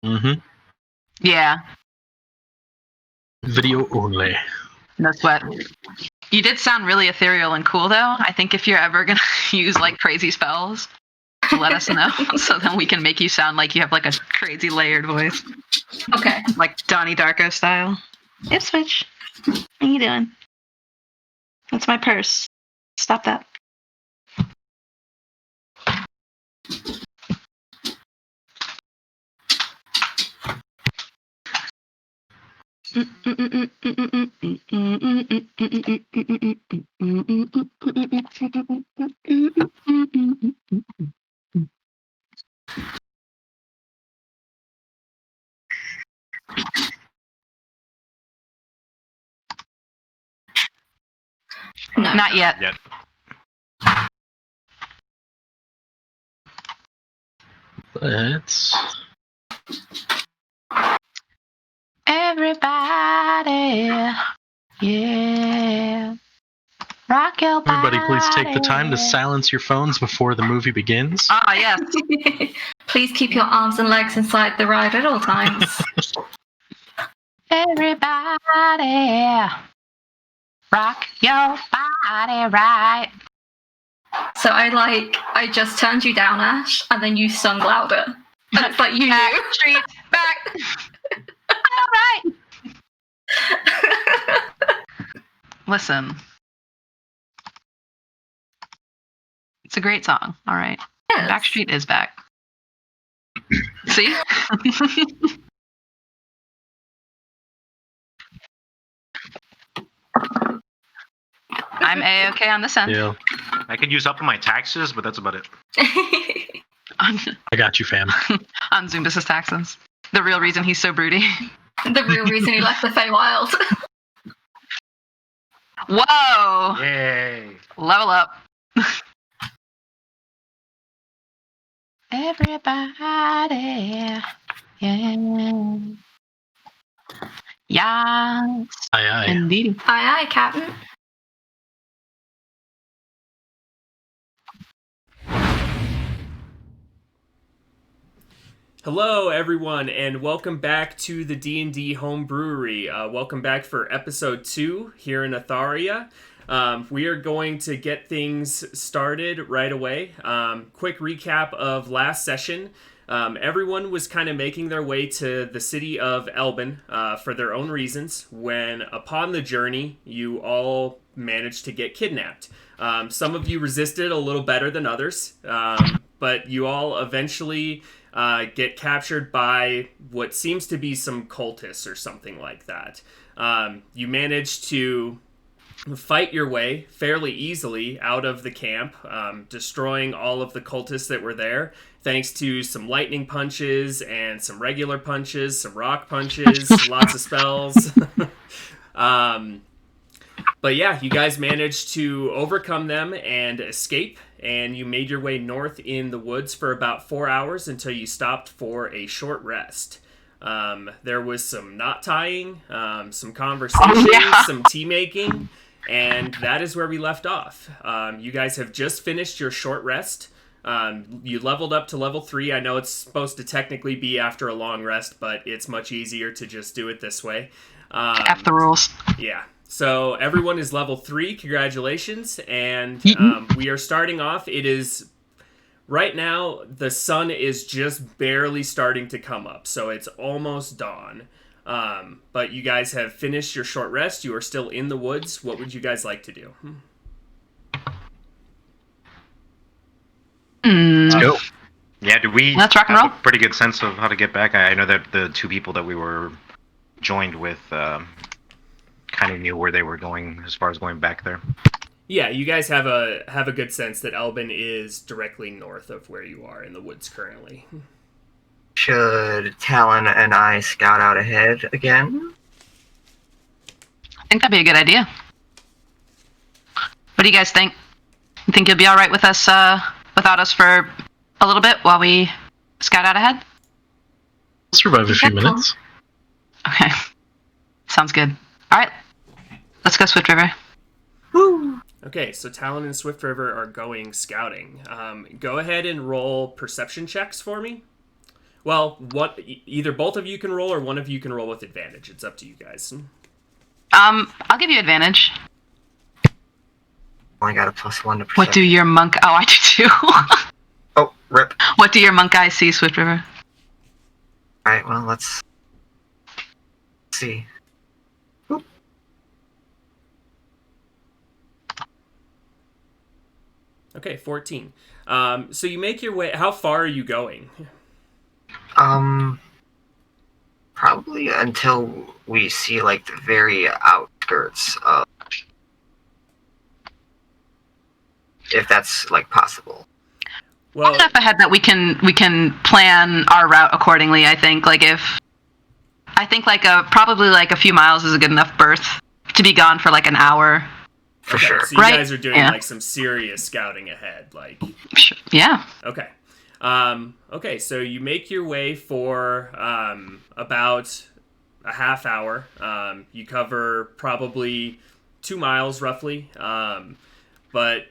Mm-hmm. Yeah. Video only. No sweat. You did sound really ethereal and cool, though. I think if you're ever going to use, like, crazy spells, let us know so then we can make you sound like you have, like, a crazy layered voice. Okay. Like Donnie Darko style. Ipswich. What are you doing? That's my purse. Stop that. No. Not yet. Let's... Everybody, yeah. Rock your body. Everybody, please take the time to silence your phones before the movie begins. Ah, yes. Please keep your arms and legs inside the ride at all times. Everybody, rock your body right. So I just turned you down, Ash, and then you sung louder. And it's like you Back knew. street, back. All right. Listen. It's a great song. All right. Yes. Backstreet is back. See? I'm A-okay on this end. Yeah, I could use up on my taxes, but that's about it. On I got you, fam. Zumbus's taxes. The real reason he's so broody. The real reason he left the Feywild. Whoa! Yay! Level up. Everybody. Yeah. Yes. Aye. Indeed. Aye, aye, Captain. Hello, everyone, and welcome back to the D&D Homebrewery. Welcome back for episode 2 here in Atharia. We are going to get things started right away. Quick recap of last session. Everyone was kind of making their way to the city of Elban for their own reasons when, upon the journey, you all managed to get kidnapped. Some of you resisted a little better than others, but you all eventually get captured by what seems to be some cultists or something like that. You manage to fight your way fairly easily out of the camp, destroying all of the cultists that were there, thanks to some lightning punches and some regular punches, some rock punches, lots of spells. But yeah, you guys managed to overcome them and escape, and you made your way north in the woods for about 4 hours until you stopped for a short rest. There was some knot tying, some conversation, some tea making, and that is where we left off. You guys have just finished your short rest. You leveled up to level 3. I know it's supposed to technically be after a long rest, but it's much easier to just do it this way. F the rules. Yeah. So everyone is level 3. Congratulations. And we are starting off. It is right now, the sun is just barely starting to come up. So it's almost dawn. But you guys have finished your short rest. You are still in the woods. What would you guys like to do? Go. Yeah, do we Let's rock and have roll. a pretty good sense of how to get back? I know that the two people that we were joined with kind of knew where they were going as far as going back there. Yeah, you guys have a good sense that Elban is directly north of where you are in the woods currently. Should Talon and I scout out ahead again? I think that'd be a good idea. What do you guys think? You think you'll be all right with us, without us for a little bit while we scout out ahead? We'll survive a few minutes. Okay. Sounds good. All right. Let's go Swift River. Woo! Okay, so Talon and Swift River are going scouting. Go ahead and roll perception checks for me. Well, either both of you can roll or one of you can roll with advantage. It's up to you guys. I'll give you advantage. Only got a +1 to perception. What do your monk? Oh, I do too. Oh, rip. What do your monk eyes see, Swift River? Alright, well, let's see. Oop. Okay, 14. So you make your way. How far are you going? Probably until we see, like, the very outskirts of... If that's, like, possible. Well, Enough ahead that we can plan our route accordingly. I think probably like a few miles is a good enough berth to be gone for like an hour. For okay, sure. So you Right? guys are doing Yeah. like some serious scouting ahead, like. Yeah. Okay. Okay, so you make your way for about a half hour. You cover probably 2 miles roughly, but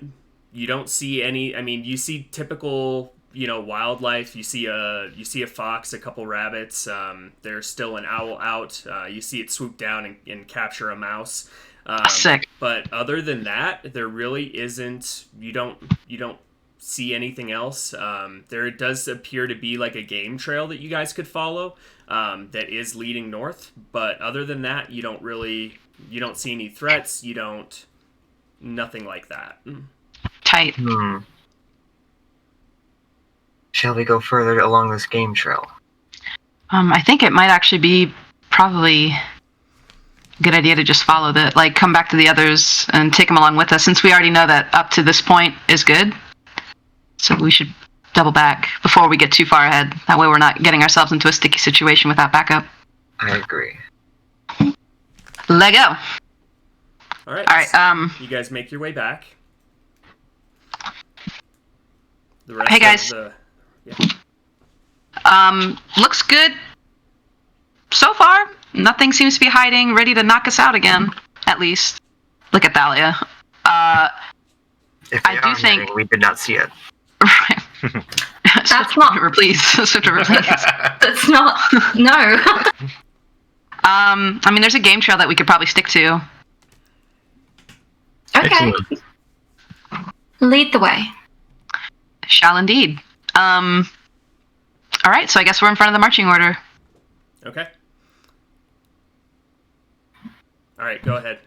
you don't see any. I mean, you see typical, wildlife. You see a fox, a couple rabbits. There's still an owl out. You see it swoop down and capture a mouse. Sick. But other than that, there really isn't. You don't see anything else. There does appear to be like a game trail that you guys could follow that is leading north. But other than that, you don't see any threats. Nothing like that. Tight. Shall we go further along this game trail? I think it might actually be probably a good idea to just follow come back to the others and take them along with us, since we already know that up to this point is good. So we should double back before we get too far ahead. That way we're not getting ourselves into a sticky situation without backup. I agree. Let go. All right. All right. You guys make your way back. The rest Hey, guys. Of the, Looks good. So far, nothing seems to be hiding, ready to knock us out again. At least. Look at Thalia. If I we do are think- heading, we did not see it. That's not- Please. Swift River, please. That's not. No. I mean, there's a game trail that we could probably stick to. Okay. Excellent. Lead the way. Shall indeed. All right, so I guess we're in front of the marching order. okay. All right, go ahead.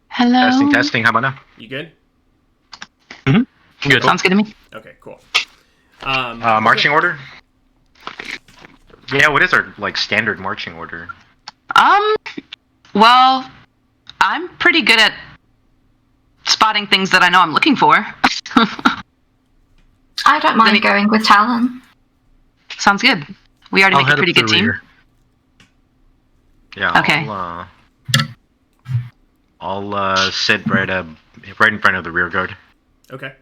Hello. Testing. How about now? You good? Good. Sounds good to me. Okay, cool. Marching order? Yeah, what is our standard marching order? Well, I'm pretty good at spotting things that I know I'm looking for. I don't mind Any- going with Talon. Sounds good. We already I'll make a head pretty up the good team. rear. Yeah. Okay. I'll sit right in front of the rear guard. Okay.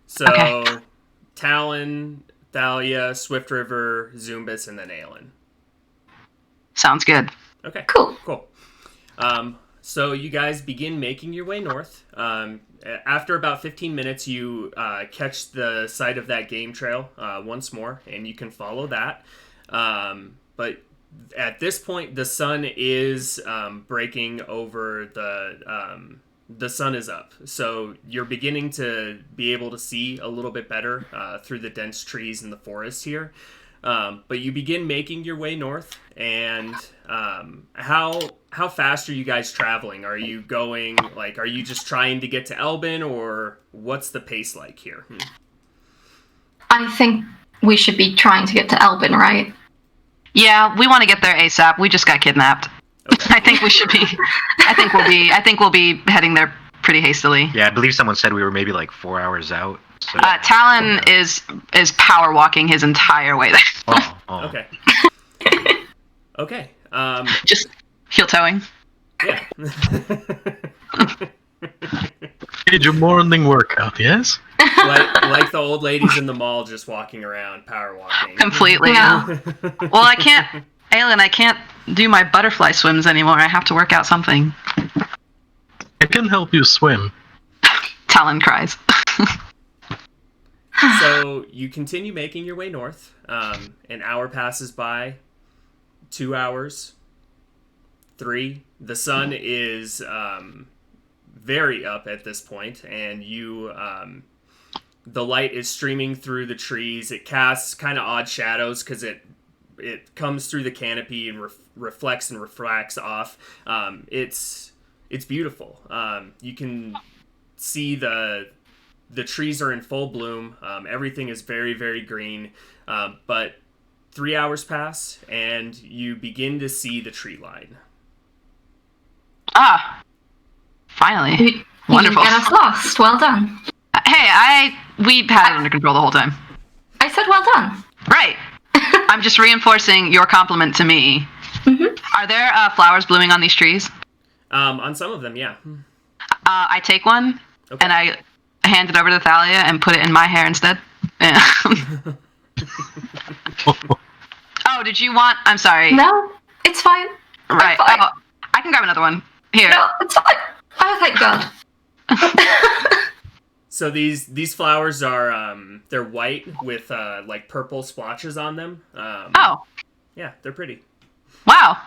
So, Okay. Talon, Thalia, Swift River, Zumbus, and then Aelin. Sounds good. Okay. Cool. Cool. So you guys begin making your way north. After about 15 minutes, you catch the site of that game trail once more, and you can follow that. But at this point, the sun is breaking over the sun is up. So you're beginning to be able to see a little bit better through the dense trees in the forest here. But you begin making your way north, and how fast are you guys traveling? Are you going, are you just trying to get to Elban, or what's the pace like here? I think we should be trying to get to Elban, right? Yeah, we want to get there ASAP. We just got kidnapped. Okay. I think we should be. I think we'll be heading there pretty hastily. Yeah, I believe someone said we were maybe 4 hours out. So Talon is power walking his entire way there. Oh. Okay. Okay. Just heel towing. Yeah. Did your morning workout, yes? like the old ladies in the mall just walking around, power walking. Completely. Yeah. Well, I can't do my butterfly swims anymore. I have to work out something. I can help you swim. Talon cries. So you continue making your way north. An hour passes by, 2 hours, 3. The sun is very up at this point, and the light is streaming through the trees. It casts kind of odd shadows because it comes through the canopy and reflects and refracts off. It's beautiful. You can see the trees are in full bloom. Everything is very, very green. But 3 hours pass, and you begin to see the tree line. Ah, finally. You Wonderful. didn't get us lost. Well done. Hey, we had it under control the whole time. I said well done. Right. I'm just reinforcing your compliment to me. Mm-hmm. Are there flowers blooming on these trees? On some of them, yeah. I take one, Okay. and I hand it over to Thalia and put it in my hair instead. Oh, did you want... I'm sorry. No, it's fine. Right. I'm fine. Oh, I can grab another one. Here. No, it's fine. Oh, thank God. So these flowers are they're white with like purple splotches on them. Oh, Yeah, they're pretty. wow.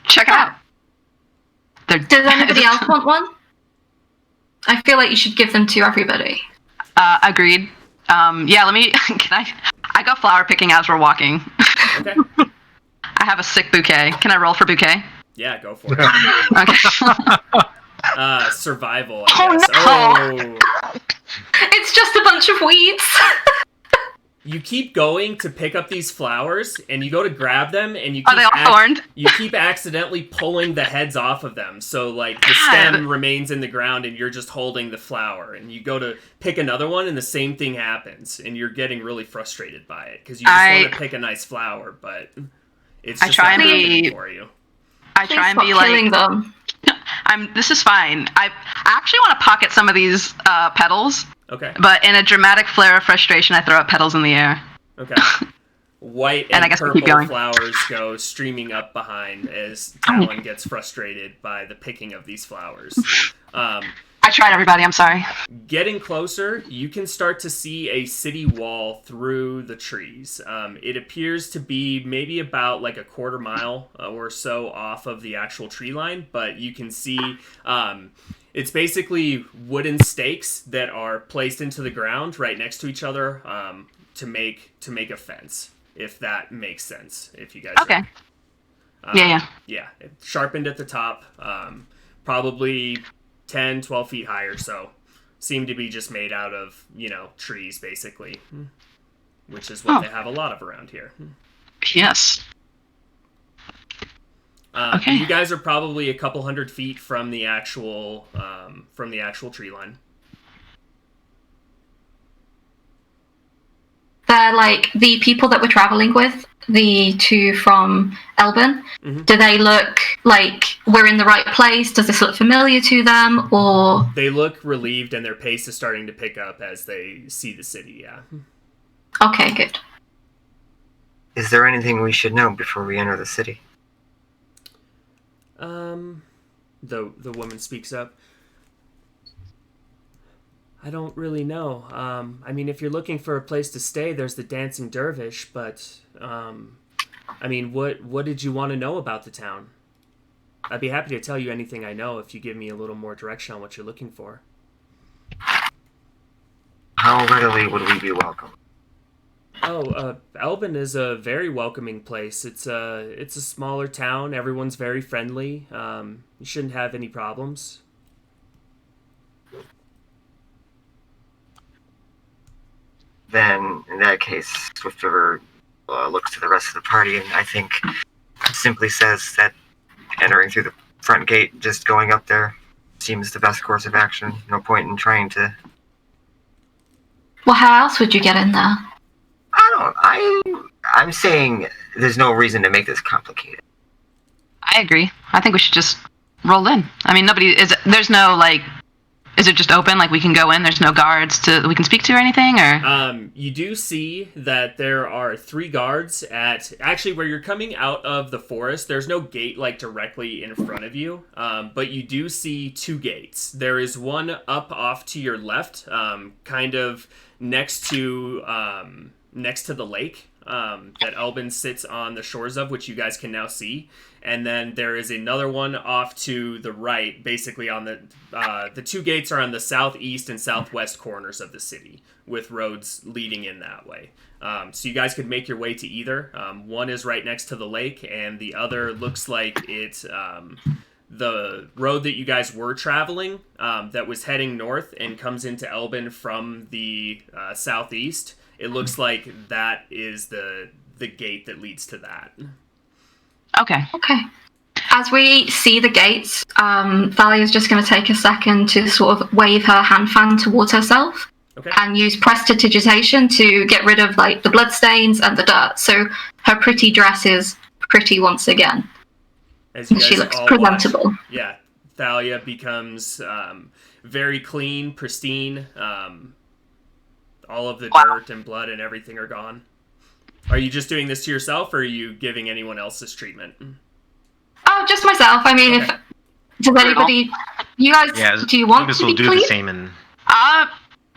Check it out. Does anybody else want one? I feel like you should give them to everybody. Agreed. Yeah, let me... I go flower picking as we're walking. Okay. I have a sick bouquet. Can I roll for bouquet? Yeah, go for it. Okay. Survival, Oh, I guess. no! Oh. It's just a bunch of weeds. You keep going to pick up these flowers, and you go to grab them, and you Are keep they all thorned? you keep accidentally pulling the heads off of them. So like the God. stem remains in the ground, and you're just holding the flower. And you go to pick another one, and the same thing happens, and you're getting really frustrated by it because you just want to pick a nice flower, but it's just try not and happening be- for you. I try and be like... killing them. This is fine. I actually want to pocket some of these petals, Okay. but in a dramatic flare of frustration, I throw up petals in the air. Okay. White And and, I guess we keep purple going. flowers go streaming up behind as Talon gets frustrated by the picking of these flowers. I tried, everybody. I'm sorry. Getting closer, you can start to see a city wall through the trees. It appears to be maybe about like a quarter mile or so off of the actual tree line, but you can see it's basically wooden stakes that are placed into the ground right next to each other to make a fence, if that makes sense. If you guys Okay. are, yeah, it's sharpened at the top, probably 10, 12 feet high or so. Seem to be just made out of, trees, basically. Which is what they have a lot of around here. Yes. Okay. You guys are probably a couple hundred feet from the actual tree line. They're like the people that we're traveling with, the two from Elban. Mhm. Do they look like we're in the right place? Does this look familiar to them, or... They look relieved, and their pace is starting to pick up as they see the city, yeah. Okay, good. Is there anything we should know before we enter the city? The woman speaks up. I don't really know. I mean, if you're looking for a place to stay, there's the Dancing Dervish, but, I mean, what did you want to know about the town? I'd be happy to tell you anything I know if you give me a little more direction on what you're looking for. How readily would we be welcome? Oh, Elban is a very welcoming place. It's a smaller town. Everyone's very friendly. You shouldn't have any problems. Then, in that case, Swift River looks to the rest of the party and I think simply says that entering through the front gate, just going up there, seems the best course of action. No point in trying to... Well, how else would you get in there? I'm saying there's no reason to make this complicated. I agree. I think we should just roll in. I mean, there's no, like, Is it just open? Like we can go in? There's no guards we can speak to or anything? Or You do see that there are 3 guards at actually where you're coming out of the forest. There's no gate like directly in front of you, but you do see 2 gates. There is one up off to your left, kind of next to the lake that Elban sits on the shores of, which you guys can now see. And then there is another one off to the right, basically on the 2 gates are on the southeast and southwest corners of the city, with roads leading in that way. So you guys could make your way to either. One is right next to the lake, and the other looks like it's the road that you guys were traveling that was heading north and comes into Elban from the southeast. It looks like that is the gate that leads to that. okay. Okay. As we see the gates, Thalia's just going to take a second to sort of wave her hand fan towards herself. Okay. And use prestidigitation to get rid of like the bloodstains and the dirt. So her pretty dress is pretty once again. As you And she guys looks all presentable. watch, yeah, Thalia becomes very clean, pristine. All of the dirt and blood and everything are gone. Are you just doing this to yourself, or are you giving anyone else this treatment? Oh, just myself. I mean, Okay. if does anybody, you guys, Yeah, do you want Lucas to will be do clean? the same in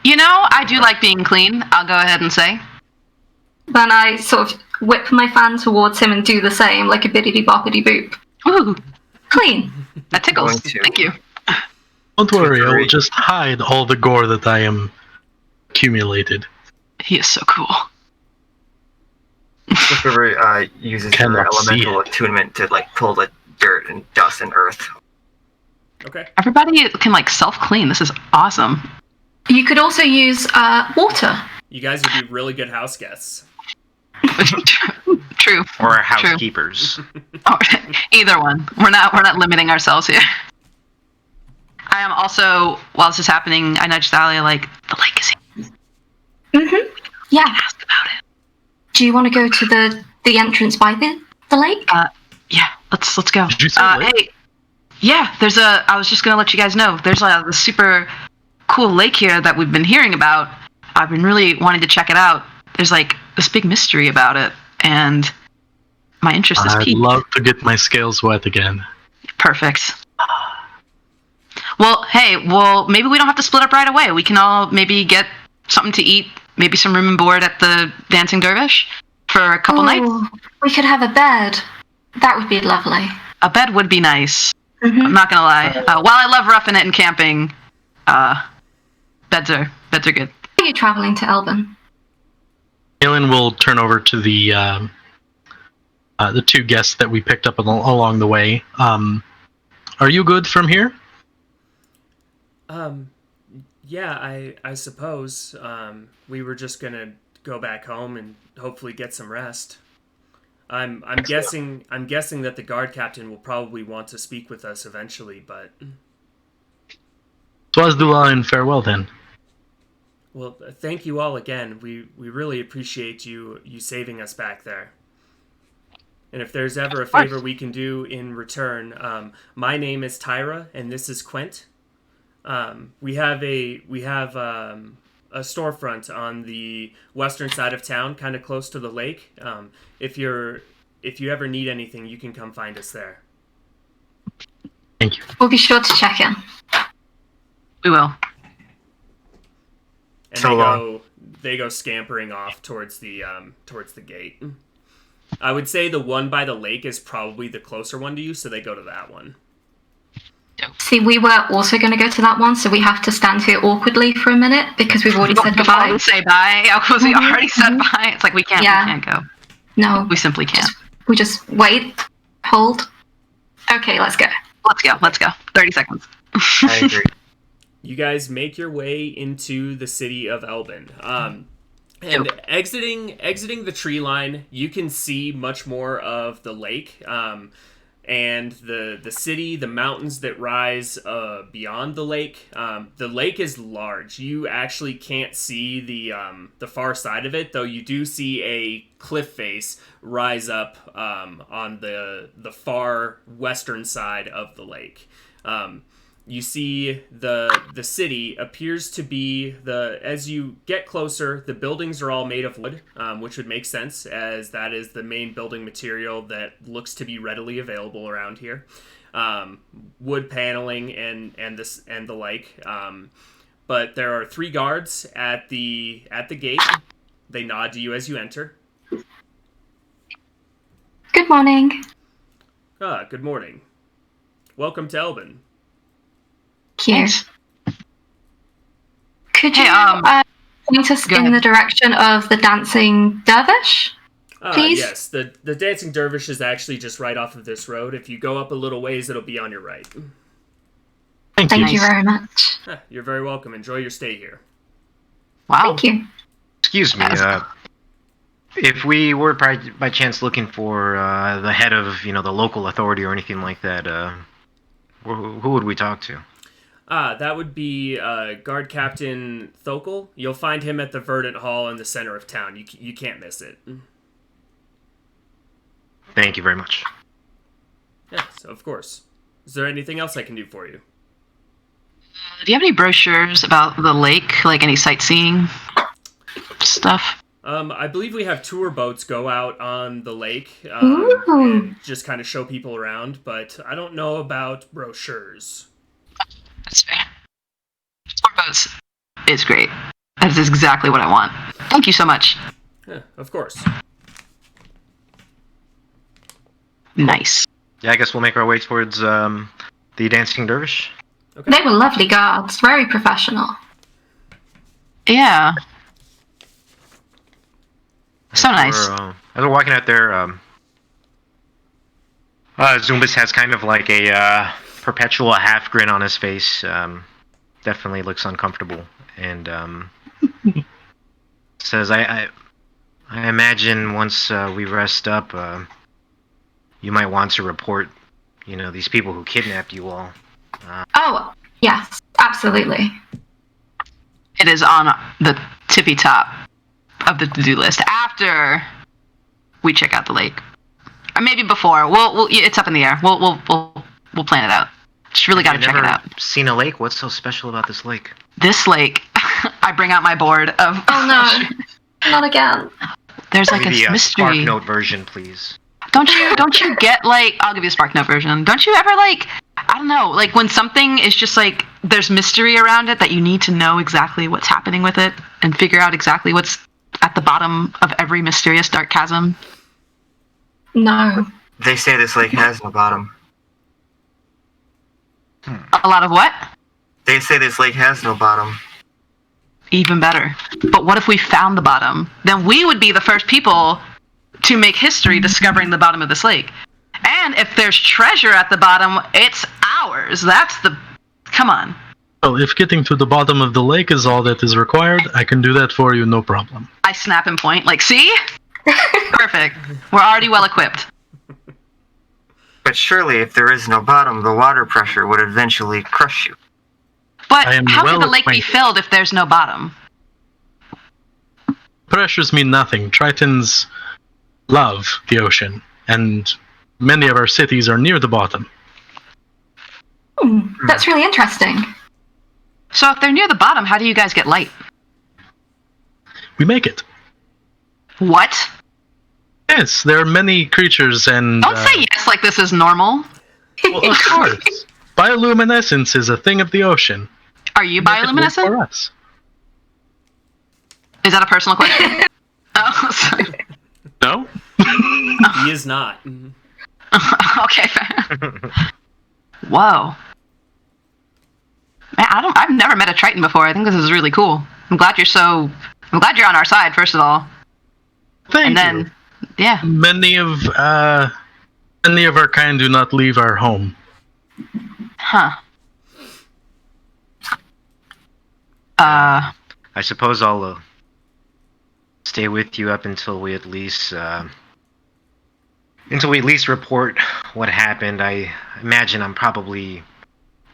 I do like being clean. I'll go ahead and say. Then I sort of whip my fan towards him and do the same, like a biddity boppity boop. Ooh, Clean. that tickles. Going to. Thank you. Don't worry, I will Great. just hide all the gore that I am accumulated. He is so cool. Swiftover uses her Cannot see elemental it. attunement to like pull the dirt and dust and earth. Okay. Everybody can like self-clean. This is awesome. You could also use water. You guys would be really good house guests. True. or housekeepers. Oh, either one. We're not limiting ourselves here. I am also, while this is happening, I nudged Thalia like, the lake is here. Mm-hmm. Yeah. Ask about it. Do you want to go to the entrance by the lake? Yeah, let's go. Did you say lake? Hey, yeah, I was just gonna let you guys know, there's this super cool lake here that we've been hearing about. I've been really wanting to check it out. There's like this big mystery about it, and my interest is I'd piqued. love to get my scales wet again. Perfect. Well, maybe we don't have to split up right away. We can all maybe get something to eat, maybe some room and board at the Dancing Dervish for a couple nights. Oh, we could have a bed. That would be lovely. A bed would be nice. Mm-hmm. I'm not gonna lie. While I love roughing it and camping, beds are good. Are you traveling to Elban? Aelin will turn over to the 2 guests that we picked up along the way. Are you good from here? Yeah, I suppose. We were just gonna go back home and hopefully get some rest. I'm guessing that the guard captain will probably want to speak with us eventually, but Swazdula and farewell then. well, thank you all again. We really appreciate you saving us back there. And if there's ever a favor we can do in return, my name is Tyra, and this is Quent. We have a storefront on the western side of town, kind of close to the lake. If you ever need anything, you can come find us there. Thank you. We'll be sure to check in. We will. And So they go scampering off towards the gate. I would say the one by the lake is probably the closer one to you, so they go to that one. See, we were also going to go to that one, so we have to stand here awkwardly for a minute because we've already said Before goodbye. we say bye, because we already said bye. It's like we can't go. No, We simply can't. we just wait, hold. Okay, let's go. Let's go. 30 seconds. I agree. You guys make your way into the city of Elban. And exiting the tree line, you can see much more of the lake. And the city, the mountains that rise beyond the lake. The lake is large. You actually can't see the far side of it, though you do see a cliff face rise up on the far western side of the lake. you see the city appears to be as you get closer, the buildings are all made of wood, which would make sense as that is the main building material that looks to be readily available around here. Wood paneling and the like. But there are 3 guards at the gate. They nod to you as you enter. Good morning. Good morning. Welcome to Elban. Here. Thanks. Could you Hey, point us go in ahead. the direction of the dancing dervish? Please? Yes, the Dancing Dervish is actually just right off of this road. If you go up a little ways, it'll be on your right. Thank you. Thank you very much. You're very welcome. Enjoy your stay here. Wow. Thank you. Excuse me. If we were by chance looking for the head of the local authority or anything like that, who would we talk to? That would be Guard Captain Thokal. You'll find him at the Verdant Hall in the center of town. You can't miss it. Thank you very much. Yes, of course. Is there anything else I can do for you? Do you have any brochures about the lake, like any sightseeing stuff? I believe we have tour boats go out on the lake Ooh. and just kind of show people around, but I don't know about brochures. That's fair. Tour boats is great. That is exactly what I want. Thank you so much. Yeah, of course. Nice. Yeah, I guess we'll make our way towards the Dancing Dervish. Okay. They were lovely guards, very professional. Yeah. So nice. As we're walking out there, Zumbas has kind of like a perpetual half grin on his face. Definitely looks uncomfortable, and says, "I imagine once we rest up, you might want to report, these people who kidnapped you all." Oh, yes, absolutely. It is on the tippy top of the to-do list after we check out the lake, or maybe before. It's up in the air. We'll plan it out. Just really got to check it out. Seen a lake? What's so special about this lake? This lake, I bring out my board of. Oh no, not again. There's like Maybe a mystery. Spark Note version, please. Don't you get like? I'll give you a Spark Note version. Don't you ever like? I don't know, like when something is just like there's mystery around it that you need to know exactly what's happening with it and figure out exactly what's at the bottom of every mysterious dark chasm. No. They say this lake has no bottom. A lot of what? They say this lake has no bottom. Even better. But what if we found the bottom? Then we would be the first people to make history discovering the bottom of this lake. And if there's treasure at the bottom, it's ours. That's the... Come on. Well, if getting to the bottom of the lake is all that is required, I can do that for you, no problem. I snap and point, like, see? Perfect. We're already well equipped. But surely, if there is no bottom, the water pressure would eventually crush you. But I am how well can the lake be acquainted. filled if there's no bottom? Pressures mean nothing. Tritons love the ocean, and many of our cities are near the bottom. That's really interesting. So if they're near the bottom, how do you guys get light? We make it. What? Yes, there are many creatures and... Don't say yes like this is normal. Well, of course. Bioluminescence is a thing of the ocean. Are you Make it work bioluminescent? for us. Is that a personal question? Oh, sorry. No? He is not. Okay, fair. Whoa. Man, I've never met a Triton before. I think this is really cool. I'm glad you're on our side, first of all. Thank And you. then, yeah. Many of our kind do not leave our home. Huh. I suppose I'll stay with you up until we at least report what happened. I imagine I'm probably,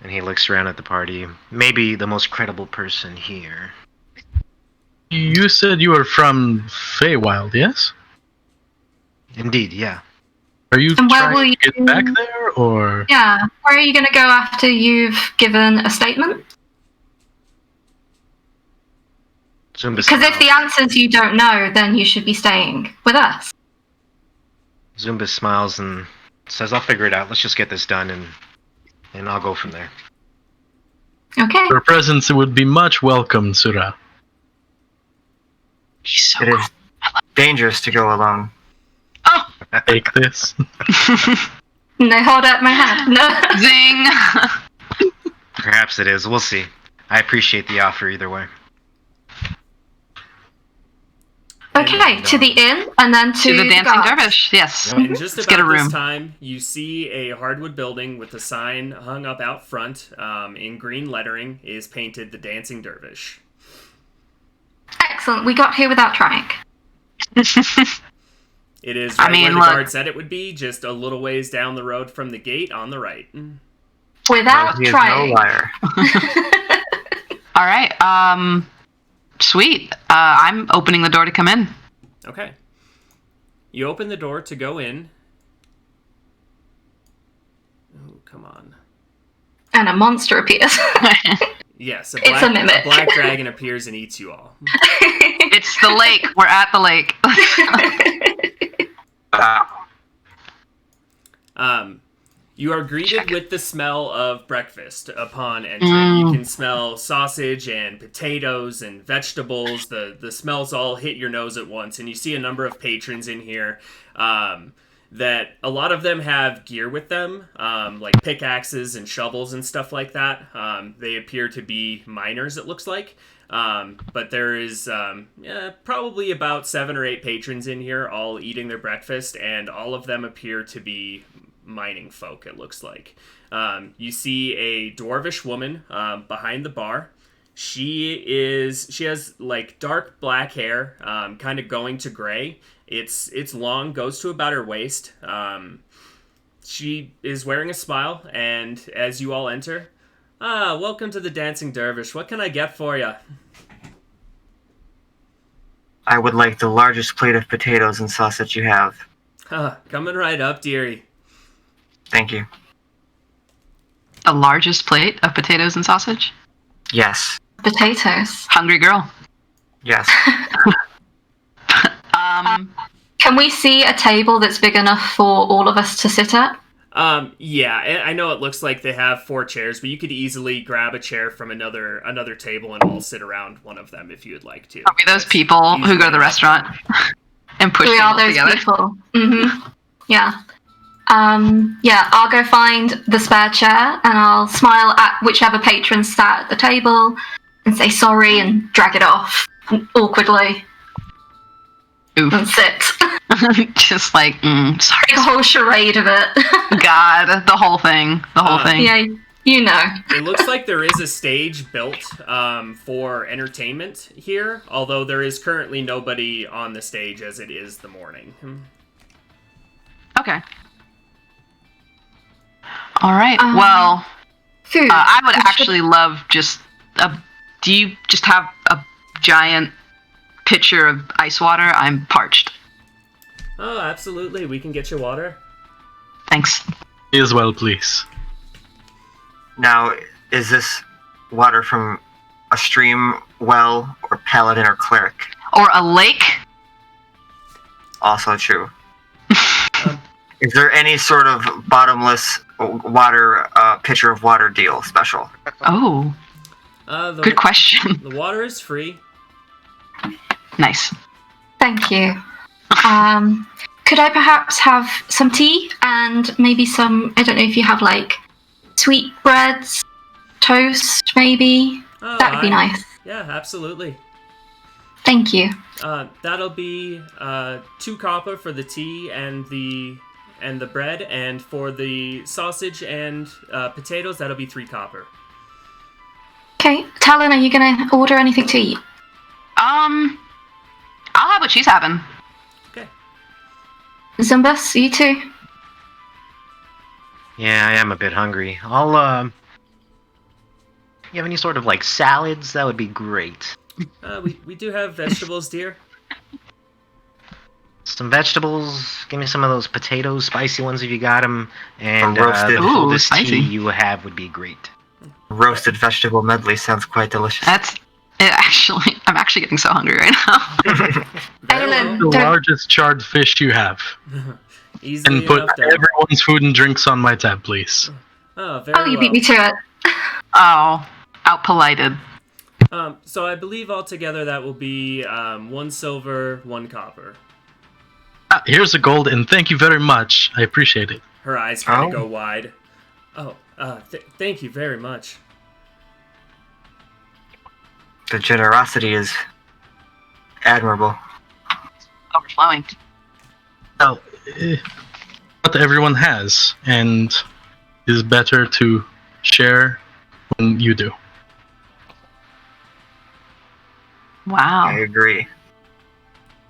and he looks around at the party, maybe the most credible person here. You said you were from Feywild, yes? Indeed, yeah. Are you And where trying will to get you- back there, or Yeah. Where are you going to go after you've given a statement? Zumba Because if the smiles. answer's you don't know, then you should be staying with us. Zumba smiles and says, "I'll figure it out. Let's just get this done, and I'll go from there." Okay. your presence would be much welcome, Sura. He's so It is dangerous to go alone. Take this. No, hold up my hand. No. Zing! Perhaps it is. We'll see. I appreciate the offer either way. Okay, to the inn and then To the dancing guards. dervish, yes. And just Let's get a about this room. time, you see a hardwood building with a sign hung up out front. In green lettering is painted "The Dancing Dervish." Excellent. We got here without trying. It is I right mean, where the look- guard said it would be, just a little ways down the road from the gate on the right. Without He is no trying. liar. All right. Sweet. I'm opening the door to come in. Okay. You open the door to go in. Oh, come on. And a monster appears. Yes, It's a mimic. a black dragon appears and eats you all. It's the lake. We're at the lake. You are greeted with the smell of breakfast upon entering. You can smell sausage and potatoes and vegetables. The smells all hit your nose at once, and you see a number of patrons in here. That a lot of them have gear with them, like pickaxes and shovels and stuff like that. They appear to be miners, it looks like. But there is probably about 7 or 8 patrons in here, all eating their breakfast, and all of them appear to be mining folk, it looks like. You see a dwarvish woman behind the bar. She has like dark black hair, kind of going to gray. It's long, goes to about her waist. She is wearing a smile, and as you all enter, welcome to the Dancing Dervish. What can I get for you? I would like the largest plate of potatoes and sausage you have. Coming right up, dearie. Thank you. The largest plate of potatoes and sausage? Yes. Potatoes. Hungry girl. Yes. Can we see a table that's big enough for all of us to sit at? Yeah, I know it looks like they have 4 chairs, but you could easily grab a chair from another table and all sit around one of them if you would like to. Are we those people who go to the restaurant and push We are tables those together? people. Mm-hmm. Yeah. Yeah, I'll go find the spare chair and I'll smile at whichever patron sat at the table and say sorry and drag it off awkwardly Oof. and sit. Just like, sorry. Make a whole charade of it. God, the whole thing. The whole thing. Yeah, you know. It looks like there is a stage built for entertainment here, although there is currently nobody on the stage as it is the morning. Okay. All right. Um, Well, Food. I would Which actually love just a. Do you just have a giant pitcher of ice water? I'm parched. Oh, absolutely. We can get you water. Thanks. Me as well, please. Now, is this water from a stream, well, or paladin or cleric? Or a lake? Also true. Is there any sort of bottomless water, pitcher of water deal special? Oh, good question. The water is free. Nice. Thank you. Could I perhaps have some tea and maybe some, I don't know if you have like sweet breads, toast maybe? Oh, That would be nice. Yeah, absolutely. Thank you. That'll be 2 copper for the tea and the bread, and for the sausage and potatoes, that'll be 3 copper. Okay, Talon, are you going to order anything to eat? I'll have what she's having. Okay. Zumbus, you too? Yeah, I am a bit hungry. I'll, you have any sort of, like, salads? That would be great. We do have vegetables, dear. some vegetables. Give me some of those potatoes, spicy ones if you got them. And Roasted. the Ooh, coldest spicy. tea you have would be great. Roasted vegetable medley sounds quite delicious. I'm actually getting so hungry right now. I don't Very know. The largest charred fish you have. well. Easily And put enough done. everyone's food and drinks on my tab, please. Oh, very Oh, you well. beat me to it. Oh, outpolited. So I believe altogether that will be 1 silver, 1 copper. Here's a gold, and thank you very much. I appreciate it. Her eyes kind of Oh. go wide. Oh, thank you very much. The generosity is admirable. Overflowing. Well, not everyone has, and it is better to share when you do. Wow. I agree.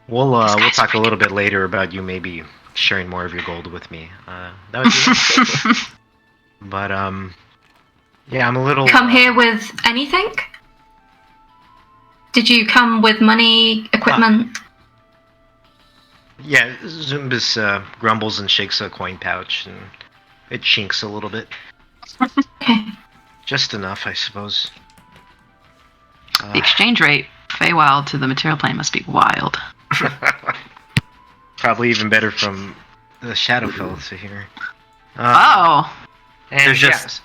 We'll talk a little bit later about you maybe sharing more of your gold with me. That would be nice. But yeah, I'm a little. Come here with anything? Did you come with money, equipment? Yeah, Zumbus grumbles and shakes a coin pouch, and it chinks a little bit. Okay. Just enough, I suppose. The exchange rate, Feywild to the material plane must be wild. Probably even better from the Shadowfell to here. Oh. And There's just-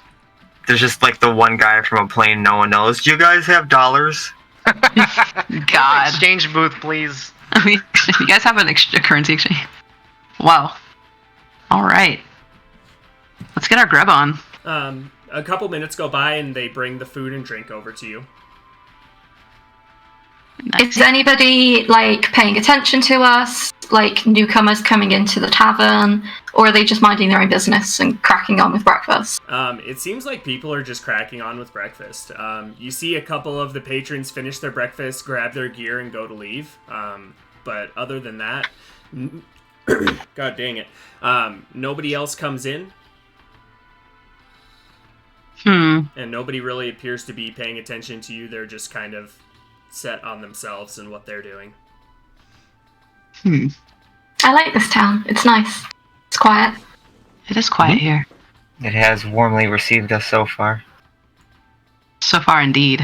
There's just like the one guy from a plane no one knows. Do you guys have dollars? God. Exchange booth, please. You guys have a currency exchange? Wow. All right. Let's get our grub on. A couple minutes go by and they bring the food and drink over to you. Is anybody like paying attention to us? Like newcomers coming into the tavern, or are they just minding their own business and cracking on with breakfast? It seems like people are just cracking on with breakfast. You see a couple of the patrons finish their breakfast, grab their gear, and go to leave. But other than that, God dang it, nobody else comes in, and nobody really appears to be paying attention to you. They're just kind of set on themselves and what they're doing. I like this town. It's nice. It's quiet. It is quiet here. It has warmly received us so far. So far, indeed.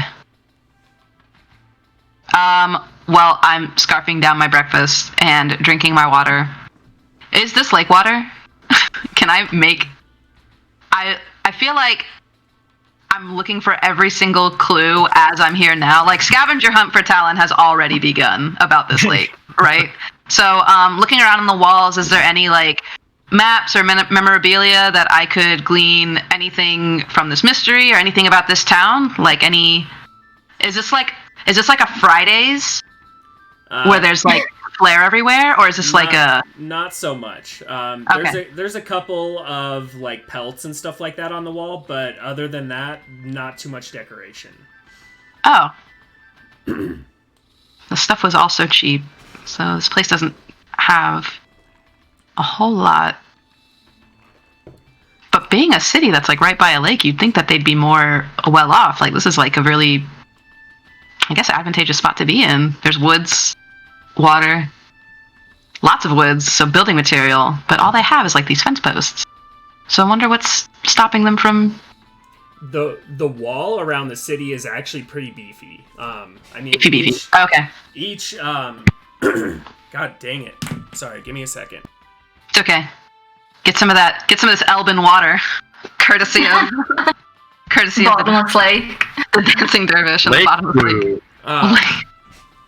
Well, I'm scarfing down my breakfast and drinking my water. Is this lake water? Can I make... I feel like I'm looking for every single clue as I'm here now. Like, scavenger hunt for Talon has already begun about this lake, right? So, looking around on the walls, is there any, like, maps or memorabilia that I could glean anything from this mystery or anything about this town? Like, any... Is this like a Fridays where there's, like, flair everywhere? Or is this like a... Not so much. Okay. There's a couple of like pelts and stuff like that on the wall, but other than that, not too much decoration. Oh. The stuff was also cheap, so this place doesn't have a whole lot. But being a city that's like right by a lake, you'd think that they'd be more well off. Like, this is like a really, I guess, advantageous spot to be in. There's woods, water, lots of woods, so building material, but all they have is like these fence posts. So I wonder what's stopping them from... The wall around the city is actually pretty beefy. I mean, Beefy. Okay. Each God dang it. Sorry, give me a second. It's okay. Get some of this Elban water. Courtesy of Bottomless lake. the dancing dervish at the Lake bottom of the lake.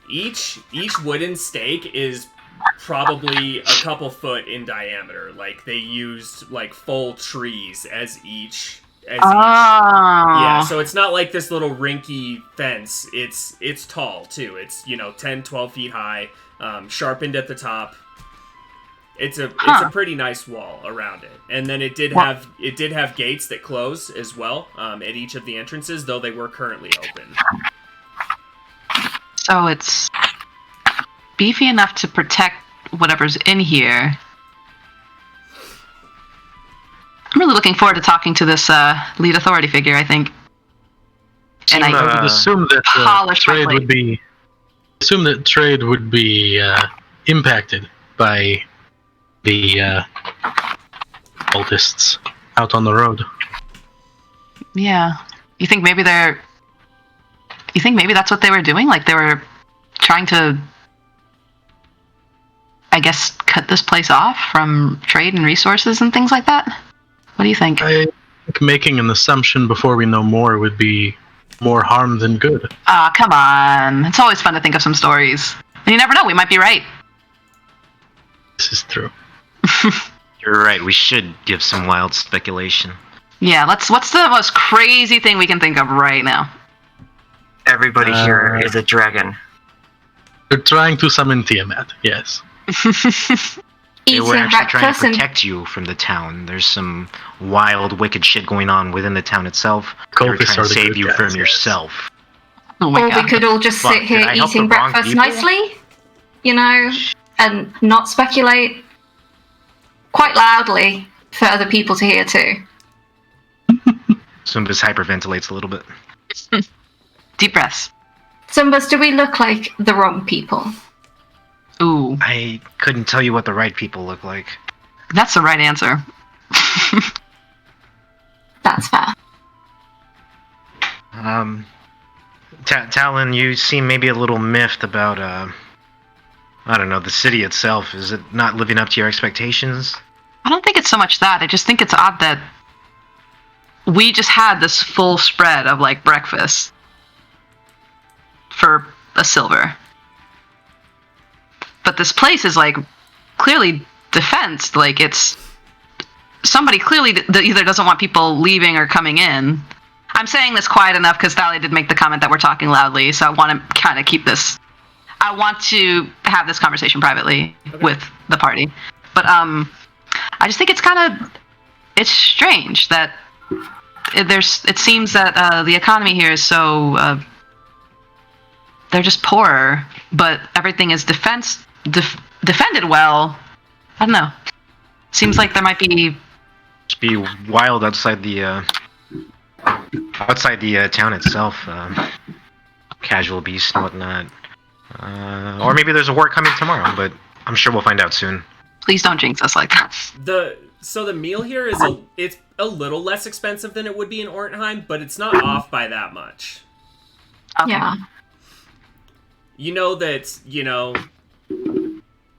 Brew. Each wooden stake is probably a couple foot in diameter. Like, they used like full trees as each. Yeah, so it's not like this little rinky fence. It's tall too. It's 10, 12 feet high, sharpened at the top. It's a pretty nice wall around it, and then it did have gates that close as well at each of the entrances, though they were currently open. So it's beefy enough to protect whatever's in here. I'm really looking forward to talking to this lead authority figure, I think. And I would assume that polish my trade plate. would be. Assume that trade would be impacted by the cultists out on the road. Yeah. You think maybe that's what they were doing? Like they were trying to, I guess, cut this place off from trade and resources and things like that? What do you think? I think making an assumption before we know more would be more harm than good. Ah, come on. It's always fun to think of some stories. And you never know, we might be right. This is true. You're right. We should give some wild speculation. Yeah, what's the most crazy thing we can think of right now? Everybody here is a dragon. They're trying to summon Tiamat, yes. They were Eating actually trying to breakfast and protect you from the town. There's some wild, wicked shit going on within the town itself. They were Cultists trying are to the save good you guys, from yes. yourself. Oh my or god. we could all just Fuck, sit here did I help eating the wrong breakfast people? nicely, you know, and not speculate quite loudly for other people to hear too. Zumbas hyperventilates a little bit. Deep breaths. Zumbas, do we look like the wrong people? Ooh, I couldn't tell you what the right people look like. that's the right answer. That's fair. Talon, you seem maybe a little miffed about, I don't know, the city itself. Is it not living up to your expectations? I don't think it's so much that. I just think it's odd that we just had this full spread of like breakfast for a silver. But this place is like clearly defensed. Like it's somebody clearly either doesn't want people leaving or coming in. I'm saying this quiet enough because Thalia did make the comment that we're talking loudly, so I want to kind of keep this. I want to have this conversation privately with the party, but I just think it's strange that it seems that the economy here is so they're just poorer, but everything is defended well. I don't know. Seems like there might be Just be wild outside the town itself. Casual beasts and whatnot. Or maybe there's a war coming tomorrow, but I'm sure we'll find out soon. please don't jinx us like that. So the meal here is it's a little less expensive than it would be in Ortenheim, but it's not off by that much. Okay. Yeah. You know that,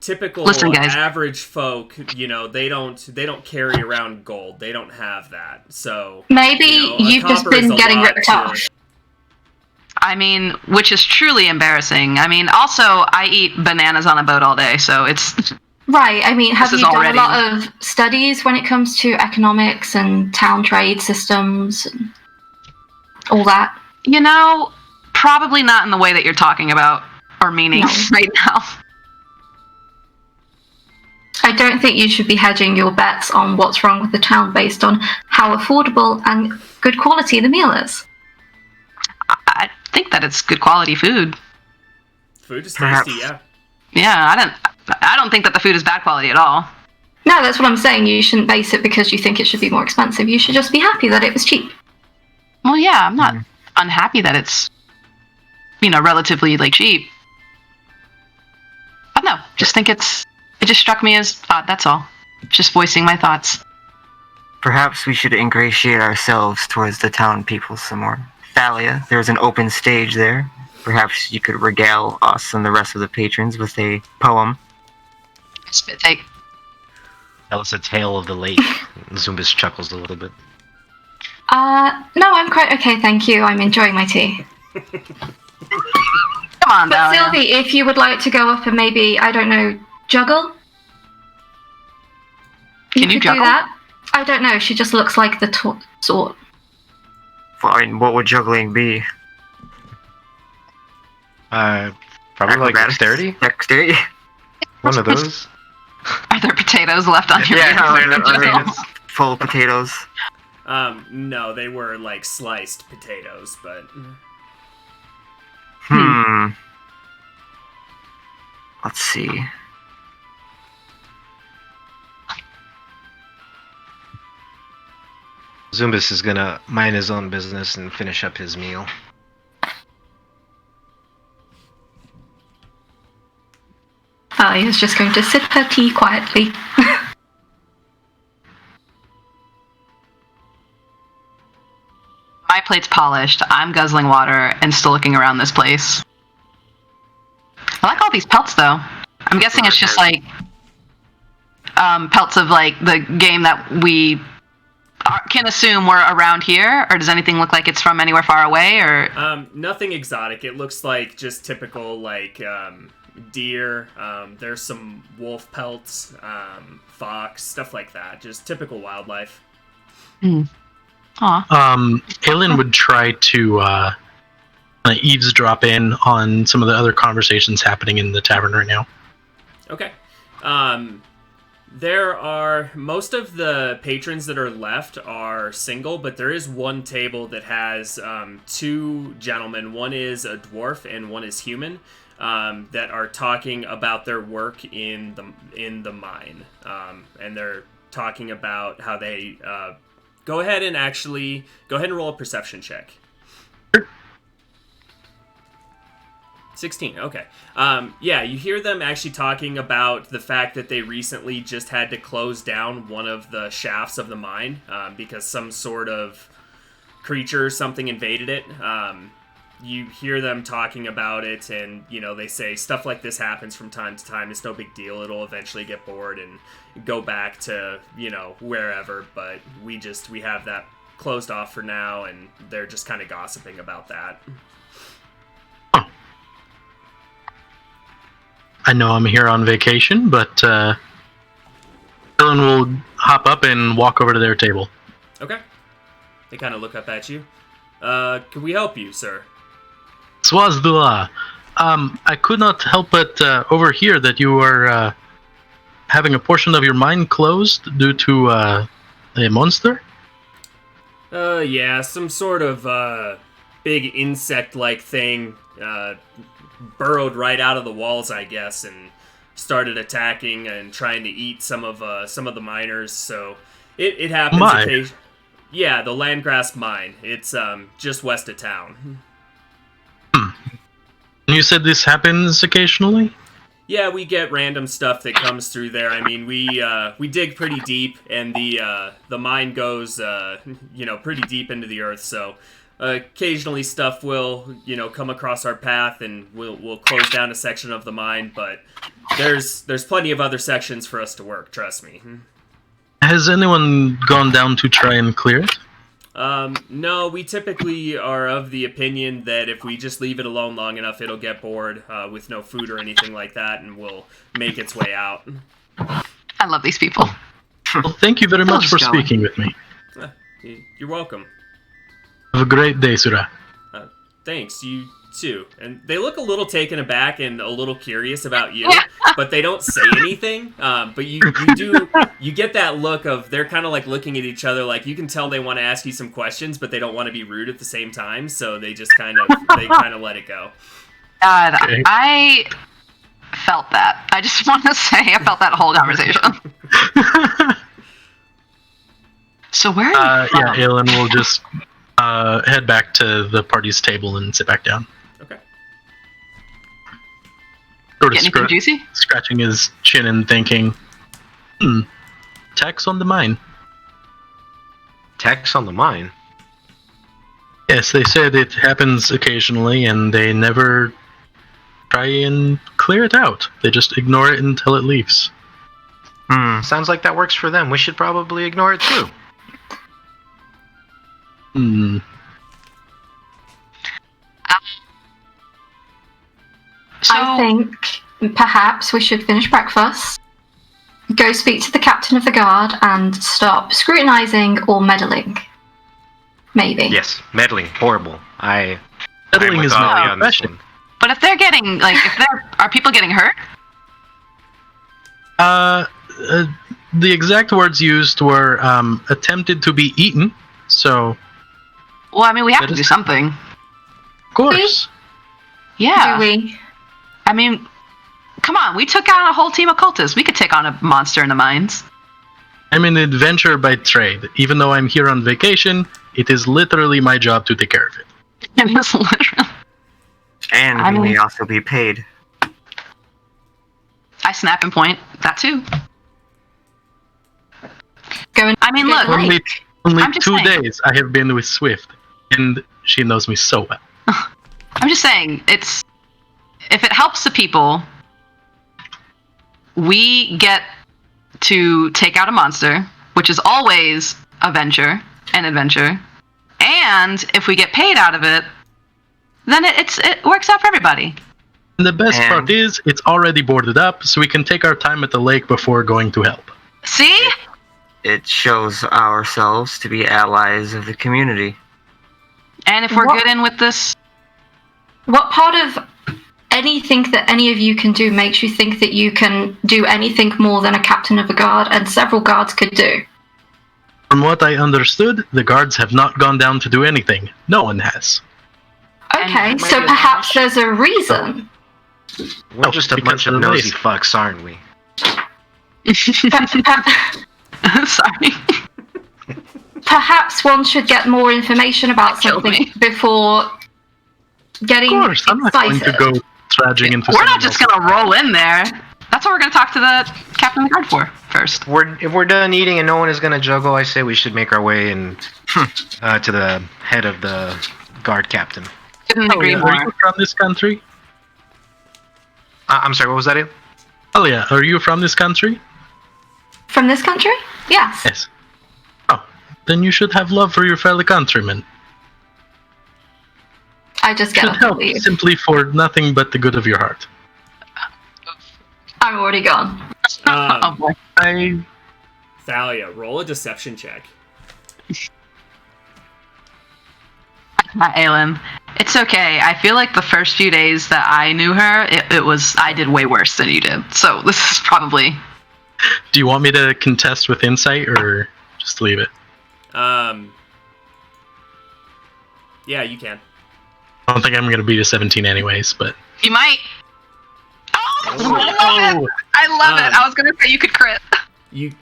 typical Listen, guys. average folk, they don't carry around gold. They don't have that. So Maybe a you've just copper is been a getting lot ripped to- off. I mean, which is truly embarrassing. I mean, also, I eat bananas on a boat all day, so it's... Right, I mean, have This you is done already- a lot of studies when it comes to economics and town trade systems and all that? Probably not in the way that you're talking about or meaning No. right now. I don't think you should be hedging your bets on what's wrong with the town based on how affordable and good quality the meal is. I think that it's good quality food. Food is Perhaps. tasty, yeah. Yeah, I don't think that the food is bad quality at all. No, that's what I'm saying. You shouldn't base it because you think it should be more expensive. You should just be happy that it was cheap. Well, yeah, I'm not unhappy that it's, relatively like cheap. But no, just think it just struck me as odd, that's all. Just voicing my thoughts. Perhaps we should ingratiate ourselves towards the town people some more. Thalia, there's an open stage there. Perhaps you could regale us and the rest of the patrons with a poem. Spit take. Tell us a tale of the lake. Zumbas chuckles a little bit. No, I'm quite okay, thank you. I'm enjoying my tea. Come on, But Dahlia. Sylvie, if you would like to go up and maybe, I don't know, juggle? Can you could juggle? do that. I don't know, she just looks like the sort. Fine, what would juggling be? Probably like Acrobatics? dexterity? Dexterity? One of those? Are there potatoes left on your Yeah, full potatoes. No, they were like sliced potatoes, but Let's see. Zumbas is gonna mind his own business and finish up his meal. Natalia is just going to sip her tea quietly. My plate's polished. I'm guzzling water and still looking around this place. I like all these pelts, though. I'm guessing it's just like pelts of like the game that we can assume we're around here, or does anything look like it's from anywhere far away, or? Nothing exotic. It looks like just typical like deer. There's some wolf pelts, fox, stuff like that. Just typical wildlife. Aw. Aelin would try to eavesdrop in on some of the other conversations happening in the tavern right now. Okay. There are most of the patrons that are left are single, but there is one table that has two gentlemen. One is a dwarf and one is human, that are talking about their work in the mine, and they're talking about how they go ahead and roll a perception check. 16, okay. Yeah, you hear them actually talking about the fact that they recently just had to close down one of the shafts of the mine because some sort of creature or something invaded it. You hear them talking about it, and, you know, they say stuff like this happens from time to time. It's no big deal. It'll eventually get bored and go back to, you know, wherever, but we have that closed off for now, and they're just kind of gossiping about that. I know I'm here on vacation, but Ellen will hop up and walk over to their table. Okay. They kind of look up at you. Can we help you, sir? Swazdula, I could not help but overhear that you are having a portion of your mind closed due to a monster? Yeah, some sort of big insect-like thing burrowed right out of the walls, I guess, and started attacking and trying to eat some of the miners. So it happens occasionally. Yeah, the Landgrass mine. It's just west of town. You said this happens occasionally? Yeah, we get random stuff that comes through there. I mean, we dig pretty deep, and the mine goes pretty deep into the earth. So occasionally stuff will come across our path, and we'll close down a section of the mine. But there's plenty of other sections for us to work. Trust me. Has anyone gone down to try and clear it? No, we typically are of the opinion that if we just leave it alone long enough, it'll get bored with no food or anything like that, and will make its way out. I love these people. Well, thank you very much for just going. speaking with me. You're welcome. Have a great day, Sura. Thanks, you too. And they look a little taken aback and a little curious about you, but they don't say anything. But you get that look of they're kind of like looking at each other, like you can tell they want to ask you some questions, but they don't want to be rude at the same time. So they just kind of let it go. God, Okay. I felt that. I just want to say I felt that whole conversation. So where are you from? Yeah, Aelin will just head back to the party's table and sit back down. Okay. Sort of Get anything juicy? scratching his chin and thinking, tax on the mine. Tax on the mine? Yes, they said it happens occasionally, and they never try and clear it out. They just ignore it until it leaves. Sounds like that works for them. We should probably ignore it too. So, I think perhaps we should finish breakfast, go speak to the captain of the guard, and stop scrutinizing or meddling. Maybe. Yes, meddling, horrible. I'm Meddling with is Ollie not on this profession. one. but if they're getting are people getting hurt? The exact words used were attempted to be eaten, so Well, I mean, we have That to is- do something. of course. Yeah. Do we? I mean, come on, we took out a whole team of cultists. We could take on a monster in the mines. I'm an adventurer by trade. Even though I'm here on vacation, it is literally my job to take care of it. It was literally. And I we may mean- also be paid. I snap and point. That too. Going. I mean, look. Only I'm just 2 saying. days I have been with Swift, and she knows me so well. I'm just saying, if it helps the people, we get to take out a monster, which is always an adventure. And if we get paid out of it, then it works out for everybody. And the best And- part is, it's already boarded up, so we can take our time at the lake before going to help. See? It shows ourselves to be allies of the community. And if we're What- good in with this, What part of anything that any of you can do makes you think that you can do anything more than a captain of a guard and several guards could do? From what I understood, the guards have not gone down to do anything. No one has. Okay, And so maybe perhaps there's a reason. We're just a because bunch of of the nosy race. fucks, aren't we? sorry. Perhaps one should get more information about Killed something me. before getting Of course, I'm not going excited. to go trudging into We're not someone just else's- gonna roll in there. That's what we're gonna talk to the captain of the guard for first. If we're done eating and no one is gonna juggle, I say we should make our way to the head of the guard captain. Couldn't Oh, agree yeah. more. Are you from this country? I'm sorry, what was that? Ale? Oh yeah, are you from this country? From this country? Yes. Yes. Oh, then you should have love for your fellow countrymen. I just get Should up and help leave. simply for nothing but the good of your heart. I'm already gone. Oh boy. Thalia, roll a deception check. Aelin, it's okay. I feel like the first few days that I knew her, I did way worse than you did. So this is probably. Do you want me to contest with insight or just leave it? Yeah, you can. I don't think I'm going to beat a 17 anyways, but... You might. Oh, I love it. Oh, I love it. I was gonna say you could crit. You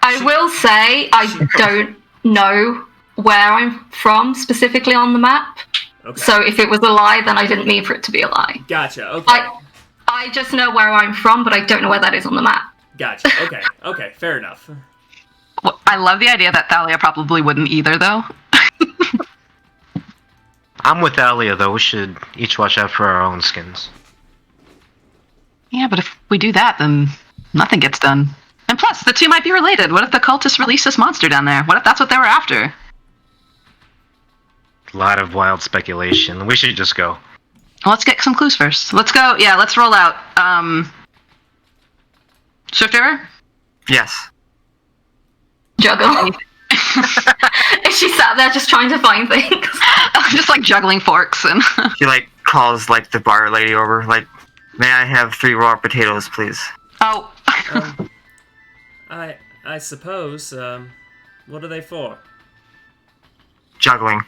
I will say I don't know where I'm from specifically on the map. okay? So if it was a lie, then I didn't mean for it to be a lie. Gotcha. Okay. I just know where I'm from, but I don't know where that is on the map. Gotcha. Okay. Okay. Fair enough. Well, I love the idea that Thalia probably wouldn't either, though. I'm with Alia though. We should each watch out for our own skins. Yeah, but if we do that, then nothing gets done. And plus, the two might be related. What if the cultists release this monster down there? What if that's what they were after? A lot of wild speculation. We should just go. Well, let's get some clues first. Let's go. Yeah, let's roll out. Swift River? Yes. Juggle. She sat there just trying to find things. Just like juggling forks and. She calls the bar lady over. May I have 3 raw potatoes, please? Oh. I suppose. What are they for? Juggling.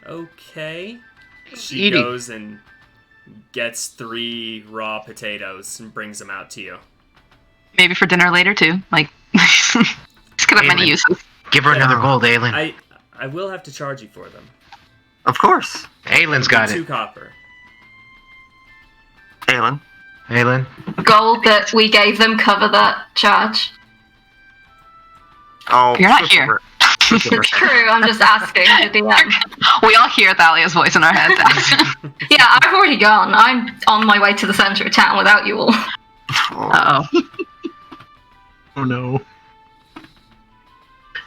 Okay. She Eating. goes and gets 3 raw potatoes and brings them out to you. Maybe for dinner later, too. This could have many Aelin. uses. Give her another gold, Aelin. I will have to charge you for them. Of course. Aelin's got 2 it. copper. Aelin. Aelin. Gold that we gave them cover that charge. Oh, You're not here. It's true, I'm just asking the DM. We all hear Thalia's voice in our heads. Yeah, I've already gone. I'm on my way to the center of town without you all. Uh-oh. oh no.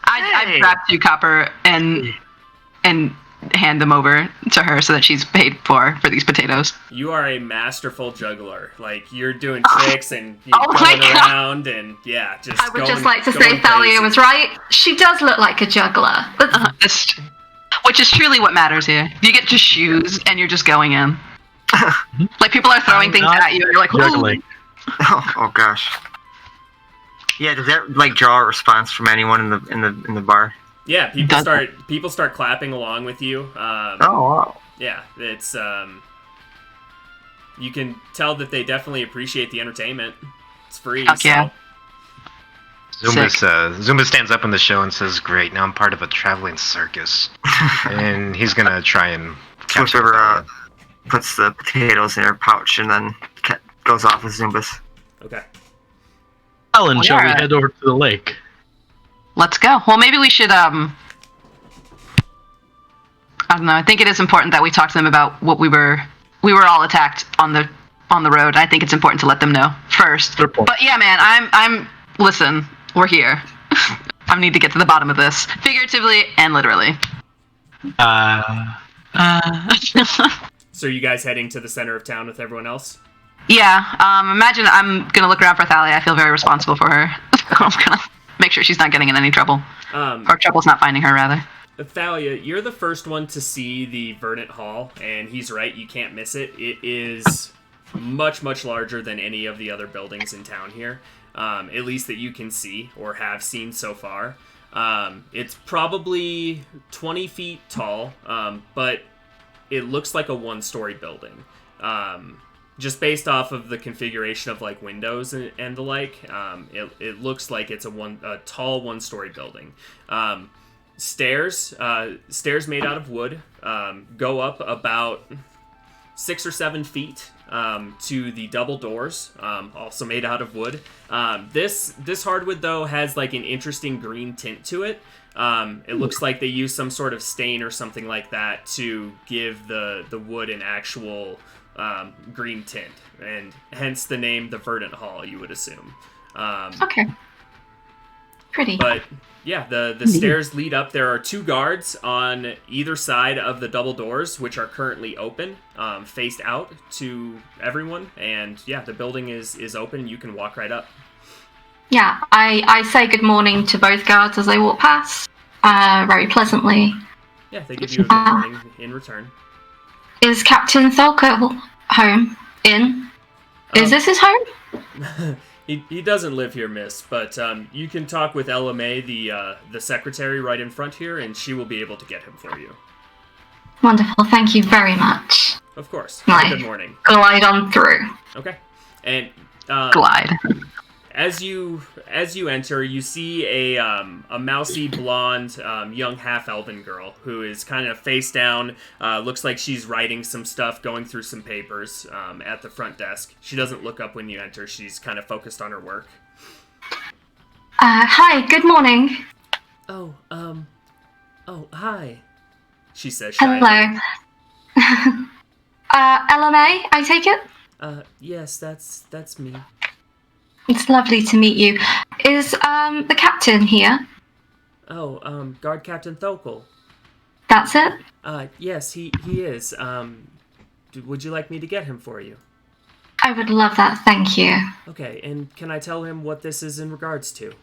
I'd Hey. grab 2 copper and hand them over to her so that she's paid for these potatoes. You are a masterful juggler. You're doing tricks and Oh my going God. around and yeah, just. I would going, just like to say going Thalia crazy. was right. She does look like a juggler. But Which is truly what matters here. You get just shoes and you're just going in. People are throwing I'm things not at you and you're like, ooh. Juggling. Oh gosh. Yeah, does that draw a response from anyone in the bar? Yeah, Does- people start clapping along with you. Oh wow. Yeah, it's you can tell that they definitely appreciate the entertainment. It's free. Fuck yeah. Zumba stands up in the show and says, "Great, now I'm part of a traveling circus," and he's gonna try and capture Swift River Thalia. puts the potatoes in her pouch and then goes off with Zumbus. Okay. Alan, shall we yeah. head over to the lake? Let's go. Well, maybe we should, I don't know. I think it is important that we talk to them about what we were all attacked on the road. I think it's important to let them know first. Good point. But yeah, man, listen, we're here. I need to get to the bottom of this, figuratively and literally. So are you guys heading to the center of town with everyone else? Yeah, imagine I'm gonna look around for Thalia. I feel very responsible for her. I'm gonna make sure she's not getting in any trouble. Or trouble's not finding her, rather. Thalia, you're the first one to see the Verdant Hall, and he's right, you can't miss it. It is much, much larger than any of the other buildings in town here, at least that you can see or have seen so far. It's probably 20 feet tall, but it looks like a one-story building. Just based off of the configuration of like windows and the like, it looks like it's a tall one-story building. Stairs made out of wood, go up about 6 or 7 feet to the double doors, also made out of wood. This hardwood though has like an interesting green tint to it. It looks like they use some sort of stain or something like that to give the wood an actual green tint, and hence the name the Verdant Hall, you would assume. Okay. Pretty. But yeah, the stairs lead up. There are 2 guards on either side of the double doors, which are currently open, faced out to everyone. And yeah, the building is open. You can walk right up. Yeah, I say good morning to both guards as they walk past, very pleasantly. Yeah, they give you a good morning in return. Is Captain Tholko home? Is this his home? He doesn't live here, miss, but you can talk with Ella May, the secretary right in front here, and she will be able to get him for you. Wonderful, thank you very much. Of course. Right. Good morning. Glide on through. Okay. And Glide. As you enter, you see a mousy blonde young half-elven girl who is kind of face down. Looks like she's writing some stuff, going through some papers at the front desk. She doesn't look up when you enter. She's kind of focused on her work. Hi, good morning. Oh, hi. She says shyly. Hello. LMA, I take it? Yes, that's me. It's lovely to meet you. Is the captain here? Oh, Guard Captain Thokol. That's it? Yes, he is. Would you like me to get him for you? I would love that, thank you. Okay, and can I tell him what this is in regards to?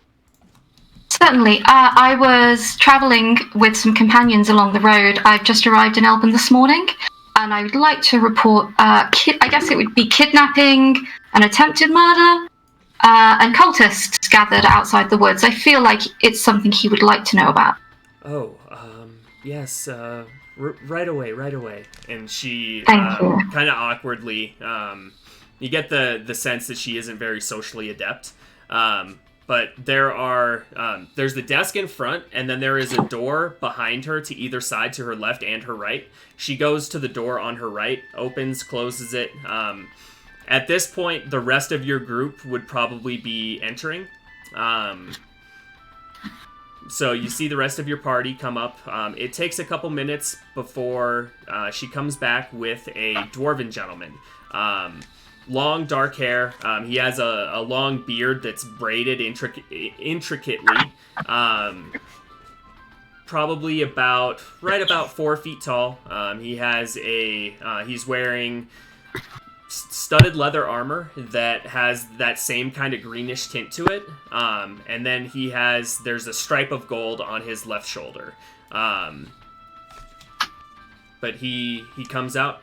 Certainly. I was travelling with some companions along the road. I've just arrived in Elban this morning, and I would like to report, I guess it would be kidnapping, an attempted murder, and cultists gathered outside the woods. I feel like it's something he would like to know about. Oh, yes, right away. And she Thank you. kind of awkwardly, you get the sense that she isn't very socially adept. But there's the desk in front, and then there is a door behind her to either side, to her left and her right. She goes to the door on her right, opens, closes it. At this point, the rest of your group would probably be entering. So you see the rest of your party come up. It takes a couple minutes before she comes back with a dwarven gentleman. Long, dark hair. He has a long beard that's braided intricately. Probably about 4 feet tall. He has he's wearing studded leather armor that has that same kind of greenish tint to it. And then there's a stripe of gold on his left shoulder. But he comes out.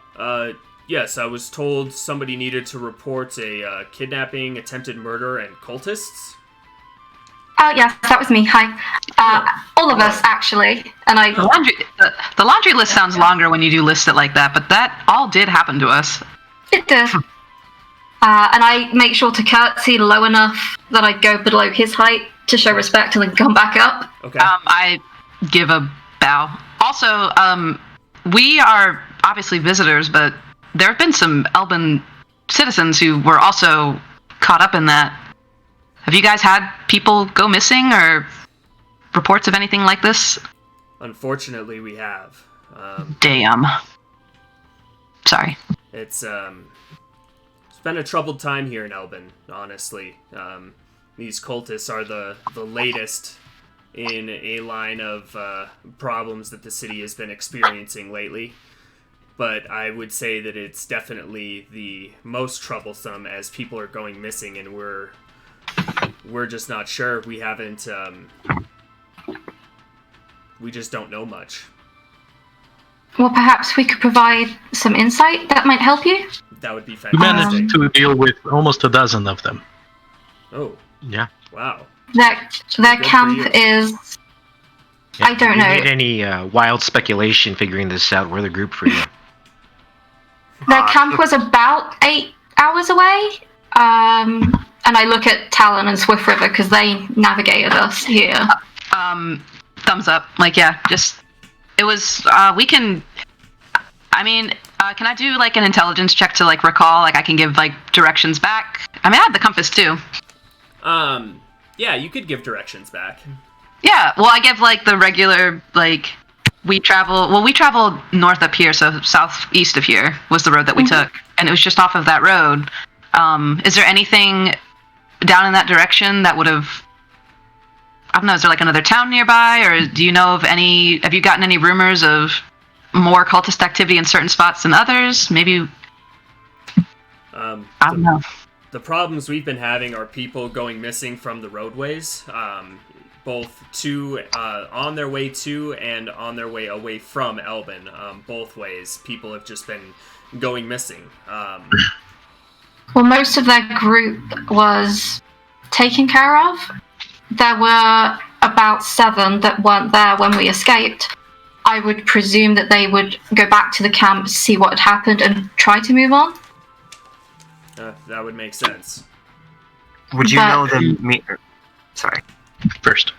Yes, I was told somebody needed to report a kidnapping, attempted murder, and cultists. Yes, that was me. Hi. All of us, actually. And The laundry list sounds longer when you do list it like that, but that all did happen to us. It did. And I make sure to curtsy low enough that I go below his height to show respect and then come back up. Okay. I give a bow. Also, we are obviously visitors, but there have been some Elban citizens who were also caught up in that. Have you guys had people go missing or reports of anything like this? Unfortunately, we have. Damn. Sorry. It's been a troubled time here in Elban, honestly. These cultists are the latest in a line of problems that the city has been experiencing lately. But I would say that it's definitely the most troublesome, as people are going missing and we're just not sure. We haven't we just don't know much. Well, perhaps we could provide some insight that might help you. That would be We fantastic. managed to deal with almost a dozen of them. Oh, Yeah. wow. Their Good for camp you. is... Yeah, I don't you know. Made any wild speculation figuring this out? We're the group for you. Their camp was about 8 hours away. And I look at Talon and Swift River because they navigated us here. Thumbs up. Like, yeah, just... It was... we can... I mean, can I do, like, an intelligence check to, like, recall? Like, I can give, like, directions back? I mean, I had the compass, too. Yeah, you could give directions back. Yeah, well, I give, like, the regular, like... We traveled north up here, so southeast of here was the road that we took. And it was just off of that road. Is there anything down in that direction that would have... I don't know, is there, like, another town nearby? Or do you know of any... Have you gotten any rumors of more cultist activity in certain spots than others? Maybe... I don't know. The problems we've been having are people going missing from the roadways, both on their way to and on their way away from Elban. Both ways, people have just been going missing. Well, most of their group was taken care of. There were about 7 that weren't there when we escaped. I would presume that they would go back to the camp, see what had happened, and try to move on. That would make sense. Would you know the Sorry. First.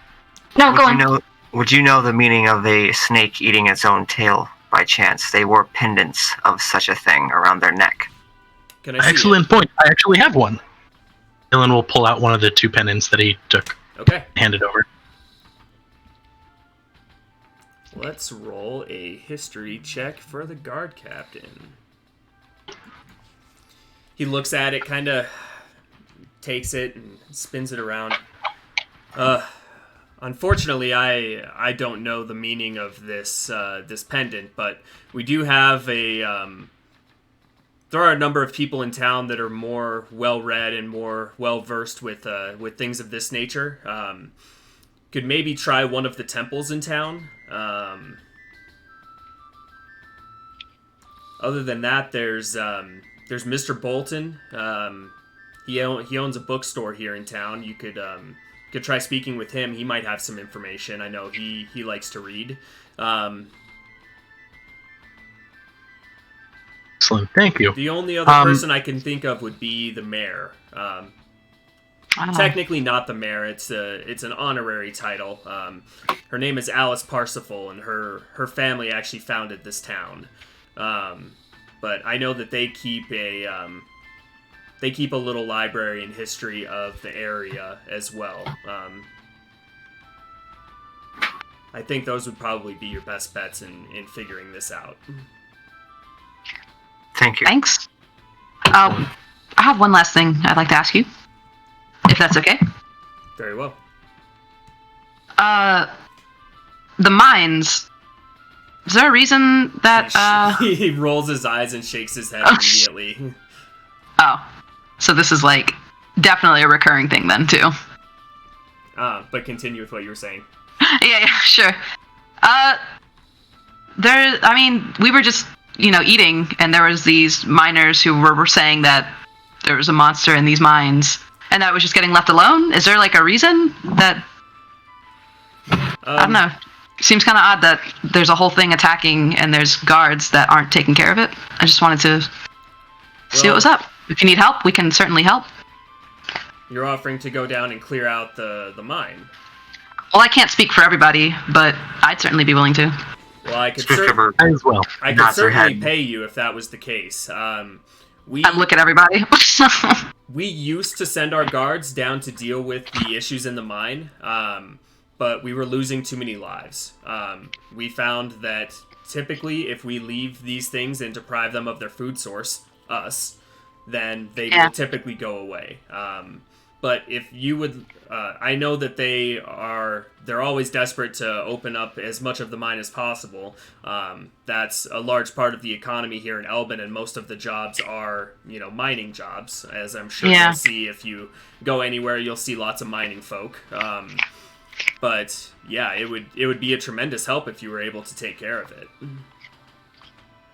No, go on. Would you know the meaning of a snake eating its own tail by chance? They wore pendants of such a thing around their neck. Can I see Excellent point. I actually have one. Dylan will pull out one of the 2 pendants that he took. it? Okay. Hand it over. Let's roll a history check for the guard captain. He looks at it, kind of takes it and spins it around. Unfortunately, I don't know the meaning of this this pendant, but we do have a. There are a number of people in town that are more well-read and more well-versed with things of this nature. Could maybe try one of the temples in town. Other than that, there's Mr. Bolton. He owns a bookstore here in town. You could try speaking with him. He might have some information. I know he likes to read. Excellent. Thank you. The only other person I can think of would be the mayor. Technically not the mayor. It's an honorary title. Her name is Alice Parsifal, and her family actually founded this town. But I know that they keep a little library and history of the area as well. I think those would probably be your best bets in figuring this out. Thank you. Thanks. I have one last thing I'd like to ask you, if that's okay. Very well. The mines. Is there a reason that He rolls his eyes and shakes his head immediately. Oh, so this is like definitely a recurring thing then too. But continue with what you were saying. yeah, sure. We were just, eating, and there was these miners who were saying that there was a monster in these mines, and that was just getting left alone. Is there like a reason that? I don't know. Seems kind of odd that there's a whole thing attacking, and there's guards that aren't taking care of it. I just wanted to see what was up. If you need help, we can certainly help. You're offering to go down and clear out the mine. Well, I can't speak for everybody, but I'd certainly be willing to. Well, I could Christopher I as well. I could nods her certainly head. pay you if that was the case. We I look at everybody. we used to send our guards down to deal with the issues in the mine, but we were losing too many lives. We found that typically if we leave these things and deprive them of their food source, us, then they will typically go away. But if you would, I know that they're always desperate to open up as much of the mine as possible. That's a large part of the economy here in Elban, and most of the jobs are, mining jobs, as I'm sure you'll see if you go anywhere. You'll see lots of mining folk. But yeah, it would be a tremendous help if you were able to take care of it.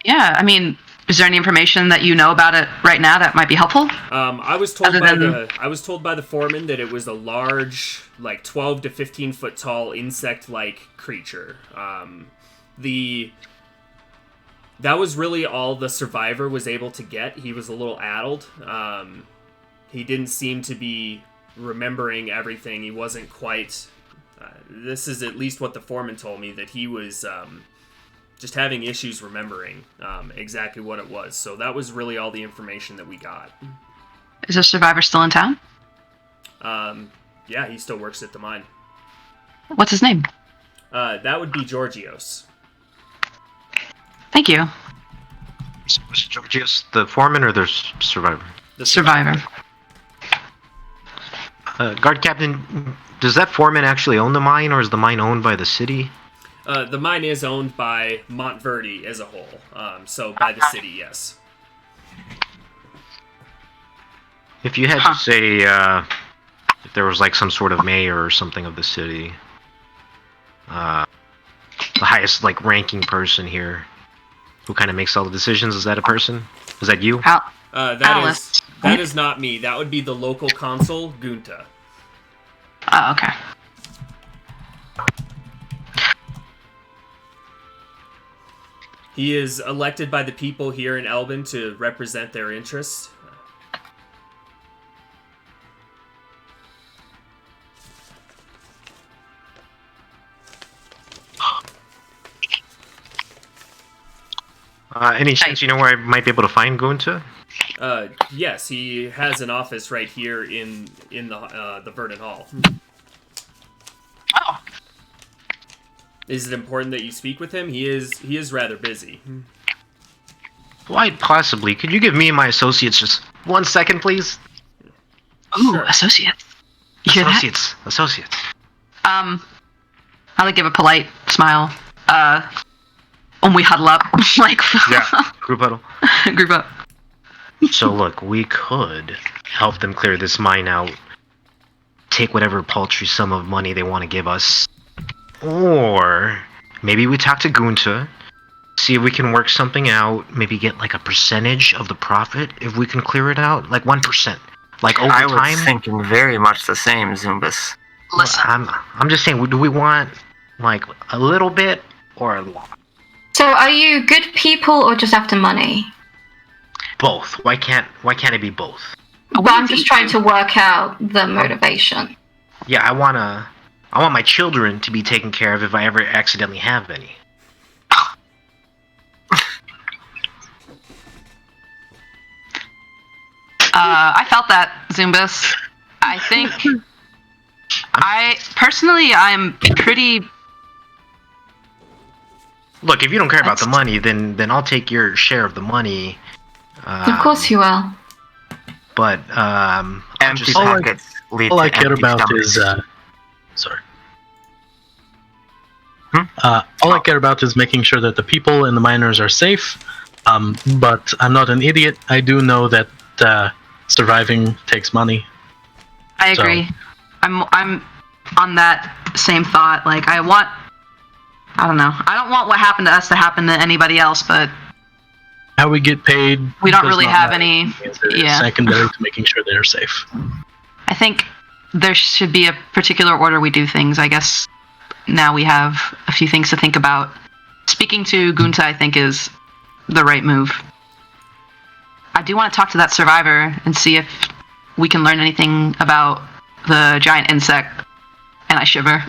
Yeah, I mean, is there any information that you know about it right now that might be helpful? I was told by the foreman that it was a large, like 12 to 15 foot tall insect-like creature. That was really all the survivor was able to get. He was a little addled. He didn't seem to be remembering everything. He wasn't quite. This is at least what the foreman told me, that he was just having issues remembering exactly what it was. So that was really all the information that we got. Is the survivor still in town? Yeah, he still works at the mine. What's his name? That would be Georgios. Thank you. Was Georgios the foreman or the survivor? The Survivor. Guard captain, does that foreman actually own the mine, or is the mine owned by the city? The mine is owned by Montverde as a whole, so by the city, yes. If you had to say, if there was like some sort of mayor or something of the city, the highest like ranking person here, who kind of makes all the decisions, is that a person? Is that you? That is not me. That would be the local consul, Gunta. Oh, okay. He is elected by the people here in Elban to represent their interests. Any chance you know where I might be able to find Gunta? Yes, he has an office right here in the Verdant Hall. Oh. Is it important that you speak with him? He is rather busy. Quite possibly. Could you give me and my associates just 1 second, please? Ooh, Sure. associates. You hear that? Associates. I like give a polite smile. When we huddle up, like Group huddle. group up. So look, we could help them clear this mine out, take whatever paltry sum of money they want to give us, or maybe we talk to Gunta, see if we can work something out, maybe get like a percentage of the profit if we can clear it out, like 1%, like over I time. was thinking very much the same, Zumbus. Listen. I'm just saying, do we want like a little bit or a lot? So are you good people or just after money? Both. Why can't it be both? But I'm just trying to work out the motivation. Yeah, I want my children to be taken care of if I ever accidentally have any. I felt that, Zumbus. I think I'm pretty. Look, if you don't care about the money, then I'll take your share of the money. Of course you will. But Empty just- pockets lead All to I care empty about stomachs. is sorry. All I care about is making sure that the people and the miners are safe. But I'm not an idiot. I do know that surviving takes money. I So- agree. I'm on that same thought. Like I don't know. I don't want what happened to us to happen to anybody else, but How we get paid. we don't does really not have matter. any. It's Yeah. secondary to making sure they're safe. I think there should be a particular order we do things. I guess now we have a few things to think about. Speaking to Gunta, I think, is the right move. I do want to talk to that survivor and see if we can learn anything about the giant insect. And I shiver.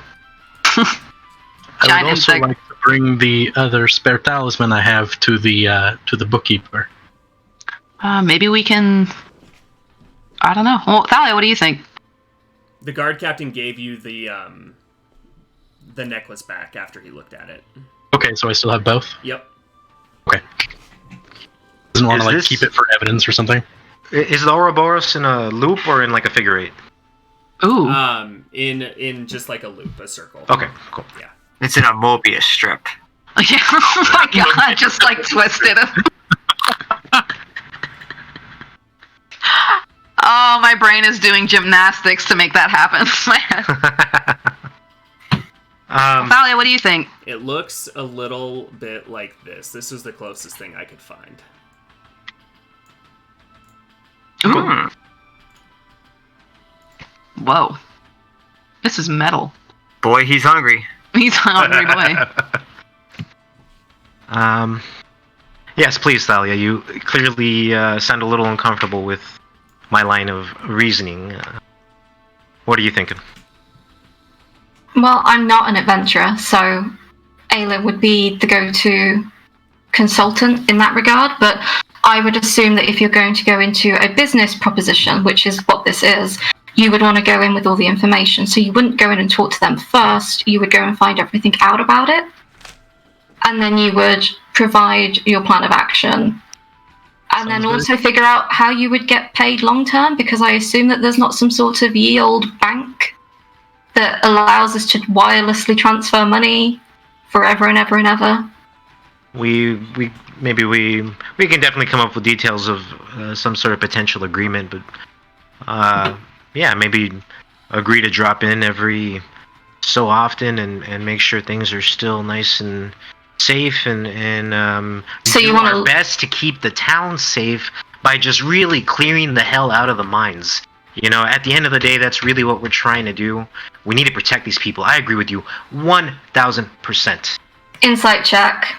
I Giant would also insect. like to bring the other spare talisman I have to the bookkeeper. Maybe we can. I don't know. Well, Thalia, what do you think? The guard captain gave you the necklace back after he looked at it. Okay, so I still have both? Yep. Okay. Doesn't want to, like, this- keep it for evidence or something? Is the Ouroboros in a loop or in like a figure eight? Ooh. In just like a loop, a circle. Okay, cool. Yeah. It's in a Mobius strip. Yeah. Oh my god! Just like twisted him. Oh, my brain is doing gymnastics to make that happen. Thalia, what do you think? It looks a little bit like this. This was the closest thing I could find. Hmm. Whoa. This is metal. Boy, he's hungry. He's a hungry boy. Yes, please, Thalia. You clearly sound a little uncomfortable with my line of reasoning. What are you thinking? Well, I'm not an adventurer, so Ayla would be the go-to consultant in that regard, but I would assume that if you're going to go into a business proposition, which is what this is, you would want to go in with all the information. So you wouldn't go in and talk to them first, you would go and find everything out about it, and then you would provide your plan of action. And then also figure out how you would get paid long term, because I assume that there's not some sort of ye old bank that allows us to wirelessly transfer money forever and ever and ever. We can definitely come up with details of some sort of potential agreement, but yeah, maybe agree to drop in every so often and make sure things are still nice and safe and So you do wanna- our best to keep the town safe by just really clearing the hell out of the mines. You know, at the end of the day, that's really what we're trying to do. We need to protect these people. I agree with you 1,000%. Insight check.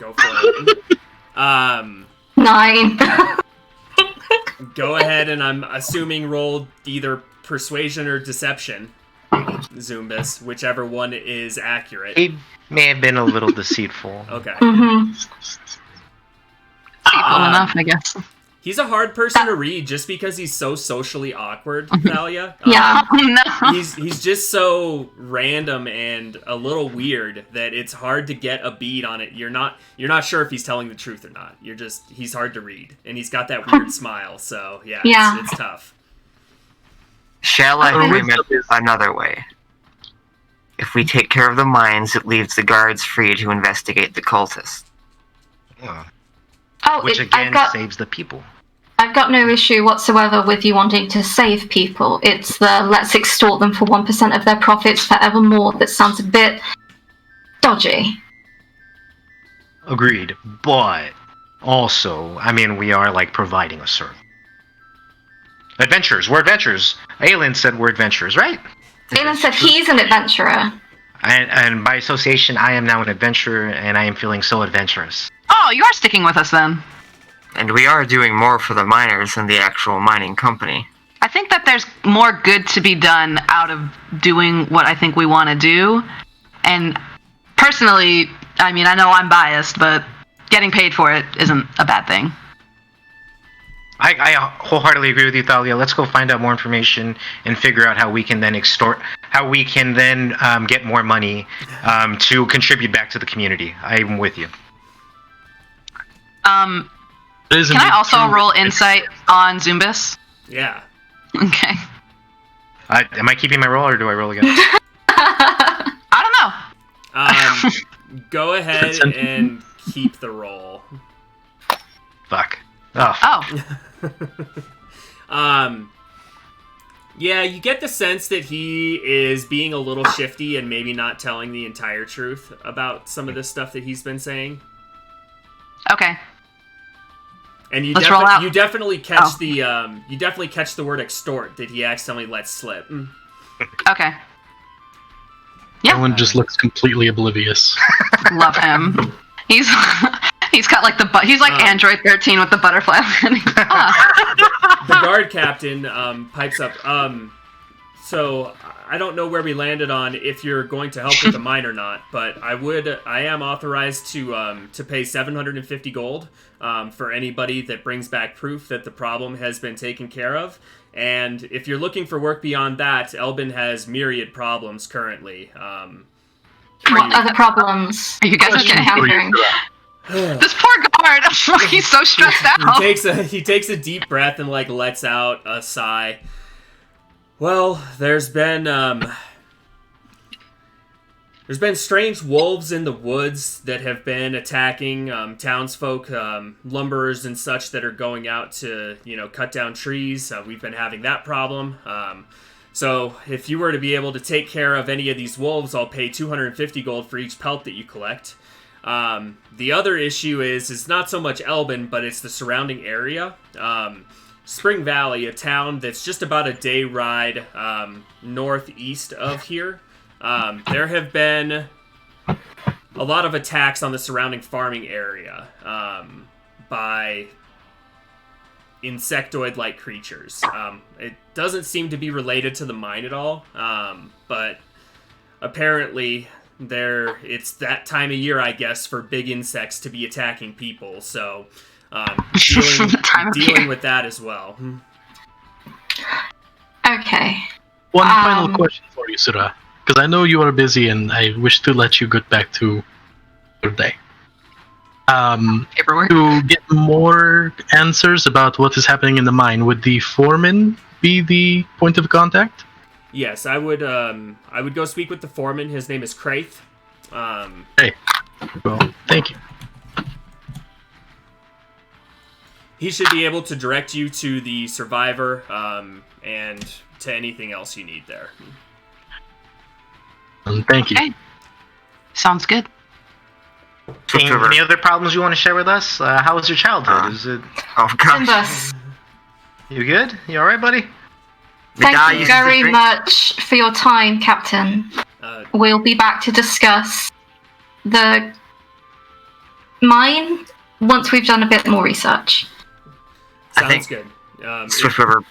Go for it. 9. Go ahead, and I'm assuming roll either persuasion or deception, Zumbus, whichever one is accurate. He may have been a little deceitful. Okay. Mm-hmm. Deceitful enough, I guess. He's a hard person to read just because he's so socially awkward, Thalia. Yeah. No. He's just so random and a little weird that it's hard to get a beat on it. You're not sure if he's telling the truth or not. He's hard to read, and he's got that weird smile. So yeah. It's tough. Shall I Okay. frame it another way? If we take care of the mines, it leaves the guards free to investigate the cultists. Oh, Which again saves the people. I've got no issue whatsoever with you wanting to save people. It's the let's extort them for 1% of their profits forevermore that sounds a bit dodgy. Agreed. But also, I mean, we are like providing a service. Adventurers. We're adventurers. Aelin said we're adventurers, right? Aiden said he's an adventurer. And by association, I am now an adventurer, and I am feeling so adventurous. Oh, you are sticking with us then. And we are doing more for the miners than the actual mining company. I think that there's more good to be done out of doing what I think we want to do. And personally, I mean, I know I'm biased, but getting paid for it isn't a bad thing. I wholeheartedly agree with you, Thalia. Let's go find out more information and figure out how we can then get more money to contribute back to the community. I'm with you. It is Can I indeed also true. roll insight on Zumbus? Yeah. Okay. Am I keeping my roll, or do I roll again? I don't know. Go ahead and keep the roll. Fuck. Oh. Oh. Yeah, you get the sense that he is being a little shifty and maybe not telling the entire truth about some of this stuff that he's been saying. Okay. And you Let's roll out. you definitely catch Oh. the word extort that he accidentally let slip. Okay. Yeah. Everyone just looks completely oblivious. Love him. He's got like he's like Android 13 with the butterfly. The guard captain pipes up. So I don't know where we landed on if you're going to help with the mine or not, but I am authorized to pay 750 gold for anybody that brings back proof that the problem has been taken care of. And if you're looking for work beyond that, Elban has myriad problems currently. What other problems Are you guys are you okay? encountering? This poor guard, he's so stressed out. He takes a deep breath and like lets out a sigh. Well, there's been strange wolves in the woods that have been attacking townsfolk, lumberers and such that are going out to, cut down trees. We've been having that problem. So if you were to be able to take care of any of these wolves, I'll pay 250 gold for each pelt that you collect. The other issue is not so much Elban, but it's the surrounding area. Spring Valley, a town that's just about a day ride northeast of here. There have been a lot of attacks on the surrounding farming area by insectoid-like creatures. It doesn't seem to be related to the mine at all, but apparently it's that time of year, I guess, for big insects to be attacking people, so dealing with that as well. Okay. One final question for you, Sura, because I know you are busy and I wish to let you get back to your day. Paperwork. To get more answers about what is happening in the mine, would the foreman be the point of contact? Yes, I would go speak with the foreman. His name is Kraith. Hey. Well, thank you. He should be able to direct you to the survivor and to anything else you need there. Thank you. Okay. Sounds good. Any other problems you want to share with us? How was your childhood? Is it? Oh gosh. Timbus, You good? You all right, buddy? thank you very much for your time, Captain. We'll be back to discuss the mine once we've done a bit more research. Sounds good. Swift River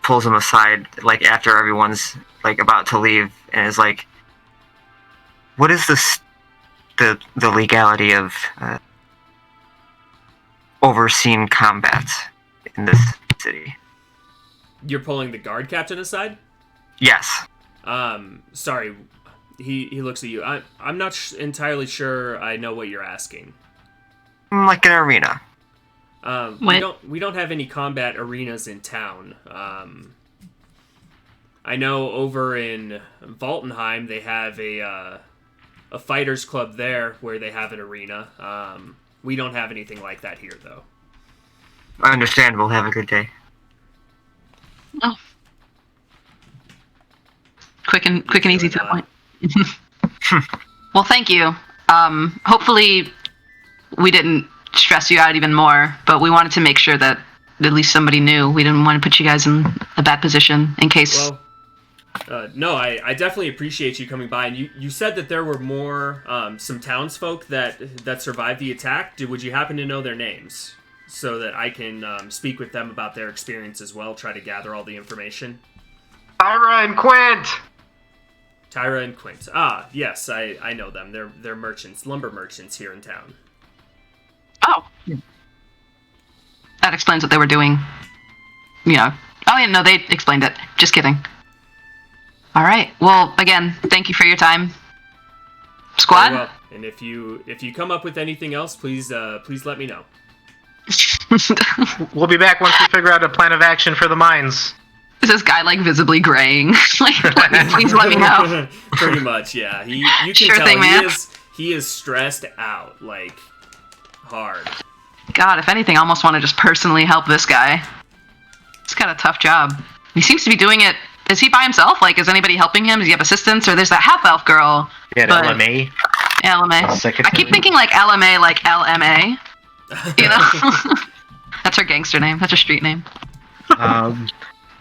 pulls him aside, like after everyone's like about to leave, and is like, "What is this? The legality of overseeing combat in this city?" You're pulling the guard captain aside? Yes. Sorry. He looks at you. I'm not entirely sure I know what you're asking. Like an arena. We don't have any combat arenas in town. I know over in Valtenheim they have a fighters club there where they have an arena. We don't have anything like that here, though. Understandable. Have a good day. Oh. Quick and easy to the point. Well, thank you. Hopefully we didn't stress you out even more, but we wanted to make sure that at least somebody knew. We didn't want to put you guys in a bad position in case... Well, no, I definitely appreciate you coming by. And you said that there were more, some townsfolk that survived the attack. Would you happen to know their names? So that I can speak with them about their experience as well, try to gather all the information. Tyra and Quint! Tyra and Quint. Ah, yes, I know them. They're merchants, lumber merchants here in town. Oh. That explains what they were doing. Yeah. Oh, yeah, no, they explained it. Just kidding. All right. Well, again, thank you for your time. Squad? Very well. And if you come up with anything else, please let me know. We'll be back once we figure out a plan of action for the mines. Is this guy, like, visibly graying? Like, please let me know. Pretty much, yeah. You can Sure tell thing, man. he is stressed out, like, hard. God, if anything, I almost want to just personally help this guy. He's got a tough job. He seems to be doing it. Is he by himself? Like, is anybody helping him? Does he have assistants? Or there's that half-elf girl. Yeah, but- LMA. LMA. I keep thinking, like, LMA, like LMA. You know? That's her gangster name. That's her street name.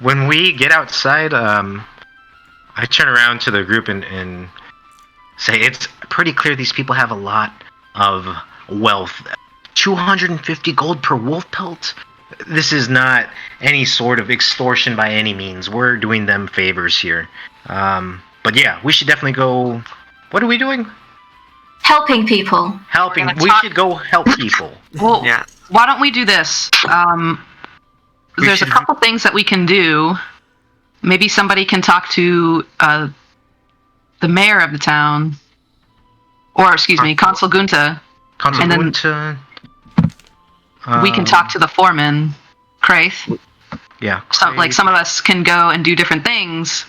When we get outside, I turn around to the group and say, it's pretty clear these people have a lot of wealth. 250 gold per wolf pelt? this is not any sort of extortion by any means. We're doing them favors here. But yeah, we should definitely go. What are we doing? Helping people. Helping. We're gonna We talk- should go help people. Well, Yeah. why don't we do this? We There's a should- couple things that we can do. Maybe somebody can talk to the mayor of the town, or excuse me, Consul Gunta. And then- Consul We can talk to the foreman, Kraith. Yeah. Some of us can go and do different things,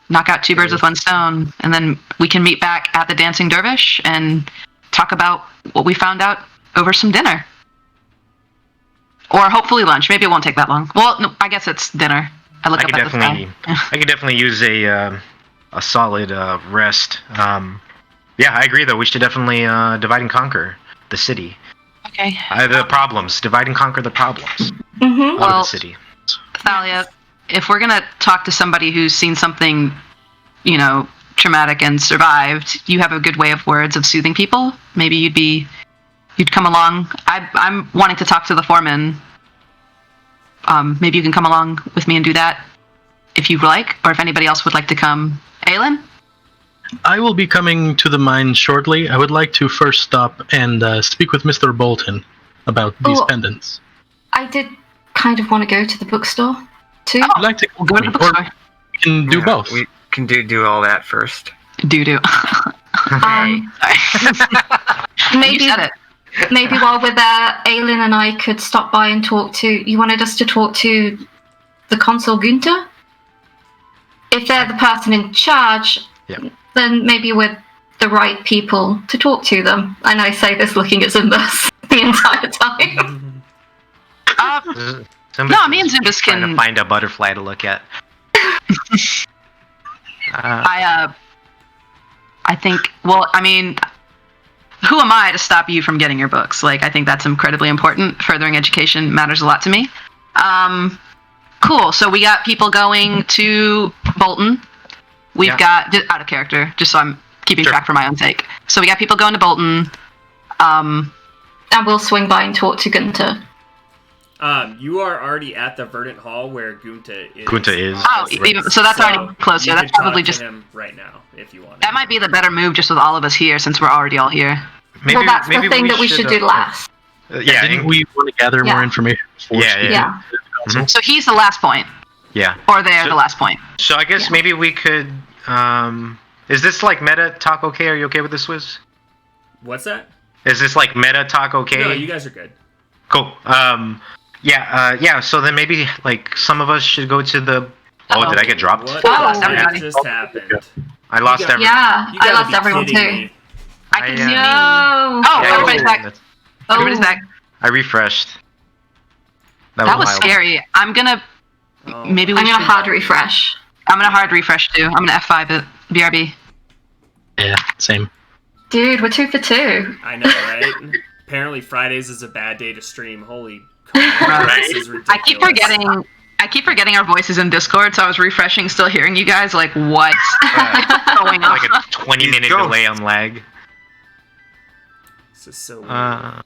knock out two birds with one stone, and then we can meet back at the Dancing Dervish and talk about what we found out over some dinner. Or hopefully lunch. Maybe it won't take that long. Well, no, I guess it's dinner. I look I up could at the definitely, sky. I could definitely use a solid rest. Yeah, I agree. Though we should definitely divide and conquer the city. Okay. The problems. Divide and conquer the problems Mm-hmm. of the Well- city. Thalia, if we're gonna talk to somebody who's seen something, traumatic and survived, you have a good way of words of soothing people. Maybe you'd come along. I'm wanting to talk to the foreman. Maybe you can come along with me and do that, if you'd like, or if anybody else would like to come. Aelin? I will be coming to the mine shortly. I would like to first stop and speak with Mr. Bolton about these Oh. pendants. I did kind of want to go to the bookstore too. Oh. I'd like to We'll go to the or bookstore. we can do Yeah, both. We can do all that first. Do. Um, You maybe said it. maybe while we're there, Aelin and I could stop by and talk to. You wanted us to talk to the Consul Gunter? If they're the person in charge, Yeah. then maybe we're the right people to talk to them. And I say this looking at Zimbus the entire time. No, me and Zumbus trying to can. find a butterfly to look at. I think. Well, I mean, who am I to stop you from getting your books? Like, I think that's incredibly important. Furthering education matters a lot to me. Cool. So we got people going to Bolton. We've got out of character, just so I'm keeping Sure. track for my own sake. So we got people going to Bolton. And we'll swing by and talk to Gunter. You are already at the Verdant Hall where Gunta is. Gunta is. Oh, so that's already closer. you That's could probably talk to just. him right now if you want. That might be the better move, just with all of us here, since we're already all here. Well, that's the thing that we should do last. Yeah, Didn't we want to gather Yeah. more information before Yeah, speaking yeah. to the council? So he's the last point, yeah. or they're So- the last point. So I guess Yeah. maybe we could. Is this like meta talk okay? Are you okay with this, Wiz? What's that? Is this like meta talk okay? No, you guys are good. Cool. Yeah. So then maybe like some of us should go to the. Oh, Uh-oh. did I get dropped? What Oh. the heck Everybody. just happened? I lost You got- everyone. Yeah, You I gotta lost be everyone kidding too. me. I can I, see me. No. Oh, Yeah, everybody's back. Oh. Everybody's back. I refreshed. That was wild. scary. I'm gonna. Oh, Maybe we I'm should. gonna hard refresh. I'm gonna hard refresh too. I'm gonna F5 it. BRB. Yeah, same. Dude, we're 2 for 2. I know, right? Apparently Fridays is a bad day to stream. Holy crap, this is ridiculous. I keep forgetting our voices in Discord, so I was refreshing, still hearing you guys. Like, what's going on? Like a 20-minute Go. delay on lag. This is so weird.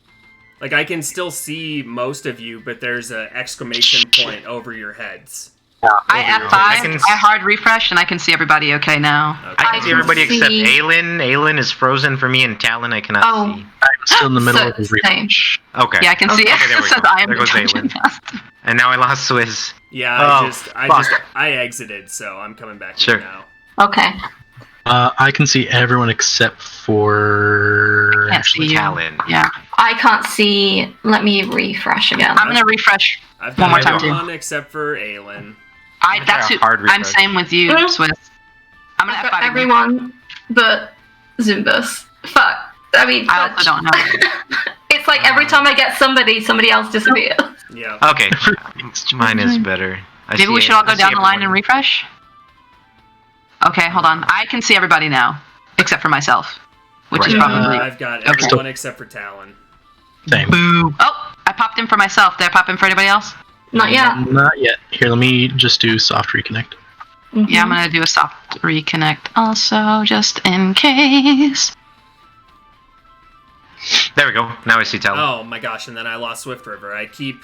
Like, I can still see most of you, but there's a exclamation point over your heads. I F5. I can s- I hard refresh, and I can see everybody okay now. Okay. I I can see can everybody except see- Aelin. Aelin is frozen for me, and Talon I cannot Oh. see. I'm still in the middle So of the it's the same. refresh. Okay. Yeah, I can see it. Okay, there It we says go. I am There goes the dungeon Aelin. master. And now I lost Swizz. Yeah, fuck. I exited, so I'm coming back Sure. in now. Okay. I can see everyone except for. Can't see you. Talon. Yeah, I can't see. Let me refresh again. I'm gonna refresh. I've One got more time, too. everyone except for Aelin. gonna That's try who. a hard I'm refresh. same with you, Mhm. Swiss. I'm gonna I've F5 got again. everyone but Zumbus. Fuck. I mean, I also don't know. it's like every time I get somebody else disappears. Yeah. Okay. Mine is better. I Maybe see we should it. all go I see down the line and everyone. refresh. Okay, hold on. I can see everybody now, except for myself, which is Right. probably. I've got Okay. everyone except for Talon. Same. Boo. Oh, I popped in for myself. Did I pop in for anybody else? Not yet. Not yet. Here, let me just do soft reconnect. Mhm. Yeah, I'm gonna do a soft reconnect also, just in case. There we go. Now I see Talon. Oh my gosh, and then I lost Swift River. I keep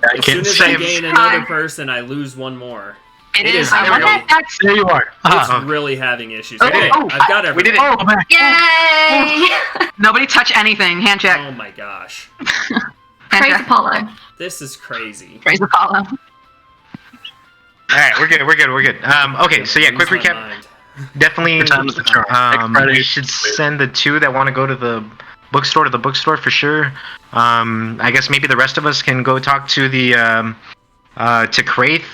As soon as I gain another person, I lose one more. It is. really- I wonder if that's. There you are. It's really having issues. Okay. Okay, I've got everyone. We did it. Oh, back. Yay! Nobody touch anything. Hand check. Oh my gosh. Hand Praise check. Apollo. This is crazy. Praise Apollo. All right, we're good. Okay, so yeah, quick Lose my recap. mind. Definitely, Time's the charm. Next Friday. we should send the 2 that want to go to the bookstore for sure. I guess maybe the rest of us can go talk to the to Kraith,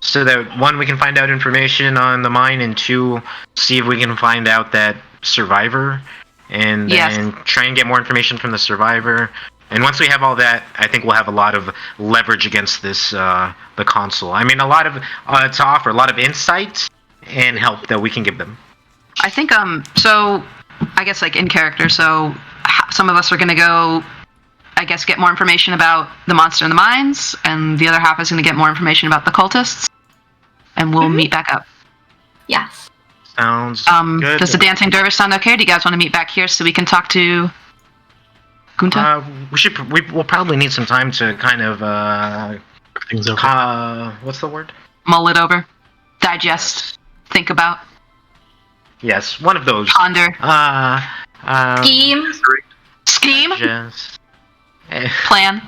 so that 1, we can find out information on the mine, and 2, see if we can find out that survivor, and Yes. then try and get more information from the survivor. And once we have all that, I think we'll have a lot of leverage against this the console. I mean, a lot of to offer, a lot of insight and help that we can give them. I think so I guess like in character, so some of us are going to go, I guess, get more information about the monster in the mines, and the other half is going to get more information about the cultists, and we'll meet back up. Yes. Sounds good. Does the dancing dervish sound okay? Do you guys want to meet back here so we can talk to Gunta? We'll probably need some time to kind of Things over. what's the word? Mull it over, digest, think about, Yes, one of those. ponder, Scheme. scheme, Just, plan.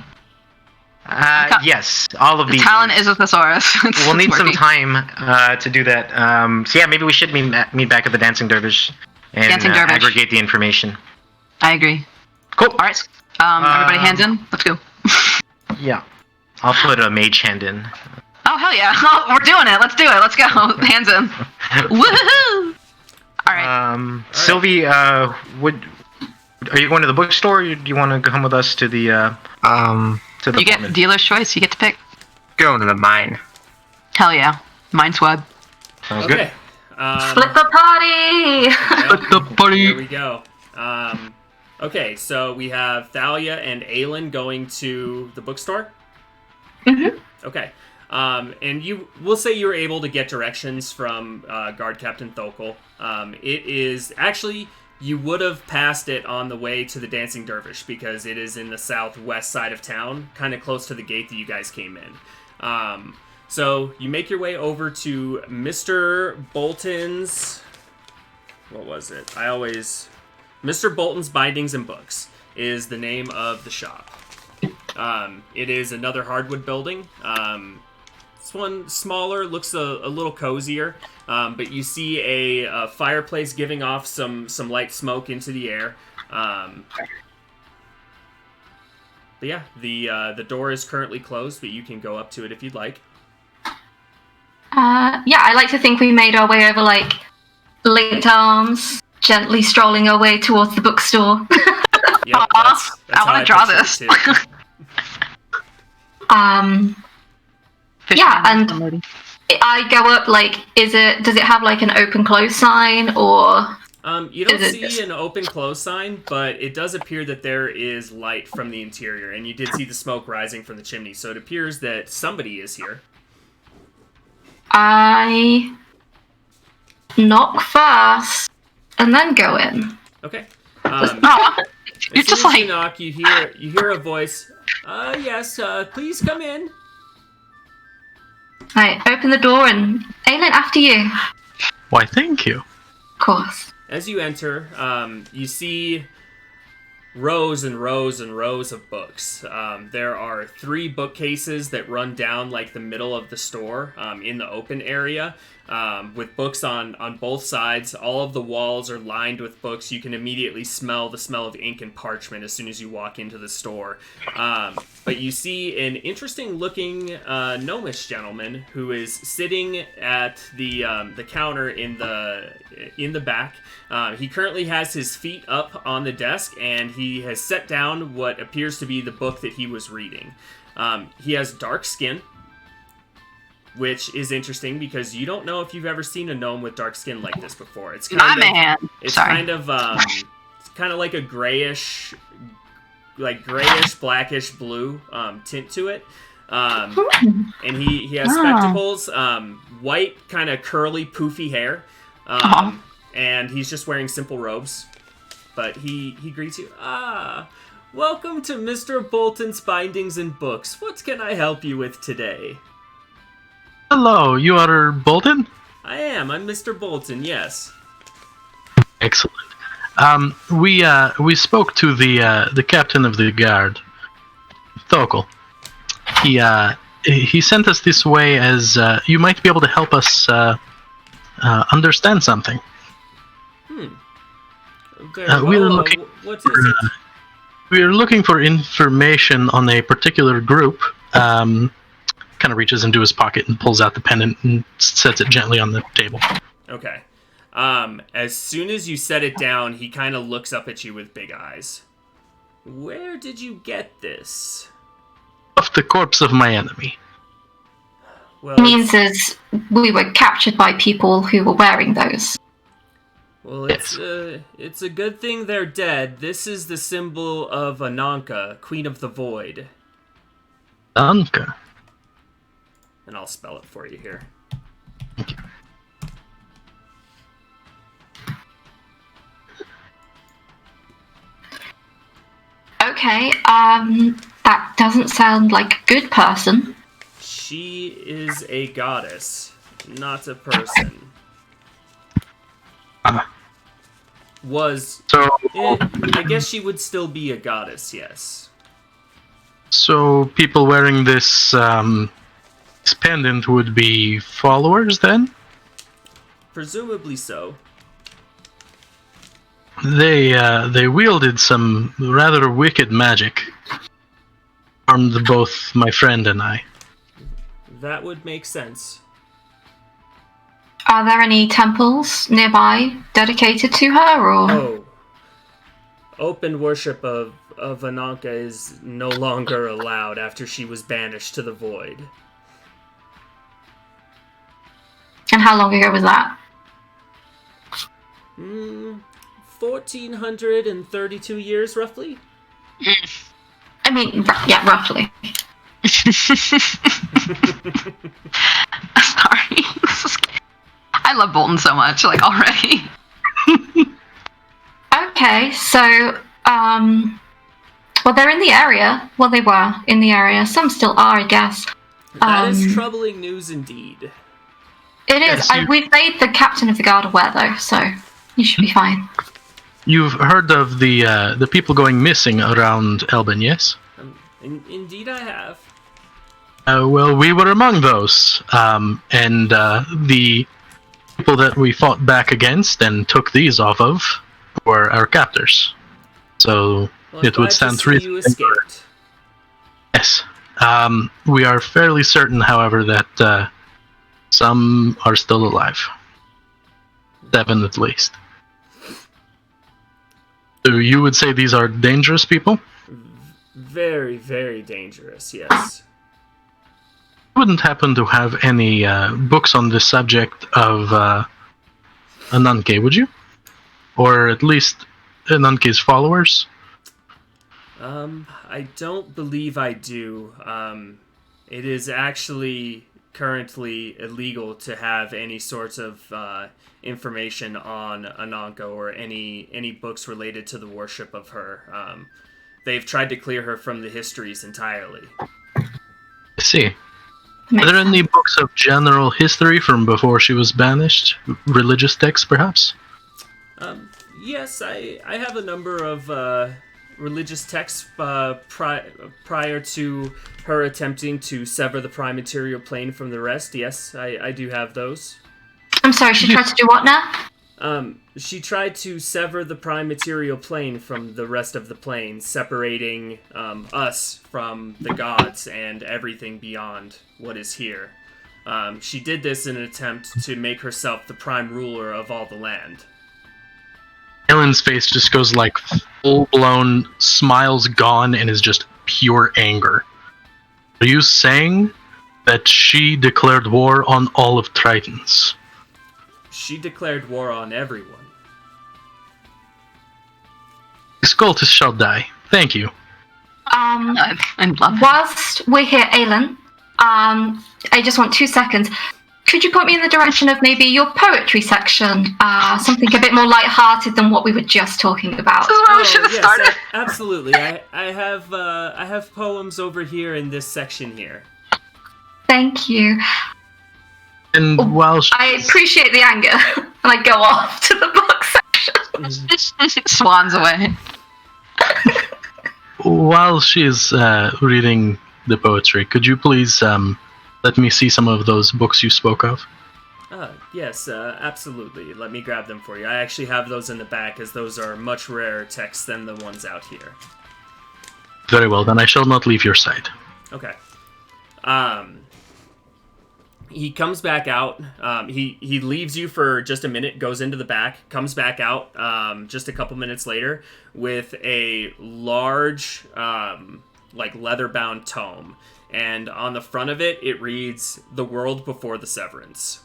yes, all of The these. talent is a thesaurus. We'll need some working. time to do that. So yeah, maybe we should meet back at the Dancing Dervish and Dancing Dervish. aggregate the information. I agree. Cool. All right. Everybody hands in. Let's go. Yeah, I'll put a mage hand in. Oh, hell yeah. Oh, we're doing it. Let's do it. Let's go. Hands in. Woohoo! All right. Sylvie, are you going to the bookstore, or do you want to come with us to the to the You get apartment? dealer's choice. You get to pick. Going to the mine. Hell yeah. Mine swag. Sounds Okay. Split the party! Yep. The party. There we go. Okay, so we have Thalia and Aelin going to the bookstore. Mhm. Okay. And we'll say you were able to get directions from Guard Captain Thokol. It is actually, you would have passed it on the way to the Dancing Dervish, because it is in the southwest side of town, kind of close to the gate that you guys came in. So you make your way over to Mr. Bolton's. What was it? Mr. Bolton's Bindings and Books is the name of the shop. It is another hardwood building. This one smaller, looks a little cozier, but you see a fireplace giving off some light smoke into the air. But yeah, the door is currently closed, but you can go up to it if you'd like. Yeah, I like to think we made our way over, like, linked arms, gently strolling our way towards the bookstore. Yep, Aw, I how wanna draw picture this. it, too. Yeah, and I go up, like, does it have, like, an open close sign, or... You don't Is it see just- an open close sign, but it does appear that there is light from the interior, and you did see the smoke rising from the chimney, so it appears that somebody is here. I knock first, and then go in. Okay. Aw, you're As just soon as you like, knock, you hear a voice. Yes, please come in. I open the door, and Aelin, after you. Why, thank you. Of course. As you enter, you see rows and rows and rows of books. There are 3 bookcases that run down like the middle of the store in the open area, with books on both sides. All of the walls are lined with books. You can immediately smell the smell of ink and parchment as soon as you walk into the store. But you see an interesting looking gnomish gentleman who is sitting at the counter in the back. He currently has his feet up on the desk, and he has set down what appears to be the book that he was reading. He has dark skin, which is interesting because you don't know if you've ever seen a gnome with dark skin like this before. It's my man. It's Sorry. kind of like a grayish, blackish blue tint to it. And he has spectacles, white kind of curly poofy hair. And he's just wearing simple robes. But he greets you. Welcome to Mr. Bolton's Bindings and Books. What can I help you with today? Hello, you are Bolton? I am. I'm Mr. Bolton, yes. Excellent. We spoke to the captain of the guard, Thokol. He sent us this way as you might be able to help us understand something. Very we are well. looking What is it? We are looking for information on a particular group. Kind of reaches into his pocket and pulls out the pendant and sets it gently on the table. Okay. As soon as you set it down, he kind of looks up at you with big eyes. Where did you get this? Off the corpse of my enemy. Well, It means is we were captured by people who were wearing those. Well, it's a good thing they're dead. This is the symbol of Ananka, Queen of the Void. Anka. And I'll spell it for you here. Thank you. Okay, that doesn't sound like a good person. She is a goddess, not a person. Was... So, I guess she would still be a goddess, yes. so people wearing this pendant would be followers then? Presumably so. They wielded some rather wicked magic. Harmed both my friend and I. That would make sense. Are there any temples nearby dedicated to her, or...? Oh. Open worship of Ananka is no longer allowed after she was banished to the void. And how long ago was that? 1432 years, roughly? I mean, yeah, roughly. Sorry. I love Bolton so much, like, already. Okay, so, well, they're in the area. Well, they were in the area. Some still are, I guess. That is troubling news indeed. It is. Yes, We've made the captain of the guard aware, though, so you should be fine. You've heard of the people going missing around Elban, yes? Indeed I have. Well, we were among those, and the people that we fought back against and took these off of were our captors. So Well, it would stand to you reason. escaped. Yes. We are fairly certain, however, that some are still alive. 7 at least. So you would say these are dangerous people? Very, very dangerous, yes. Wouldn't happen to have any books on the subject of Ananke, would you? Or at least Ananke's followers? I don't believe I do. It is actually currently illegal to have any sorts of information on Ananka or any books related to the worship of her. They've tried to clear her from the histories entirely. I see. Are there any books of general history from before she was banished? Religious texts, perhaps? Yes, I have a number of religious texts prior to her attempting to sever the prime material plane from the rest. Yes, I do have those. I'm sorry, she tried to do what now? She tried to sever the prime material plane from the rest of the plane, separating us from the gods and everything beyond what is here. She did this in an attempt to make herself the prime ruler of all the land. Ellen's face just goes like full-blown, smiles gone, and is just pure anger. Are you saying that she declared war on all of Tritons? She declared war on everyone. This cultist shall die. Thank you. I love it. Whilst we're here, Aelin, I just want 2 seconds. could you point me in the direction of maybe your poetry section? Something a bit more light-hearted than what we were just talking about. This is where we should have started. Absolutely. I have poems over here in this section here. Thank you. And while I appreciate the anger, and I go off to the book section. Swans away. while she's reading the poetry, could you please let me see some of those books you spoke of? Yes, absolutely. Let me grab them for you. I actually have those in the back, as those are much rarer texts than the ones out here. Very well, then I shall not leave your side. Okay. He comes back out. He leaves you for just a minute, goes into the back, comes back out just a couple minutes later with a large, leather-bound tome. And on the front of it, it reads, "The World Before the Severance."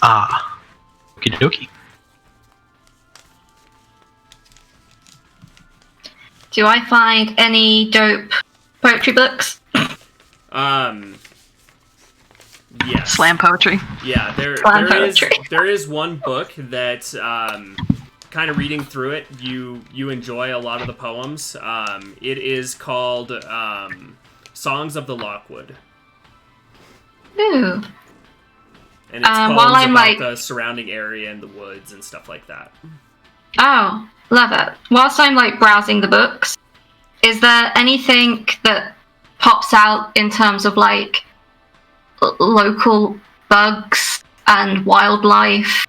Ah. Okie dokie. Do I find any dope poetry books? Yes. Slam poetry. Yeah, Slam poetry. there is one book that, kind of reading through it, you enjoy a lot of the poems. It is called, Songs of the Lockwood. Ooh. And it's poems while I'm, about the surrounding area and the woods and stuff like that. Oh, love it. Whilst I'm browsing the books, is there anything that pops out in terms of local bugs and wildlife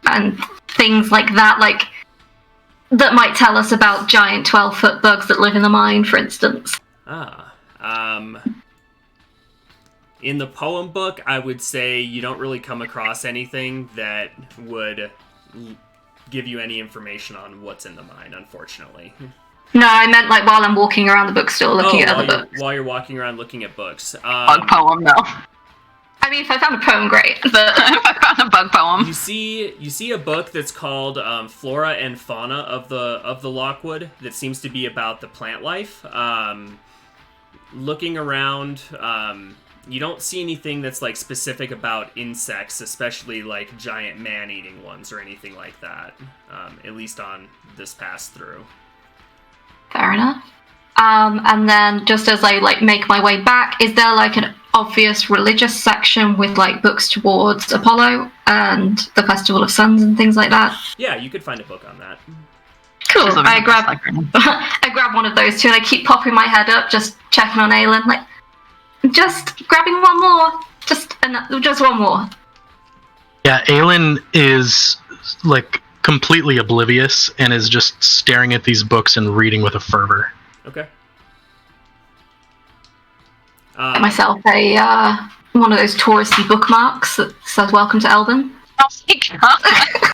and things like that, that might tell us about giant 12-foot bugs that live in the mine, for instance? In the poem book, I would say you don't really come across anything that would give you any information on what's in the mine, unfortunately. No, I meant while I'm walking around the bookstore looking at other books. While you're walking around looking at books. Bug poem, no. I mean, if I found a poem, great, but If I found a bug poem. You see a book that's called Flora and Fauna of the Lockwood that seems to be about the plant life. Looking around, you don't see anything that's specific about insects, especially giant man-eating ones or anything like that. At least on this pass through. fair enough. And then just as I make my way back, is there an obvious religious section with books towards Apollo and the Festival of Suns and things like that? Yeah, you could find a book on that. Cool. She's living I the grab best life right I grab one of those too, and I keep popping my head up, just checking on Aelin, just grabbing one more, just one more. Yeah, Aelin is completely oblivious and is just staring at these books and reading with a fervor. Okay. Get myself a one of those touristy bookmarks that says "Welcome to Elban." Oh my god.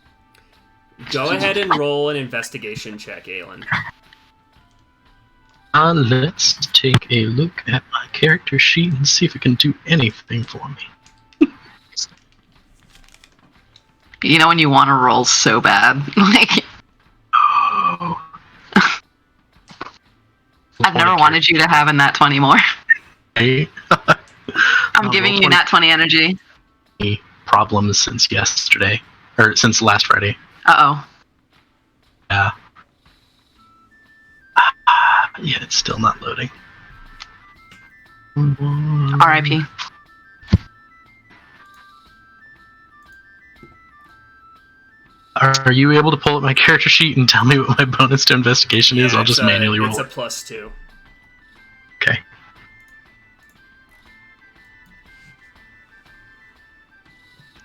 Go ahead and roll an investigation check, Aelin. Let's take a look at my character sheet and see if it can do anything for me. You know when you want to roll so bad? Oh. I've never wanted you to have a nat 20 more. Hey. I'm giving you nat 20 energy. Problems since yesterday, or since last Friday. Uh-oh. Yeah. Yeah, it's still not loading. R.I.P. Are you able to pull up my character sheet and tell me what my bonus to investigation is? I'll just manually roll. It's a it. +2. Okay.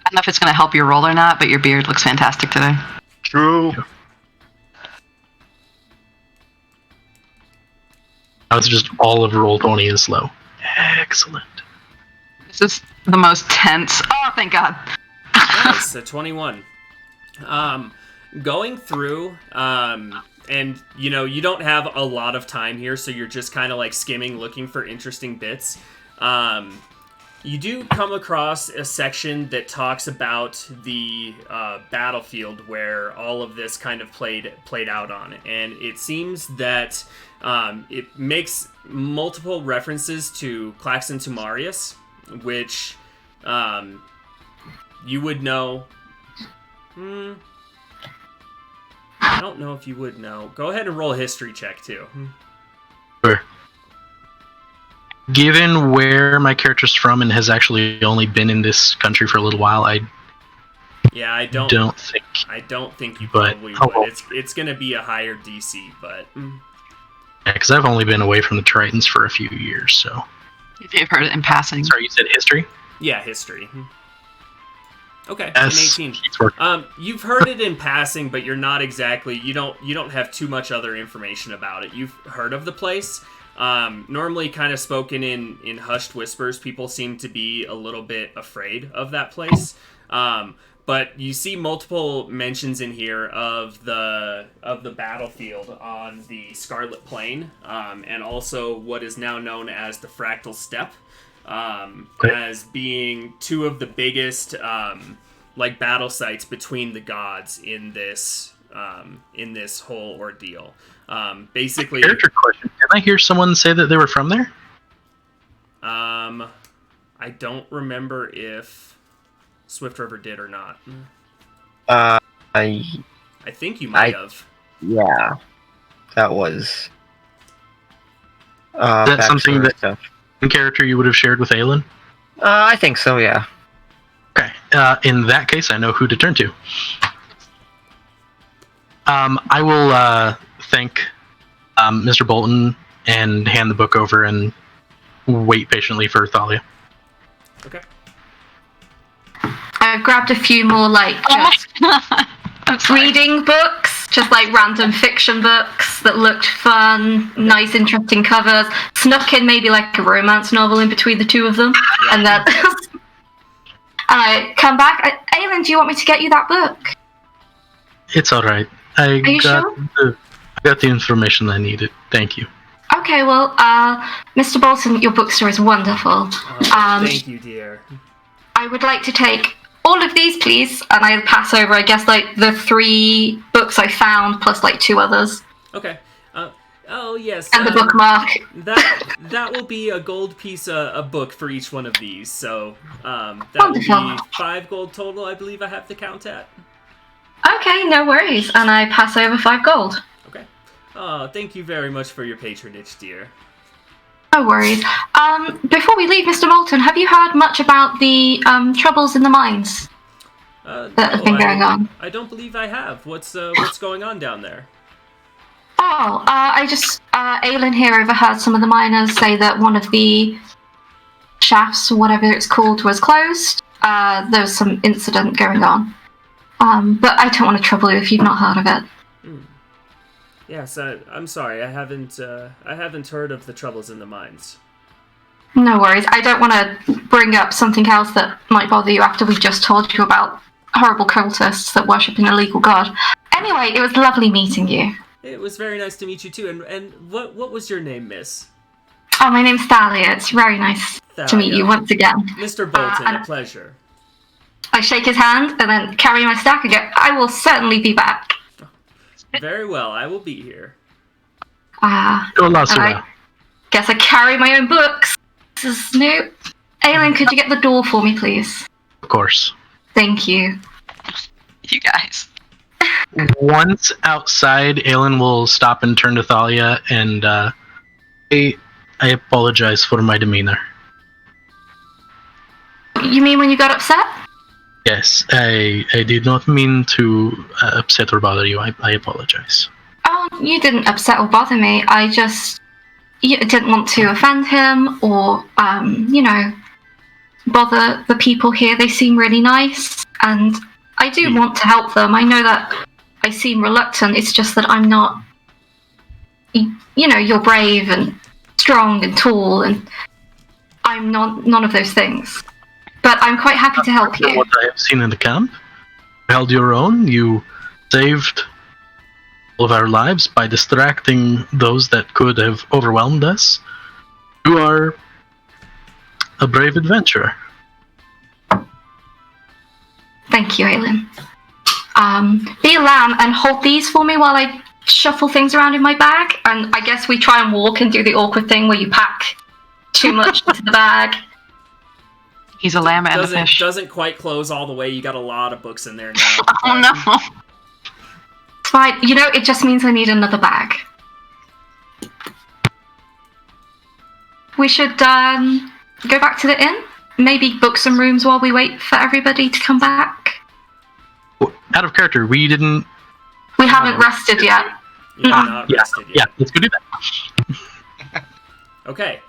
I don't know if it's going to help your roll or not, but your beard looks fantastic today. True. Now it's just all of roll 20 is low. Excellent. This is the most tense. Oh, thank God. Nice, a 21. Going through, and you don't have a lot of time here, so you're just kind of skimming, looking for interesting bits. You do come across a section that talks about the battlefield where all of this kind of played out on, and it seems that it makes multiple references to Claxon Tumarius, which You would know. I don't know if you would know. Go ahead and roll a history check too. Sure. Given where my character's from and has actually only been in this country for a little while, I don't think. I don't think you But- probably oh, would. It's going to be a higher DC, but Yeah, because I've only been away from the Tritons for a few years, so. If you've heard it in passing. Sorry, you said history? yeah, history. Okay, Yes. an 18. Keith's working. You've heard it in passing, but you're not exactly. You don't have too much other information about it. You've heard of the place. Normally, kind of spoken in hushed whispers. People seem to be a little bit afraid of that place. But you see multiple mentions in here of the battlefield on the Scarlet Plain, and also what is now known as the Fractal Steppe, as being two of the biggest like battle sites between the gods in this whole ordeal. Basically, Character question. Did I hear someone say that they were from there? I don't remember if Swift River did or not. I think you might have. yeah, that was. That's something backstory that- stuff. In character you would have shared with Aelin? I think so. Yeah. Okay. In that case, I know who to turn to. I will thank Mr. Bolton and hand the book over and wait patiently for Thalia. Okay. I've grabbed a few more, like, just I'm sorry. reading books, just like random fiction books that looked fun, nice, interesting covers. Snuck in maybe like a romance novel in between the two of them, and then and I come back. Aelin, do you want me to get you that book? It's alright. Are you sure? I got the information I needed. Thank you. Okay, well, Mr. Bolton, your bookstore is wonderful. Thank you, dear. I would like to take all of these, please, and I pass over, I guess, like the 3 books I found plus like 2 others, Okay. Oh yes. and the bookmark. That will be a gold piece a book for each one of these. So that will be Wonderful. 5 gold total. I believe I have to count at. Okay, no worries, and I pass over 5 gold. Okay. Oh, thank you very much for your patronage, dear. No worries. Before we leave, Mr. Bolton, have you heard much about the troubles in the mines that have been going on? I don't believe I have. What's going on down there? Oh, I just, Aelin here overheard some of the miners say that one of the shafts, or whatever it's called, was closed. There was some incident going on. But I don't want to trouble you if you've not heard of it. Yes, I'm sorry. I haven't heard of the troubles in the mines. No worries. I don't want to bring up something else that might bother you after we just told you about horrible cultists that worship an illegal god. Anyway, it was lovely meeting you. It was very nice to meet you too. And what was your name, Miss? Oh, my name's Thalia. It's very nice to meet Thalia. you once again. Mr. Bolton, and- a pleasure. I shake his hand and then carry my stack and go, I will certainly be back. Very well, I will be here. Go lost and around. I guess I carry my own books. This is new. Aelin, could you get the door for me, please? Of course. Thank you. You guys. Once outside, Aelin will stop and turn to Thalia and I apologize for my demeanor. You mean when you got upset? Yes, I did not mean to upset or bother you. I apologize. Oh, you didn't upset or bother me. I just didn't want to offend him or, bother the people here. They seem really nice, and I do want to help them. I know that I seem reluctant. It's just that I'm not. You're brave and strong and tall, and I'm none of those things. But I'm quite happy to help you. What I have seen in the camp, you held your own. You saved all of our lives by distracting those that could have overwhelmed us. You are a brave adventurer. Thank you, Aelin. Be a lamb and hold these for me while I shuffle things around in my bag. And I guess we try and walk and do the awkward thing where you pack too much into the bag. He's a lamb and a doesn't fish. doesn't quite close all the way. You got a lot of books in there now. Oh no. It's fine. You know, it just means I need another bag. We should go back to the inn. Maybe book some rooms while we wait for everybody to come back. Out of character, we didn't. We haven't rested yet. You're not rested Yeah, yet. let's go do that. Okay.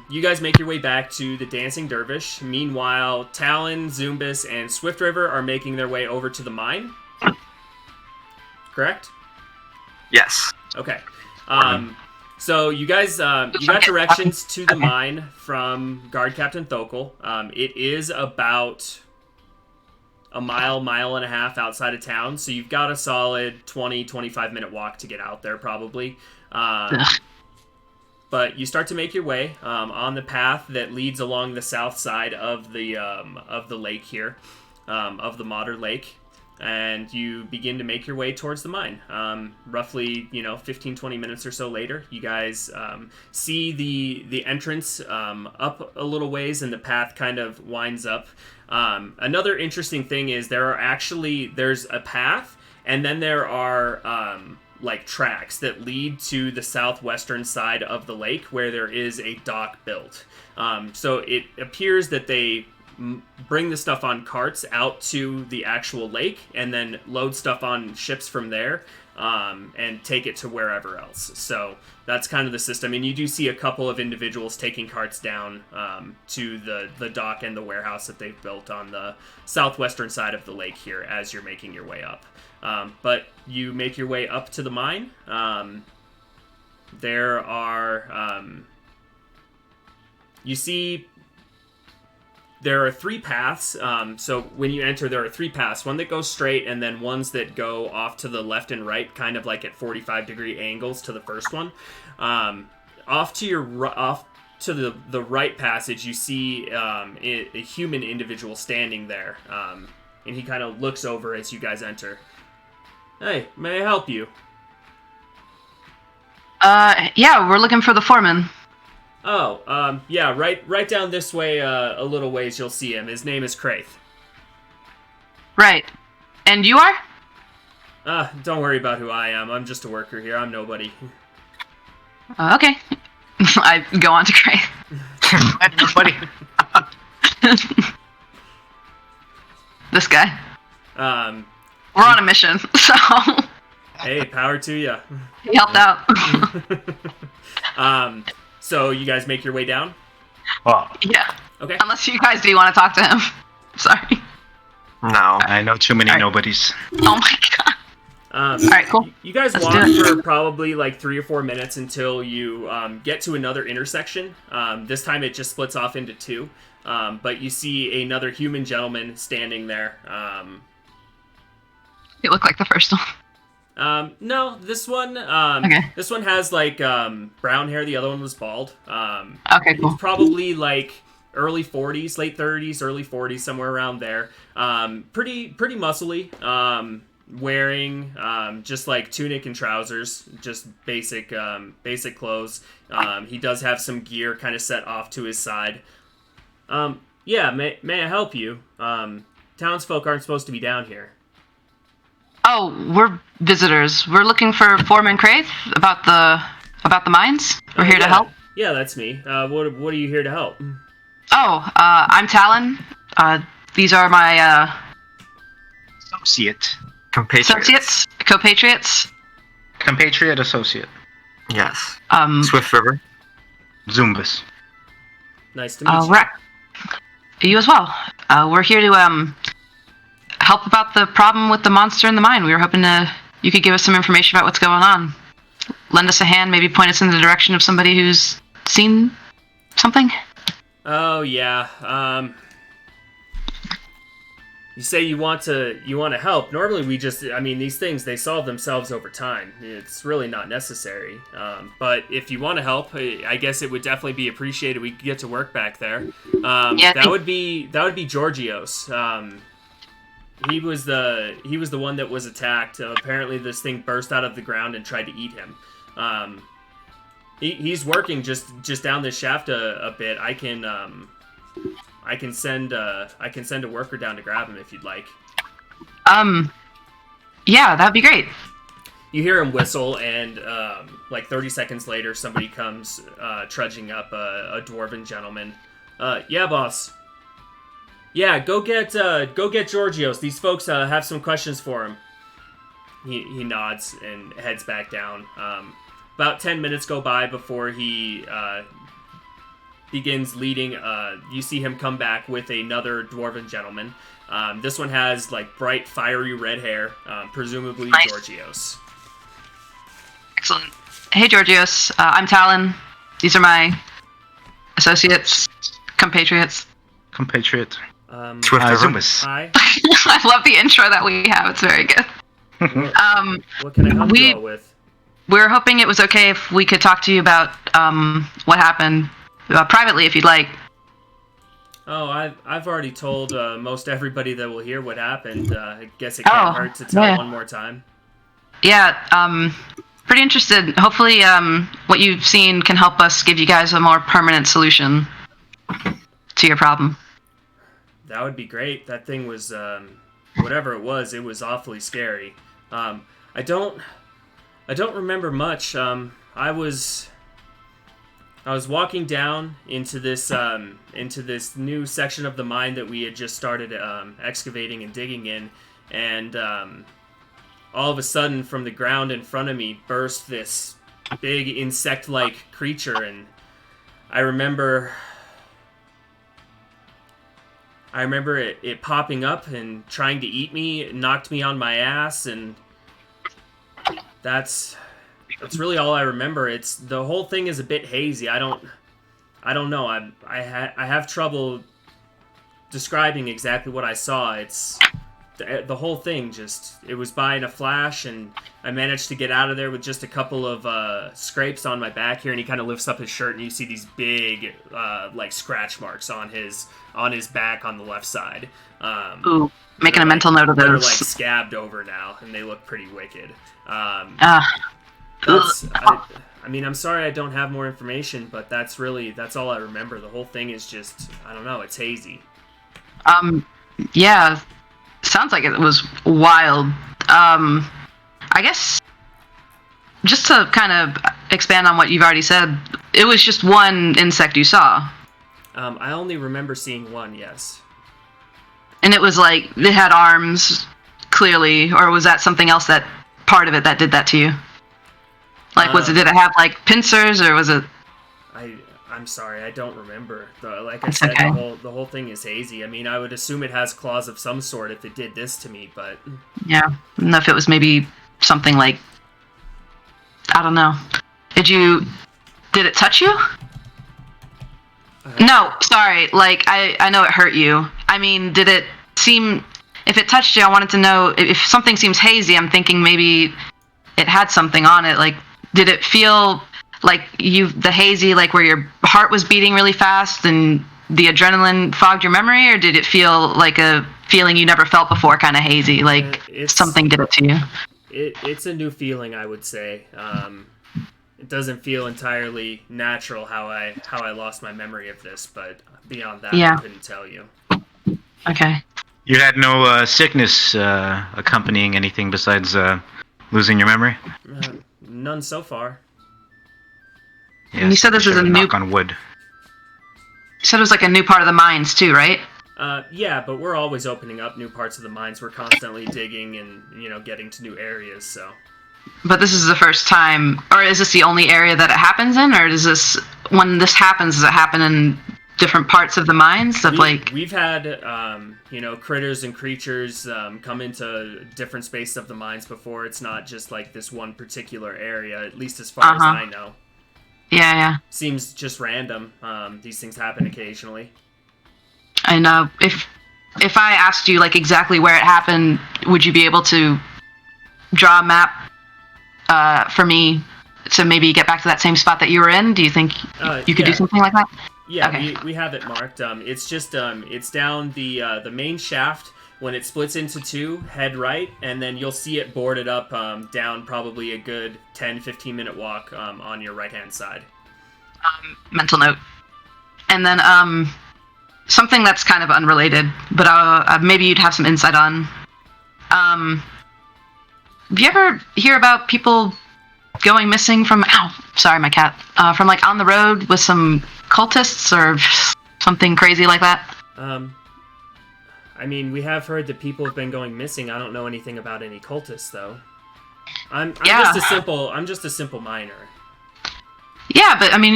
You guys make your way back to the Dancing Dervish. Meanwhile, Talon, Zumbus, and Swift River are making their way over to the mine. Correct? Yes. Okay. So you guys, you got directions to the mine from Guard Captain Thokol. It is about a mile and a half outside of town, so you've got a solid 20-25 minute walk to get out there, probably. But you start to make your way on the path that leads along the south side of the lake here, of the Modder Lake. And you begin to make your way towards the mine. Roughly, 15-20 minutes or so later, you guys see the entrance up a little ways, and the path kind of winds up. Another interesting thing is there's a path, and then there are tracks that lead to the southwestern side of the lake, where there is a dock built. So it appears that they bring the stuff on carts out to the actual lake and then load stuff on ships from there and take it to wherever else. So that's kind of the system. And you do see a couple of individuals taking carts down to the dock and the warehouse that they've built on the southwestern side of the lake here as you're making your way up. But you make your way up to the mine. There are... you see... There are 3 paths. So when you enter, there are 3 paths. One that goes straight, and then ones that go off to the left and right, kind of like at 45-degree angles to the first one. Off to the right passage, you see a human individual standing there, and he kind of looks over as you guys enter. Hey, may I help you? Yeah, we're looking for the foreman. Oh, yeah, right down this way a little ways you'll see him. His name is Kraith. Right. And you are? Don't worry about who I am. I'm just a worker here. I'm nobody. Okay. I go on to Kraith. Nobody. This guy. We're on a mission, so... Hey, power to ya. He helped out. So you guys make your way down? Well, Yeah. Okay. Unless you guys do want to talk to him. Sorry. No. I know too many nobodies. Oh my god. Alright, cool. You guys Let's walk do it. for probably like 3 or 4 minutes until you get to another intersection. This time it just splits off into 2. But you see another human gentleman standing there. It looked like the first one. No, this one. Okay. This one has like brown hair. The other one was bald. Okay, cool. He's probably like early 40s, late 30s, early 40s, somewhere around there. Pretty muscly. Wearing just like tunic and trousers, just basic clothes. He does have some gear kind of set off to his side. Yeah, may I help you? Townsfolk aren't supposed to be down here. Oh, we're visitors. We're looking for Foreman Kraith about the mines. We're here to help. Yeah, that's me. What are you here to help? Oh, I'm Talon. These are my Associate. associates, compatriots. Compatriot associate. Yes. Swift River. Zumbus. Nice to meet you. Right. You as well. We're here to help about the problem with the monster in the mine. We were hoping you could give us some information about what's going on. Lend us a hand, maybe point us in the direction of somebody who's seen something. Oh yeah. You say you want to help. Normally these things, they solve themselves over time. It's really not necessary. But if you want to help, I guess it would definitely be appreciated. We could get to work back there. That would be Georgios. He was the one that was attacked. Apparently this thing burst out of the ground and tried to eat him. He's working just down this shaft a bit. I can send a worker down to grab him if you'd like. Yeah, that'd be great. You hear him whistle, and like 30 seconds later, somebody comes trudging up, a dwarven gentleman. Yeah, boss. Yeah, go get Georgios. These folks have some questions for him. He nods and heads back down. About 10 minutes go by before he begins leading. You see him come back with another dwarven gentleman. This one has like bright, fiery red hair, presumably Nice. Georgios. Excellent. Hey, Georgios. I'm Talon. These are my associates, compatriots. Compatriot. Swift River. Zumas. Hi. I love the intro that we have. It's very good. What can I help you all with? We're hoping it was okay if we could talk to you about what happened privately, if you'd like. Oh, I've already told most everybody that will hear what happened. I guess it can't hurt to tell one more time. Yeah, pretty interested. Hopefully, what you've seen can help us give you guys a more permanent solution to your problem. That would be great. That thing was, whatever it was awfully scary. I don't remember much. I was walking down into this new section of the mine that we had just started excavating and digging in, and all of a sudden, from the ground in front of me burst this big insect-like creature, and I remember it popping up and trying to eat me. It knocked me on my ass, and that's really all I remember. It's the whole thing is a bit hazy. I don't know. I have trouble describing exactly what I saw. It's the whole thing it was by in a flash, and I managed to get out of there with just a couple of scrapes on my back here. And he kind of lifts up his shirt, and you see these big like scratch marks on his back on the left side. Ooh, making a mental note of They're those. like scabbed over now, and they look pretty wicked. I mean, I'm sorry I don't have more information, but that's all I remember. The whole thing is just, I don't know, it's hazy. Yeah, sounds like it was wild. I guess just to kind of expand on what you've already said, it was just one insect you saw. I only remember seeing one, yes. And it was like, it had arms, clearly, or was that something else, that part of it that did that to you? Like, did it have, like, pincers, or was it... I'm sorry, I don't remember. Like I That's said, okay. the whole thing is hazy. I mean, I would assume it has claws of some sort if it did this to me, but... Yeah, I don't know if it was maybe something like... I don't know. Did it touch you? No, sorry, like, I know it hurt you. I mean, did it seem... If it touched you, I wanted to know, if something seems hazy, I'm thinking maybe it had something on it. Like, did it feel like the hazy, like where your heart was beating really fast and the adrenaline fogged your memory, or did it feel like a feeling you never felt before, kind of hazy, like something did it to you? It's a new feeling, I would say. It doesn't feel entirely natural how I lost my memory of this, but beyond that, Yeah. I couldn't tell you. Okay. You had no sickness accompanying anything besides losing your memory? None so far. And you said this is a new... knock on wood. You said it was like a new part of the mines too, right? Yeah, but we're always opening up new parts of the mines. We're constantly digging and, getting to new areas, so... But this is the first time, or is this the only area that it happens in, or when this happens, does it happen in different parts of the mines? We've had, critters and creatures come into different spaces of the mines before. It's not just like this one particular area, at least as far as I know. Yeah. Seems just random. These things happen occasionally. And if I asked you like exactly where it happened, would you be able to draw a map for me to maybe get back to that same spot that you were in? Do you think you could do something like that? Yeah, okay. we have it marked. It's just it's down the main shaft. When it splits into two, head right, and then you'll see it boarded up down probably a good 10-15 minute walk on your right hand side. Mental note. And then something that's kind of unrelated, but maybe you'd have some insight on. Have you ever hear about people going missing from? Ow, sorry, my cat. From like on the road with some cultists or something crazy like that. I mean, we have heard that people have been going missing. I don't know anything about any cultists, though. I'm just a simple miner. Yeah, but I mean,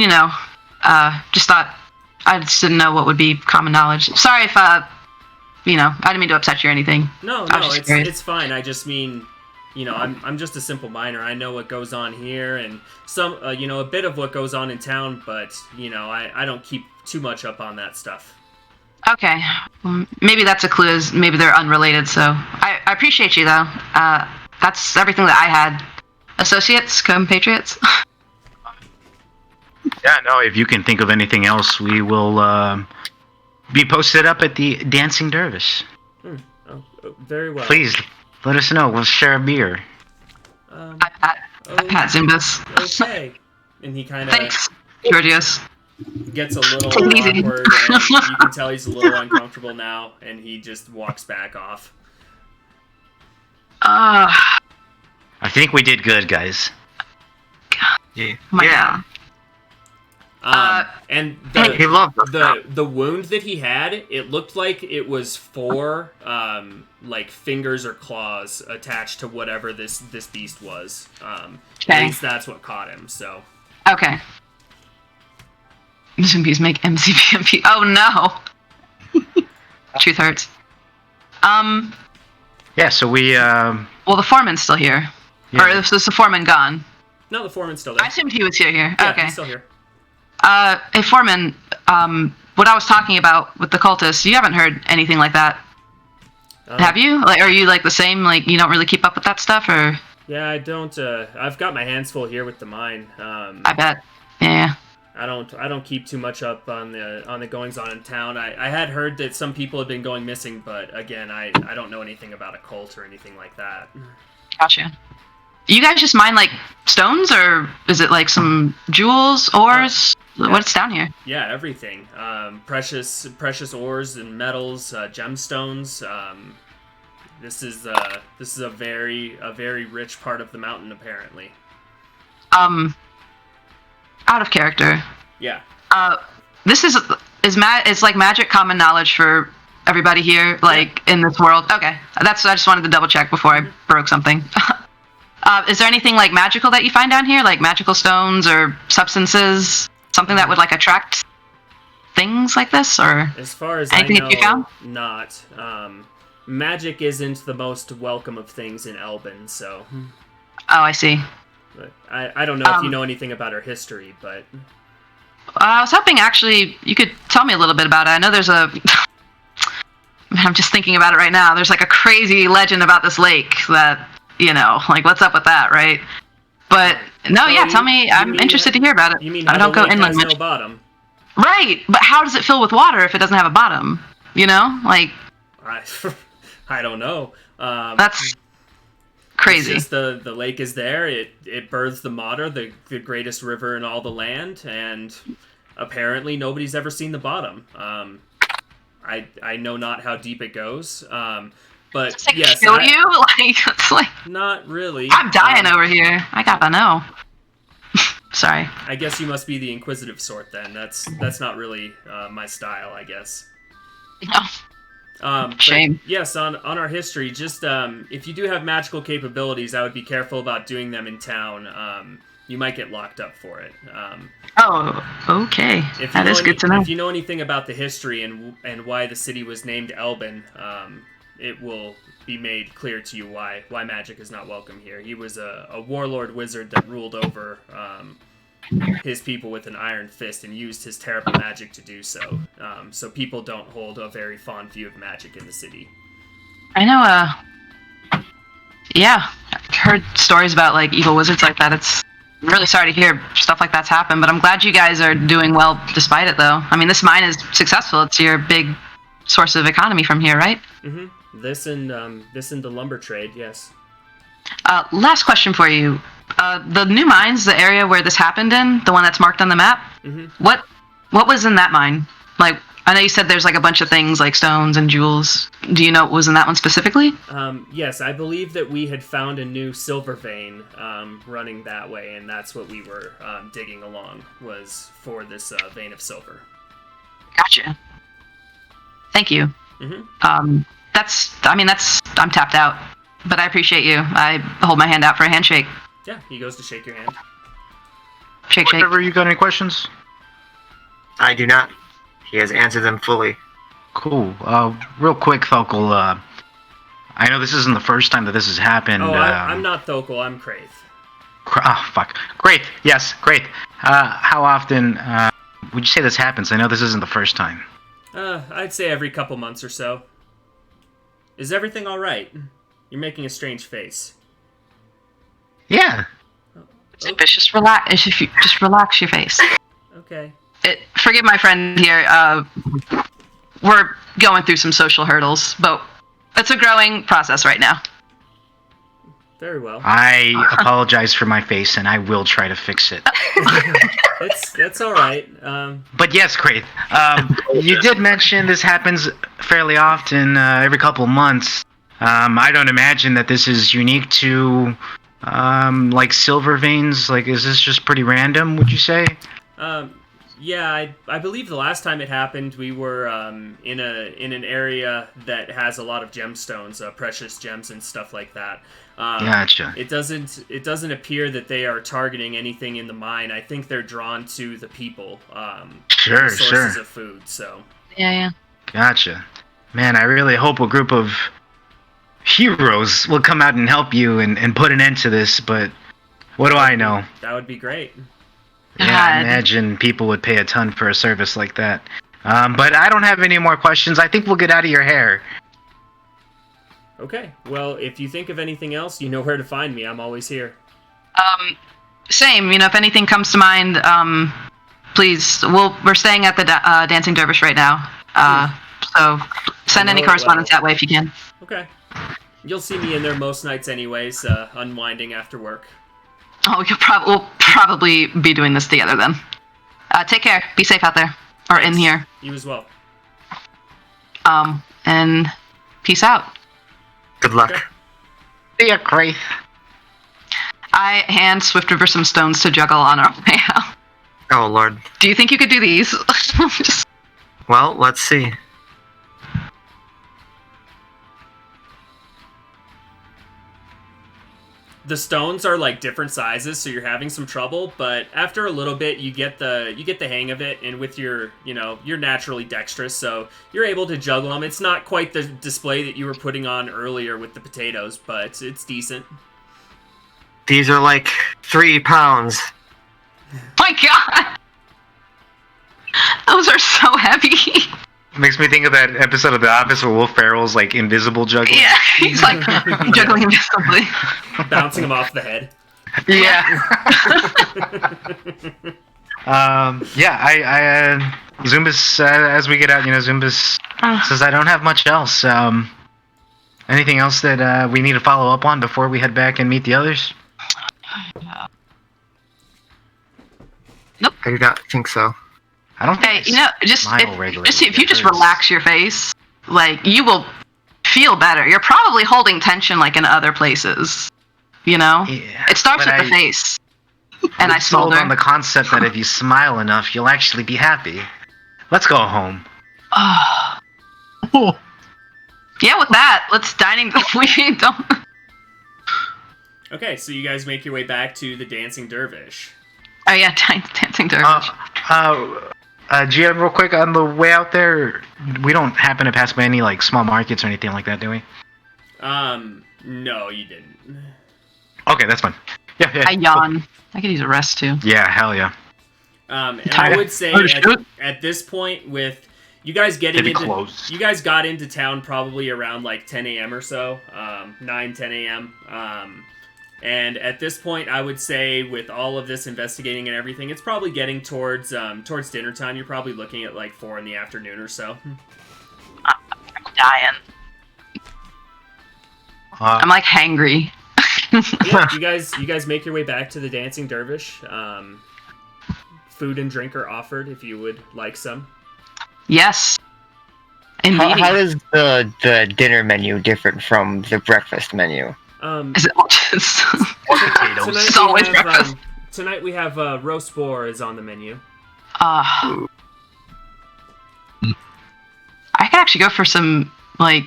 just thought I just didn't know what would be common knowledge. Sorry if I didn't mean to upset you or anything. No, it's fine. I just mean, I'm just a simple miner. I know what goes on here and some, a bit of what goes on in town, but I don't keep too much up on that stuff. Okay, well, maybe that's a clue. Is maybe they're unrelated. So I appreciate you though. That's everything that I had. Associates, compatriots. Yeah, no, if you can think of anything else, we will be posted up at the Dancing Dervish. Very well. Please, let us know. We'll share a beer. I pat Zimbus. Okay. And he kind of... Thanks, Georgios. Gets a little Take it easy. awkward, and you can tell he's a little uncomfortable now, and he just walks back off. I think we did good, guys. Yeah. My God. And He loved us. the wound that he had, it looked like it was 4 like fingers or claws attached to whatever this beast was. At least that's what caught him. So Okay. Zombies make MCPMP. Oh no. Truth hurts. Yeah, so we Well, the foreman's still here. Yeah. Or is the foreman gone? no, the foreman's still there. I assumed he was here. Yeah, Okay. he's still here. Hey, foreman. What I was talking about with the cultists, you haven't heard anything like that, have you? Like, are you like the same? Like, you don't really keep up with that stuff, or? Yeah, I don't. I've got my hands full here with the mine. I bet. Yeah. I don't keep too much up on the goings on in town. I had heard that some people had been going missing, but again, I don't know anything about a cult or anything like that. Gotcha. You guys just mine like stones, or is it like some jewels, ores? What's down here? Yeah, everything. Precious ores and metals, gemstones. This is a very rich part of the mountain, apparently. Out of character. Yeah. This is it's like magic common knowledge for everybody here, like in this world. Okay, I just wanted to double check before I broke something. Is there anything like magical that you find down here, like magical stones or substances, something that would like attract things like this, or as far as anything I know, that you found? not. Magic isn't the most welcome of things in Elban, so. Oh, I see. But I don't know if you know anything about her history, but. I was hoping actually you could tell me a little bit about it. I know there's a. I'm just thinking about it right now. There's like a crazy legend about this lake that, like what's up with that, right? But no, tell me. I'm interested to hear about it. You mean I don't go inland has much. no bottom? Right, but how does it fill with water if it doesn't have a bottom? Like. I don't know. That's crazy. It's just the lake is there. It births the Mater, the greatest river in all the land, and apparently nobody's ever seen the bottom. I know not how deep it goes. But Does it yes, kill you? It's like not really. I'm dying over here. I gotta know. Sorry. I guess you must be the inquisitive sort then. That's not really my style, I guess. No. Shame. Yes, on our history, just if you do have magical capabilities, I would be careful about doing them in town. You might get locked up for it. Oh, okay. That is good to know. If you know anything about the history and why the city was named Elban, it will be made clear to you why magic is not welcome here. He was a warlord wizard that ruled over his people with an iron fist and used his terrible magic to do so. So people don't hold a very fond view of magic in the city. I know, yeah, I've heard stories about like evil wizards like that. I'm really sorry to hear stuff like that's happened, but I'm glad you guys are doing well despite it, though. I mean, this mine is successful. It's your big source of economy from here, right? Mm-hmm. This and the lumber trade, yes. Last question for you. The new mines, the area where this happened in, the one that's marked on the map, Mm-hmm. what was in that mine? Like, I know you said there's like a bunch of things like stones and jewels. Do you know what was in that one specifically? Yes, I believe that we had found a new silver vein running that way, and that's what we were digging along, was for this vein of silver. Gotcha. Thank you. Mm-hmm. I'm tapped out, but I appreciate you. I hold my hand out for a handshake. Yeah, he goes to shake your hand. Shake, shake. Whatever, you got any questions? I do not. He has answered them fully. Cool. Real quick, Thokal, I know this isn't the first time that this has happened. Oh, I'm not Thokal, I'm Kraith. Fuck. Great. Yes, great. How often would you say this happens? I know this isn't the first time. I'd say every couple months or so. Is everything alright? You're making a strange face. Yeah. Just relax. Just relax your face. Okay. Forgive my friend here. We're going through some social hurdles, but it's a growing process right now. Very well. I apologize for my face, and I will try to fix it. That's all right. But yes, Kraith, you did mention this happens fairly often, every couple of months. I don't imagine that this is unique to, like silver veins. Like, is this just pretty random, would you say? Yeah, I believe the last time it happened, we were in an area that has a lot of gemstones, precious gems and stuff like that. Gotcha. It doesn't appear that they are targeting anything in the mine. I think they're drawn to the people. Sure, the sources of food. So. Yeah. Gotcha. Man, I really hope a group of heroes will come out and help you and put an end to this. But what do I know? That would be great. Yeah, I imagine people would pay a ton for a service like that. But I don't have any more questions. I think we'll get out of your hair. Okay. Well, if you think of anything else, you know where to find me. I'm always here. Same. If anything comes to mind, please. We're staying at the Dancing Dervish right now. So send any correspondence that way if you can. Okay. You'll see me in there most nights anyways, unwinding after work. Oh, we'll probably be doing this together then. Take care. Be safe out there. Or Thanks. in here. You as well. And peace out. Good luck. Okay. See ya, Kraith. I hand Swift River some stones to juggle on our way out. Oh, Lord. Do you think you could do these? Well, let's see. The stones are like different sizes, so you're having some trouble, but after a little bit you get the hang of it, and with your, you're naturally dexterous, so you're able to juggle them. It's not quite the display that you were putting on earlier with the potatoes, but it's decent. These are like 3 pounds. My God! Those are so heavy. Makes me think of that episode of The Office where Will Ferrell's like invisible juggling. Yeah, he's like juggling invisibly. Bouncing them off the head. Yeah. I Zumbus, as we get out, Zumbus says I don't have much else. Anything else that we need to follow up on before we head back and meet the others? Nope. I do not think so. I don't think if you just relax your face, like, you will feel better. You're probably holding tension like in other places, Yeah, it starts with the face. And I sold smolder. on the concept that if you smile enough, you'll actually be happy. Let's go home. Yeah, with that, let's dining. We don't. Okay, so you guys make your way back to the Dancing Dervish. Oh yeah, Dancing Dervish. GM, real quick, on the way out there, we don't happen to pass by any, like, small markets or anything like that, do we? No, you didn't. Okay, that's fine. Yeah. I yawn. I could use a rest, too. Yeah, hell yeah. And I would say at this point, with you guys getting you guys got into town probably around, like, 10 a.m. or so, 9, 10 a.m., and at this point, I would say with all of this investigating and everything, it's probably getting towards dinner time. You're probably looking at like 4 in the afternoon or so. I'm dying. I'm like hangry. You guys make your way back to the Dancing Dervish. Food and drink are offered if you would like some. Yes. Indeed. How is the dinner menu different from the breakfast menu? Is it just Potatoes. It's always breakfast. Tonight we have roast boar is on the menu. I could actually go for some, like,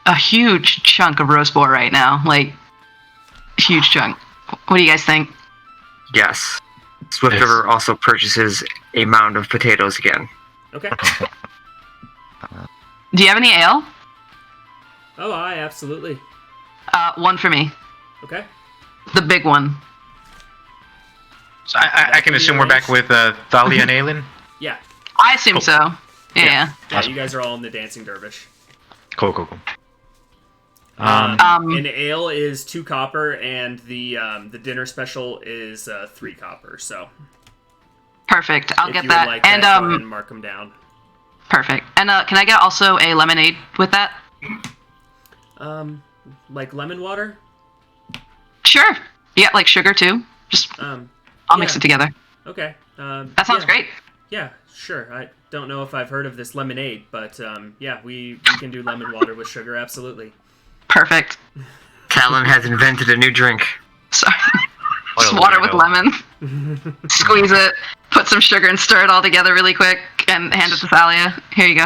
a huge chunk of roast boar right now. Like, huge chunk. What do you guys think? Yes. Swift River also purchases a mound of potatoes again. Okay. Do you have any ale? Oh, aye, absolutely. One for me. Okay. The big one. So I can assume we're back with Thalia and Aelin? Yeah. I assume so. Yeah. Yeah, Awesome. you guys are all in the dancing dervish. Cool. An ale is 2 copper, and the dinner special is 3 copper. So Perfect. I'll if get you that. would like And that, go ahead and mark them down. perfect. And can I get also a lemonade with that? Like lemon water. Sure. You got like sugar too? Just I'll mix yeah. it together. Okay. That sounds great. Yeah, sure. I don't know if I've heard of this lemonade, but yeah, we can do lemon water with sugar, absolutely. Perfect. Talon has invented a new drink. Sorry. What a Just water with weirdo. lemon. Squeeze it, put some sugar and stir it all together really quick, and hand it to Thalia. Here you go.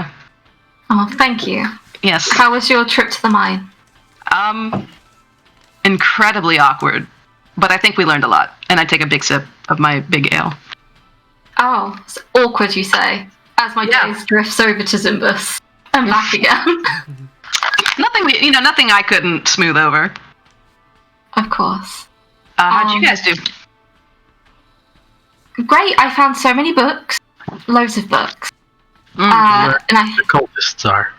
Oh, thank you. Yes. How was your trip to the mine? Incredibly awkward, but I think we learned a lot. And I take a big sip of my big ale. Oh, it's awkward, you say, as my gaze drifts over to Zimbus and back again. Nothing I couldn't smooth over. Of course. How'd you guys do? Great, I found so many books. Loads of books. Where And the cultists are.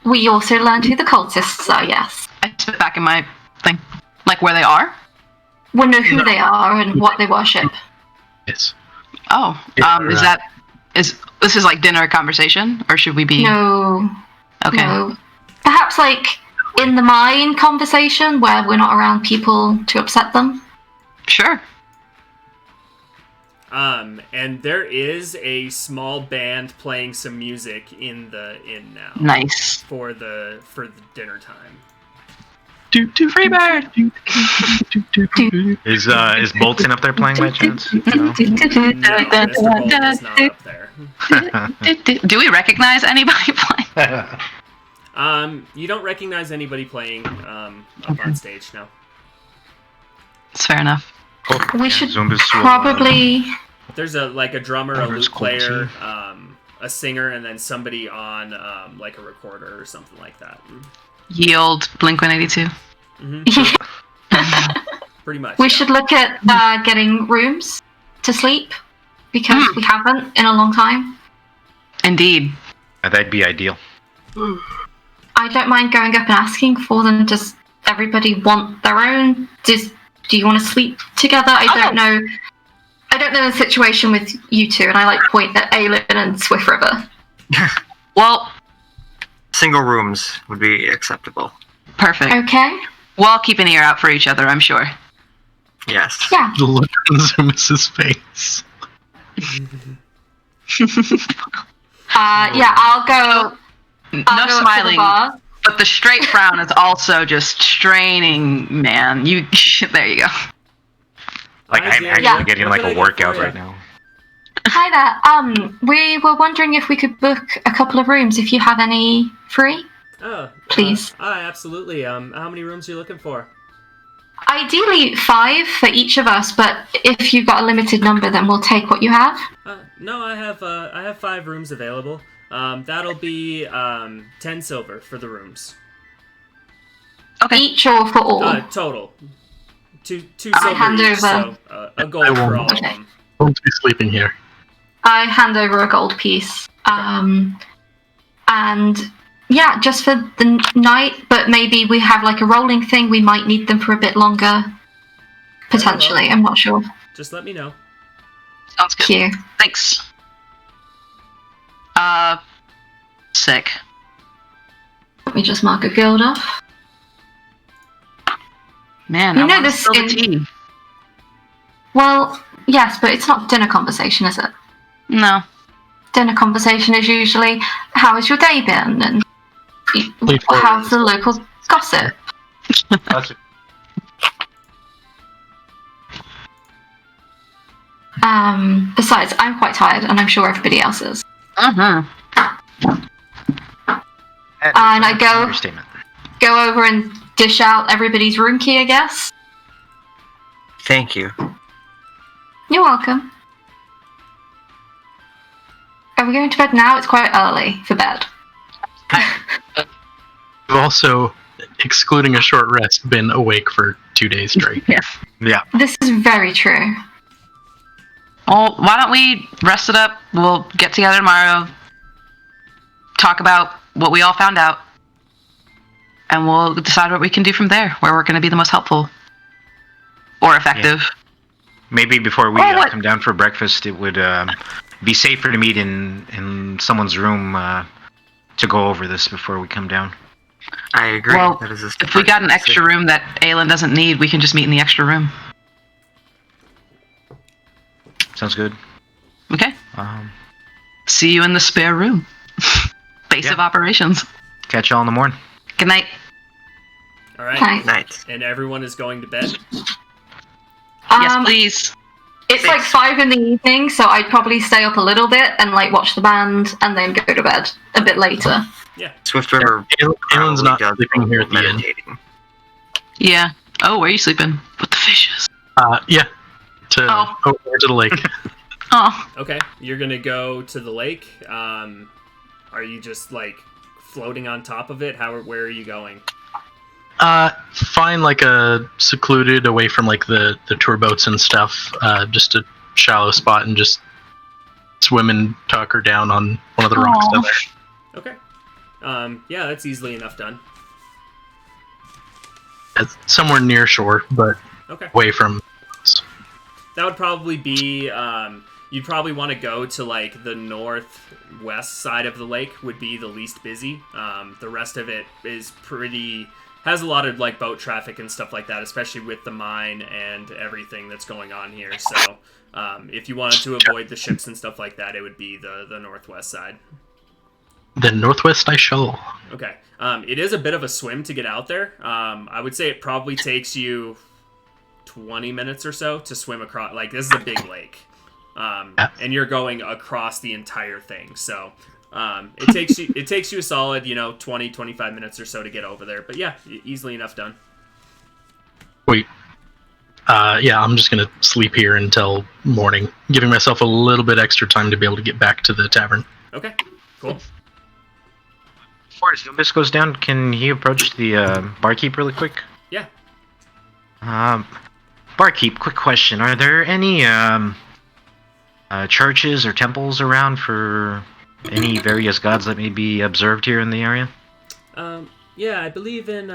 we also learned who the cultists are, yes. I spit back in my thing. Like where they are? We know who they are and what they worship. Yes. Oh. Is this like dinner conversation? Or should we be No. Okay. No. Perhaps like in the mine conversation where we're not around people to upset them. Sure. And there is a small band playing some music in the inn now. Nice. For the dinner time. Free bird. Is Bolton up there playing by chance? No? No, Mr. Bolton is not up there. Do we recognize anybody playing? You don't recognize anybody playing up on stage, no. It's fair enough. We should Zumbus will, probably... There's a drummer, a Drummer's lute cool, player, too. a singer, and then somebody on like a recorder or something like that. Yield Blink-182. Pretty much. We should look at getting rooms to sleep because we haven't in a long time. Indeed. that'd be ideal. I don't mind going up and asking for them. Does everybody want their own? Do you want to sleep together? I don't know. I don't know the situation with you two, and I like point at Aelin and Swift River. Well, Single rooms would be acceptable. perfect. Okay. We'll all keep an ear out for each other, I'm sure. Yes. Yeah. The look on Zumis's face. Yeah, I'll go. No I'll go up to the smiling, bar. but the straight frown is also just straining, man. There you go. Like, I'm Yeah. actually getting What like can I a do workout for you? right now. Hi there. We were wondering if we could book a couple of rooms if you have any free. Oh, Please. Absolutely. How many rooms are you looking for? Ideally 5 for each of us, but if you've got a limited number, then we'll take what you have. No, I have 5 rooms available. That'll be 10 silver for the rooms. Okay. Each or for all? Total. Two I silver hand each, over. so a gold for all of Okay. them. Won't be sleeping here. I hand over a gold piece. And yeah, just for the night, but maybe we have like a rolling thing. We might need them for a bit longer. Potentially, I'm not sure. Just let me know. Sounds good. Cute. Thanks. Sick. Let me just mark a guild off. Man, You I know want to this spill the in- tea. Well, yes, but it's not dinner conversation, is it? No. dinner conversation is usually, how has your day been? And how's the local gossip? That's Besides, I'm quite tired, and I'm sure everybody else is. Uh-huh. And I go- Understatement. Go over and dish out everybody's room key, I guess. Thank you. You're welcome. Are we going to bed now? It's quite early for bed. I've also, excluding a short rest, been awake for 2 days straight. Yeah. This is very true. Well, why don't we rest it up? We'll get together tomorrow, talk about what we all found out, and we'll decide what we can do from there, where we're going to be the most helpful or effective. Maybe before we what? come down for breakfast, it would be safer to meet in someone's room to go over this before we come down. I agree. Well, that is a if we got an extra room that Aelin doesn't need, we can just meet in the extra room. Sounds good. Okay? Um, See you in the spare room. Base Yeah. of operations. catch y'all in the morning. Good night. All right. Nice. night. And everyone is going to bed. Yes, please. It's like 5 in the evening, so I'd probably stay up a little bit and like watch the band and then go to bed a bit later. Swift River Aelin's not does sleeping here at the inn. meditating. Yeah. Oh, where are you sleeping? With the fishes. Yeah. Oh. Over to the lake. Oh. Okay, you're gonna go to the lake. Are you just like floating on top of it? Where are you going? Find like a secluded, away from like the tour boats and stuff. Just a shallow spot and just swim and tuck her down on one of the rocks down there. Okay. Yeah, that's easily enough done. It's somewhere near shore, but Okay. away from. That would probably be. You'd probably want to go to like the northwest side of the lake. Would be the least busy. The rest of it is has a lot of like boat traffic and stuff like that, especially with the mine and everything that's going on here. So, if you wanted to avoid the ships and stuff like that, it would be the northwest side. The northwest I shall. Okay. It is a bit of a swim to get out there. I would say it probably takes you 20 minutes or so to swim across. Like, this is a big lake. And you're going across the entire thing. So, it takes you a solid, 20, 25 minutes or so to get over there. But yeah, easily enough done. Wait. Yeah, I'm just gonna sleep here until morning, giving myself a little bit extra time to be able to get back to the tavern. Okay, cool. Before Zumbis goes down, can he approach the barkeep really quick? Yeah. Barkeep, quick question. Are there any churches or temples around for any various gods that may be observed here in the area? Yeah, I believe in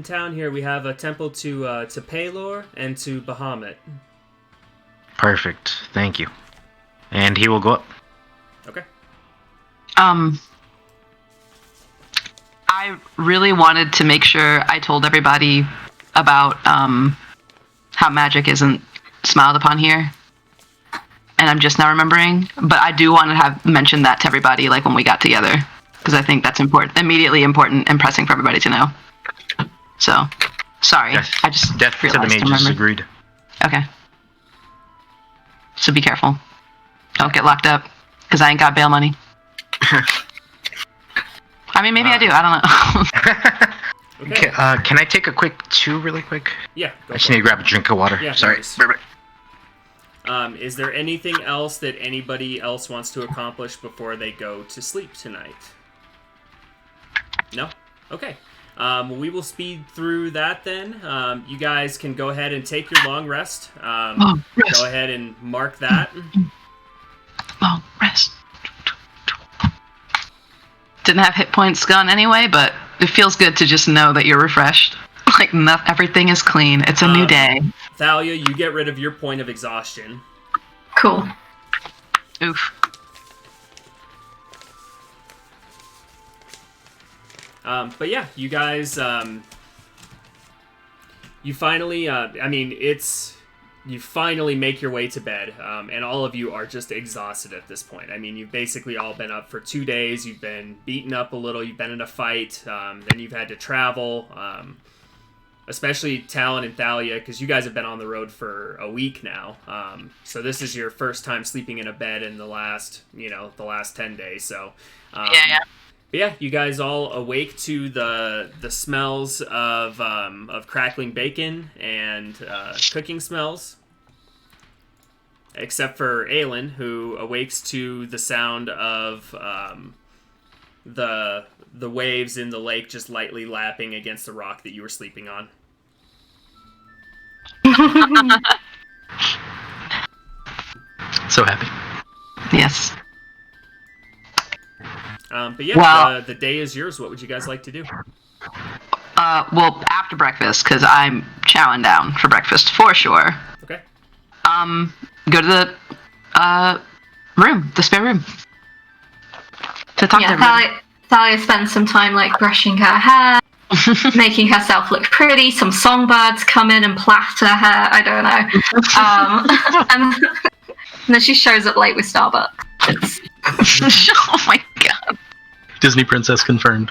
town here we have a temple to Paylor and to Bahamut. Perfect. Thank you. And he will go up. Okay. I really wanted to make sure I told everybody about how magic isn't smiled upon here. And I'm just now remembering. But I do want to have mentioned that to everybody, like, when we got together. Because I think that's immediately important and pressing for everybody to know. So, sorry. I just Death to the realized. mages, agreed. Okay. So be careful. Don't get locked up. Because I ain't got bail money. I mean, maybe I do. I don't know. Okay. Can I take a quick really quick? Yeah. I just need to grab a drink of water. Yeah, Sorry. nice. Is there anything else that anybody else wants to accomplish before they go to sleep tonight? No? Okay. We will speed through that then. You guys can go ahead and take your long rest. Rest. Go ahead and mark that. Long rest. Didn't have hit points gone anyway, but it feels good to just know that you're refreshed. Like, everything is clean. It's a new day. Thalia, you get rid of your point of exhaustion. Cool. Oof. But yeah, you guys, you finally, you finally make your way to bed, and all of you are just exhausted at this point. I mean, you've basically all been up for 2 days. You've been beaten up a little. You've been in a fight. Then you've had to travel, especially Talon and Thalia, because you guys have been on the road for a week now. So this is your first time sleeping in a bed in the last 10 days. So, Yeah. But yeah, you guys all awake to the smells of crackling bacon and cooking smells. Except for Aelin, who awakes to the sound of the waves in the lake just lightly lapping against the rock that you were sleeping on. So happy. Yes. But yeah, Well- the day is yours. What would you guys like to do? Well, after breakfast, because I'm chowing down for breakfast for sure. Okay. Go to the room, the spare room, to talk to Yeah, everybody. Thalia spends some time like brushing her hair, making herself look pretty. Some songbirds come in and platter her. I don't know. And then she shows up late with Starbucks. Oh my god. Disney princess confirmed.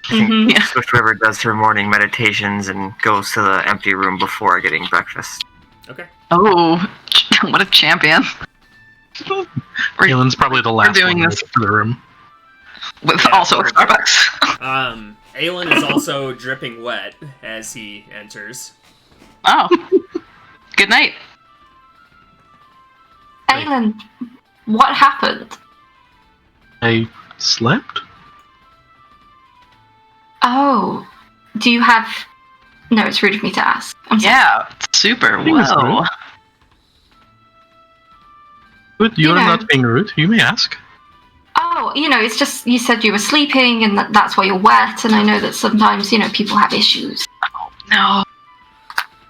Mhm. Yeah. Swift River does her morning meditations and goes to the empty room before getting breakfast. Okay. Oh, what a champion. Galen's probably the last doing one this. to the room. With Yeah, also or- Starbucks. Aelin is also dripping wet as he enters. Oh. Good night. Aelin, what happened? I slept? Oh, do you have? No, it's rude of me to ask. I'm sorry. Yeah, super. He was Whoa. rude. But you're You know. not being rude. You may ask. Oh, it's just you said you were sleeping and that's why you're wet, and I know that sometimes people have issues. No.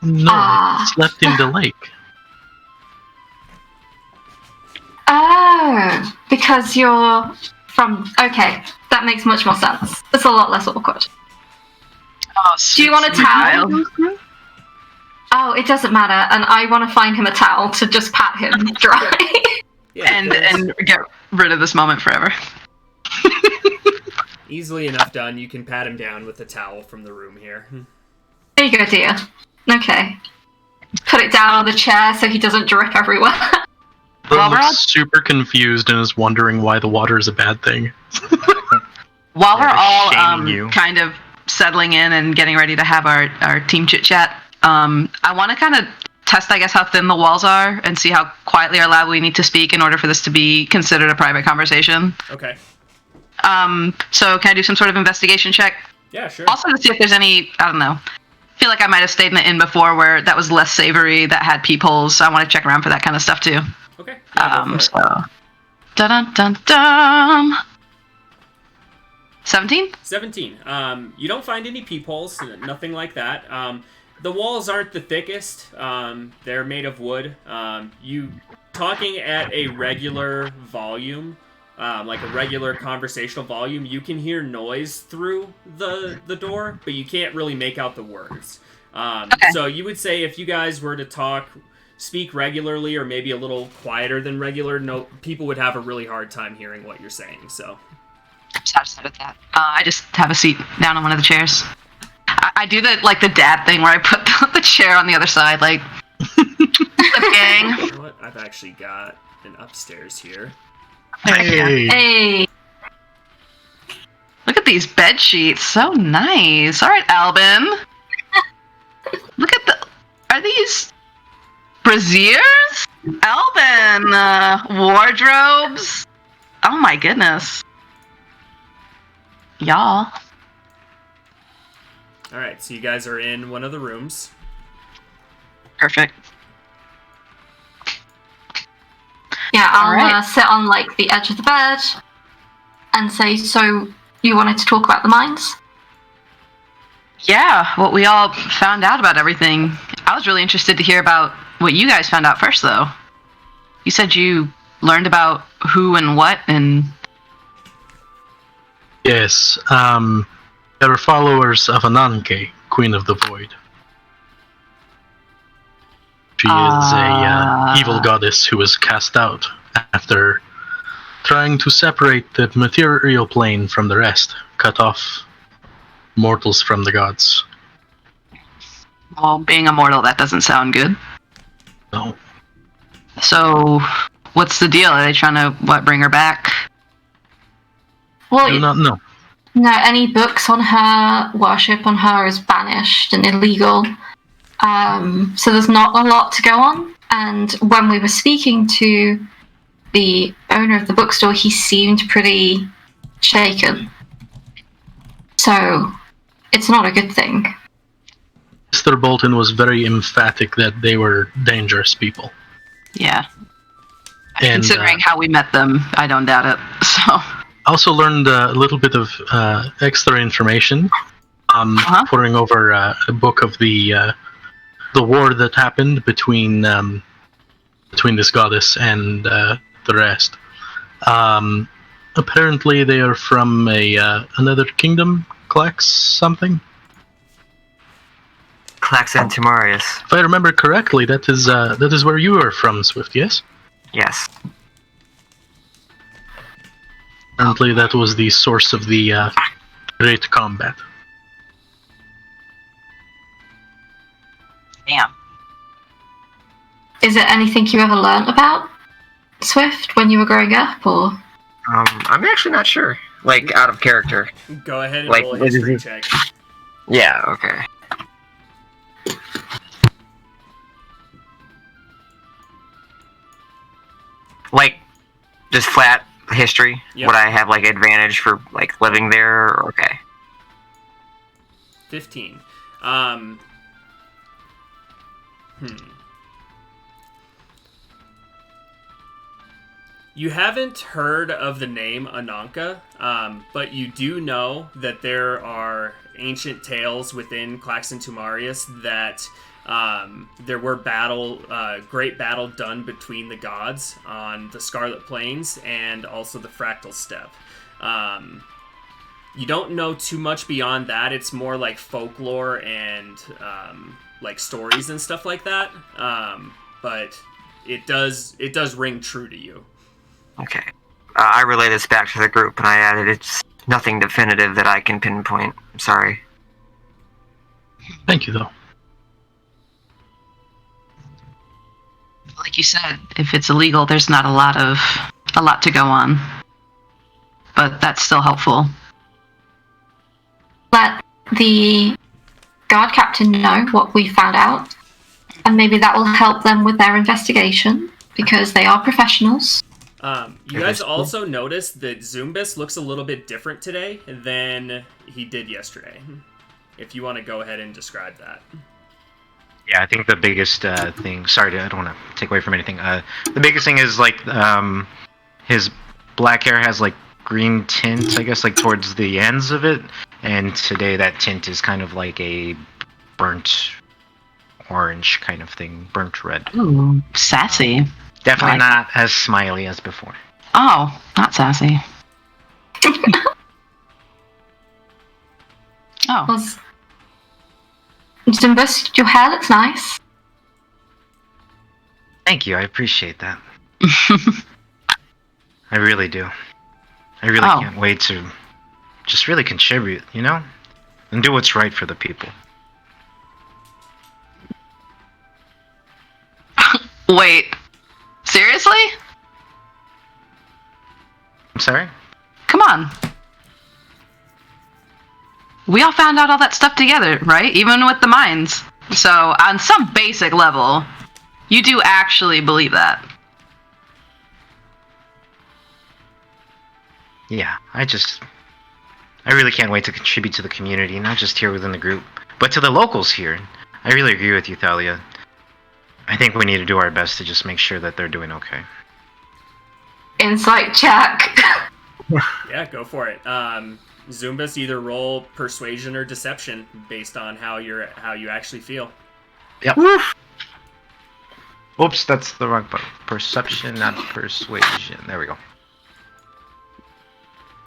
No, Ah. I slept in the lake. Oh, because you're from. Okay, that makes much more sense. It's a lot less awkward. Oh, Do you want a towel? Oh, it doesn't matter, and I want to find him a towel to just pat him dry. Yeah, And there's get rid of this moment forever. easily enough done. You can pat him down with a towel from the room here. There you go, dear. Okay. Put it down on the chair so he doesn't drip everywhere. Well, we're looks super confused and is wondering why the water is a bad thing. While we're Yeah, all shaming you. kind of settling in and getting ready to have our team chit chat, I want to kind of test, I guess, how thin the walls are and see how quietly or loud we need to speak in order for this to be considered a private conversation. Okay. So can I do some sort of investigation check? Yeah, sure. Also to see if there's any, I don't know. I feel like I might have stayed in the inn before where that was less savory, that had peepholes, so I want to check around for that kind of stuff too. Okay. Yeah, go for it. So. Dun dun dun. 17? 17. You don't find any peepholes, nothing like that. The walls aren't the thickest. They're made of wood. You talking at a regular volume, like a regular conversational volume, you can hear noise through the door, but you can't really make out the words. Okay. So you would say if you guys were to speak regularly or maybe a little quieter than regular, no, people would have a really hard time hearing what you're saying. So I'm satisfied with that. I just have a seat down on one of the chairs. I do the dad thing where I put the chair on the other side, like, the gang. you know what? I've actually got an upstairs here. Hey, Hey. Look at these bed sheets, so nice. All right, Alban. Look at are these brassieres? Alban, wardrobes. Oh my goodness. Y'all. All right, so you guys are in one of the rooms. Perfect. Yeah, I'll Alright. sit on like the edge of the bed and say, so you wanted to talk about the mines? Yeah, what we all found out about everything. I was really interested to hear about what you guys found out first, though. You said you learned about who and what, and yes. They are followers of Ananke, Queen of the Void. She is a evil goddess who was cast out after trying to separate the material plane from the rest, cut off mortals from the gods. Well, being a mortal, that doesn't sound good. No. So, what's the deal? Are they trying to, bring her back? Well, I do not know. no, any books on her, worship on her is banished and illegal. So there's not a lot to go on. And when we were speaking to the owner of the bookstore, he seemed pretty shaken. So it's not a good thing. Mr. Bolton was very emphatic that they were dangerous people. Yeah. And, Considering how we met them, I don't doubt it. So. I also learned a little bit of extra information. Pouring over a book of the war that happened between this goddess and the rest. Apparently, they are from another kingdom, Clax something. Clax and Timarius. If I remember correctly, that is where you are from, Swift. Yes. Yes. Apparently, that was the source of the great combat. Damn. Is it anything you ever learned about Swift when you were growing up, or? I'm actually not sure. Like, out of character. Go ahead and Like, roll a what is history it? check. Yeah, okay. Like, just flat history? Yep. Would I have, like, advantage for, like, living there? Okay. 15. You haven't heard of the name Ananka, but you do know that there are ancient tales within Claxon Tumarius that there were great battle done between the gods on the Scarlet Plains and also the Fractal Steppe. You don't know too much beyond that. It's more like folklore and like stories and stuff like that. But it does ring true to you. Okay. I relay this back to the group, and I added it's nothing definitive that I can pinpoint. I'm sorry. Thank you, though. Like you said, if it's illegal, there's not a lot to go on. But that's still helpful. Let the guard captain know what we found out, and maybe that will help them with their investigation, because they are professionals. You guys also noticed that Zumbus looks a little bit different today than he did yesterday. If you want to go ahead and describe that. Yeah, I think the biggest thing. Sorry, I don't want to take away from anything. The biggest thing is like his black hair has like green tint, I guess, like towards the ends of it, and today that tint is kind of like a burnt orange kind of thing, burnt red. Ooh, sassy. Definitely not as smiley as before. Oh, not sassy. Oh. Was Zimbus, your hair looks nice. Thank you, I appreciate that. I really do. I really can't wait to just really contribute, you know? And do what's right for the people. Wait. Seriously? I'm sorry? Come on. We all found out all that stuff together, right? Even with the mines. So, on some basic level, you do actually believe that. Yeah, I really can't wait to contribute to the community, not just here within the group, but to the locals here. I really agree with you, Thalia. I think we need to do our best to just make sure that they're doing okay. Insight check. Yeah, go for it. Zumbus, either roll persuasion or deception based on how you actually feel. Yep. Oops, that's the wrong button. Perception, not persuasion. There we go.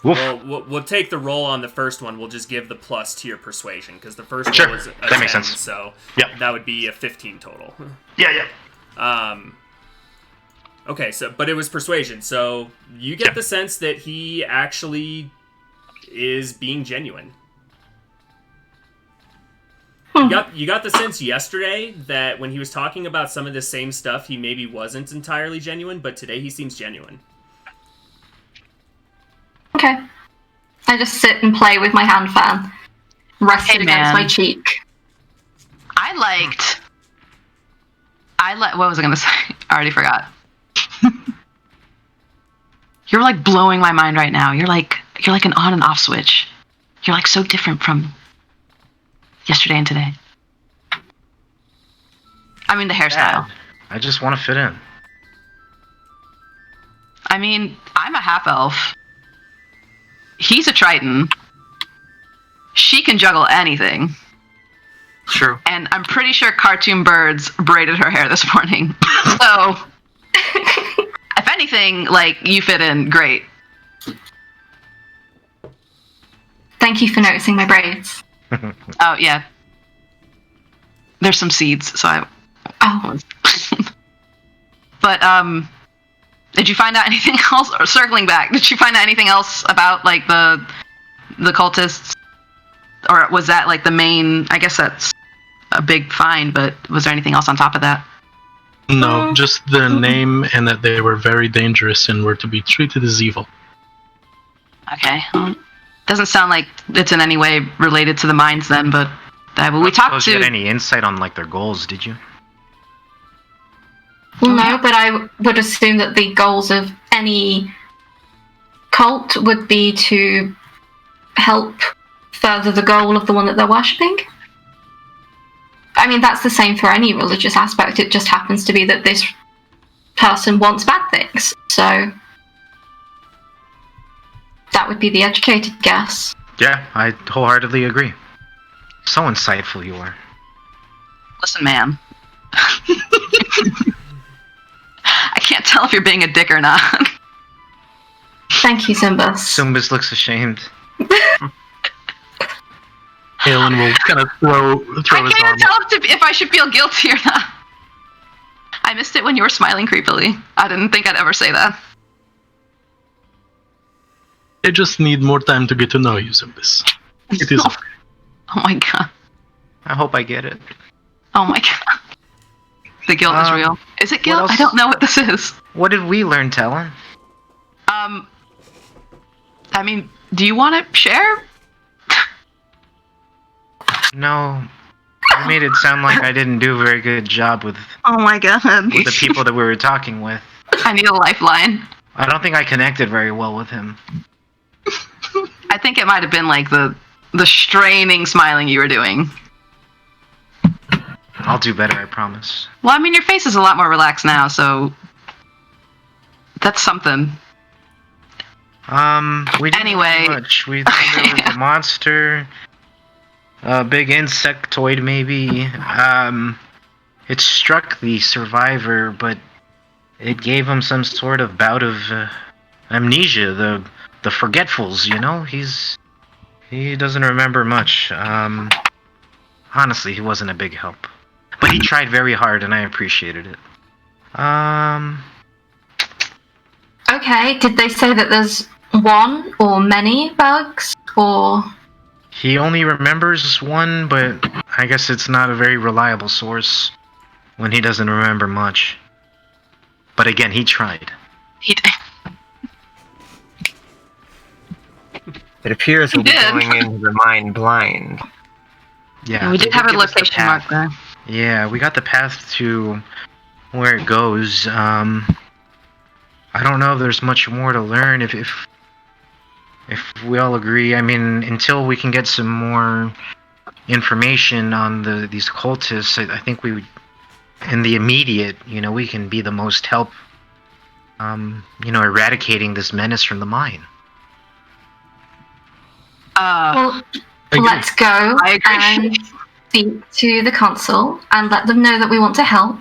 Woof. Well, we'll take the roll on the first one. We'll just give the plus to your persuasion because the first Sure, roll was a that 10, makes sense. so Yep. that would be a 15 total. Yeah. Okay, but it was persuasion, so you get the sense that he actually is being genuine. You got the sense yesterday that when he was talking about some of the same stuff, he maybe wasn't entirely genuine, but today he seems genuine. Okay. I just sit and play with my hand fan, resting against my cheek. What was I gonna say? I already forgot. You're like blowing my mind right now. You're like an on and off switch. You're like so different from yesterday and today. I mean the hairstyle. Dad, I just want to fit in. I mean, I'm a half elf. He's a Triton. She can juggle anything. True. And I'm pretty sure Cartoon Birds braided her hair this morning. So, if anything, like, you fit in great. Thank you for noticing my braids. Oh, yeah. There's some seeds, so I... Oh. But, did you find out anything else? Or circling back, did you find out anything else about, like, the cultists? Or was that, like, the main... I guess that's a big find, but was there anything else on top of that? No, just the name and that they were very dangerous and were to be treated as evil. Okay. Doesn't sound like it's in any way related to the mines then, but we talked to... You had any insight on, like, their goals, did you? Well, no, but I would assume that the goals of any cult would be to help further the goal of the one that they're worshipping. I mean, that's the same for any religious aspect. It just happens to be that this person wants bad things. So that would be the educated guess. Yeah, I wholeheartedly agree. So insightful you are. Listen, man. I can't tell if you're being a dick or not. Thank you, Zimbus. Zumbus looks ashamed. Aelin will kind of throw I his arm can't tell if I should feel guilty or not. I missed it when you were smiling creepily. I didn't think I'd ever say that. I just need more time to get to know you, Zimbus. It is. Oh my god. I hope I get it. Oh my god. The guilt is real. Is it guilt? else? I don't know what this is. What did we learn, Talon? I mean, do you want to share? No. You made it sound like I didn't do a very good job with Oh my god. the people that we were talking with. I need a lifeline. I don't think I connected very well with him. I think it might have been like the straining smiling you were doing. I'll do better, I promise. Well, I mean, your face is a lot more relaxed now, so that's something. We didn't Anyway. do much. We thought there was a monster, a big insectoid maybe. It struck the survivor, but it gave him some sort of bout of amnesia. The forgetfuls, you know. He doesn't remember much. Honestly, he wasn't a big help, but he tried very hard, and I appreciated it. Okay, did they say that there's one or many bugs, or... He only remembers one, but I guess it's not a very reliable source when he doesn't remember much. But again, he tried. It appears we'll be did. going into the mine blind. Yeah, We did have a give us the location mark path. there. Yeah, we got the path to where it goes. I don't know if there's much more to learn if we all agree. I mean, until we can get some more information on these cultists, I think we would, in the immediate, we can be the most help, eradicating this menace from the mine. Well, agree. let's go I agree. and speak to the consul and let them know that we want to help.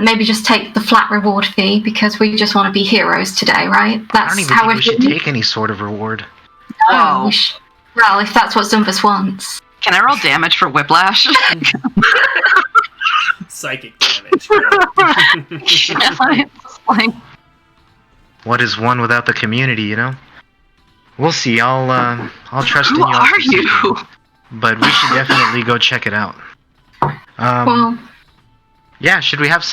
Maybe just take the flat reward fee because we just want to be heroes today, right? I That's don't even how think we should been. take any sort of reward. Whoa. Well, if that's what Zumbus wants. Can I roll damage for whiplash? psychic damage. It's like, What is one without the community, you know? We'll see. I'll trust in who you. are you? But we should definitely go check it out. Well, Yeah, should we have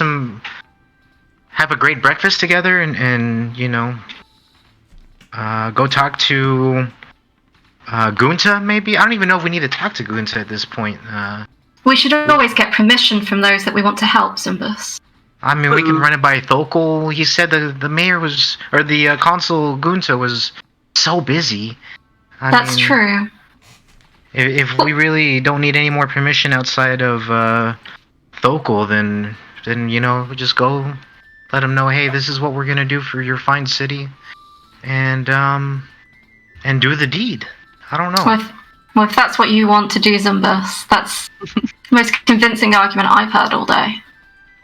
a great breakfast together and you know, go talk to Gunta maybe? I don't even know if we need to talk to Gunta at this point. we should always get permission from those that we want to help, Zumbus. I mean, we can run it by Thokol. He said the mayor was, or the consul Gunta was so busy. That's true. If we really don't need any more permission outside of Thokol, then you know, we just go let them know, hey, this is what we're gonna do for your fine city, and do the deed. I don't know. Well, if that's what you want to do, Zumbus, that's the most convincing argument I've heard all day.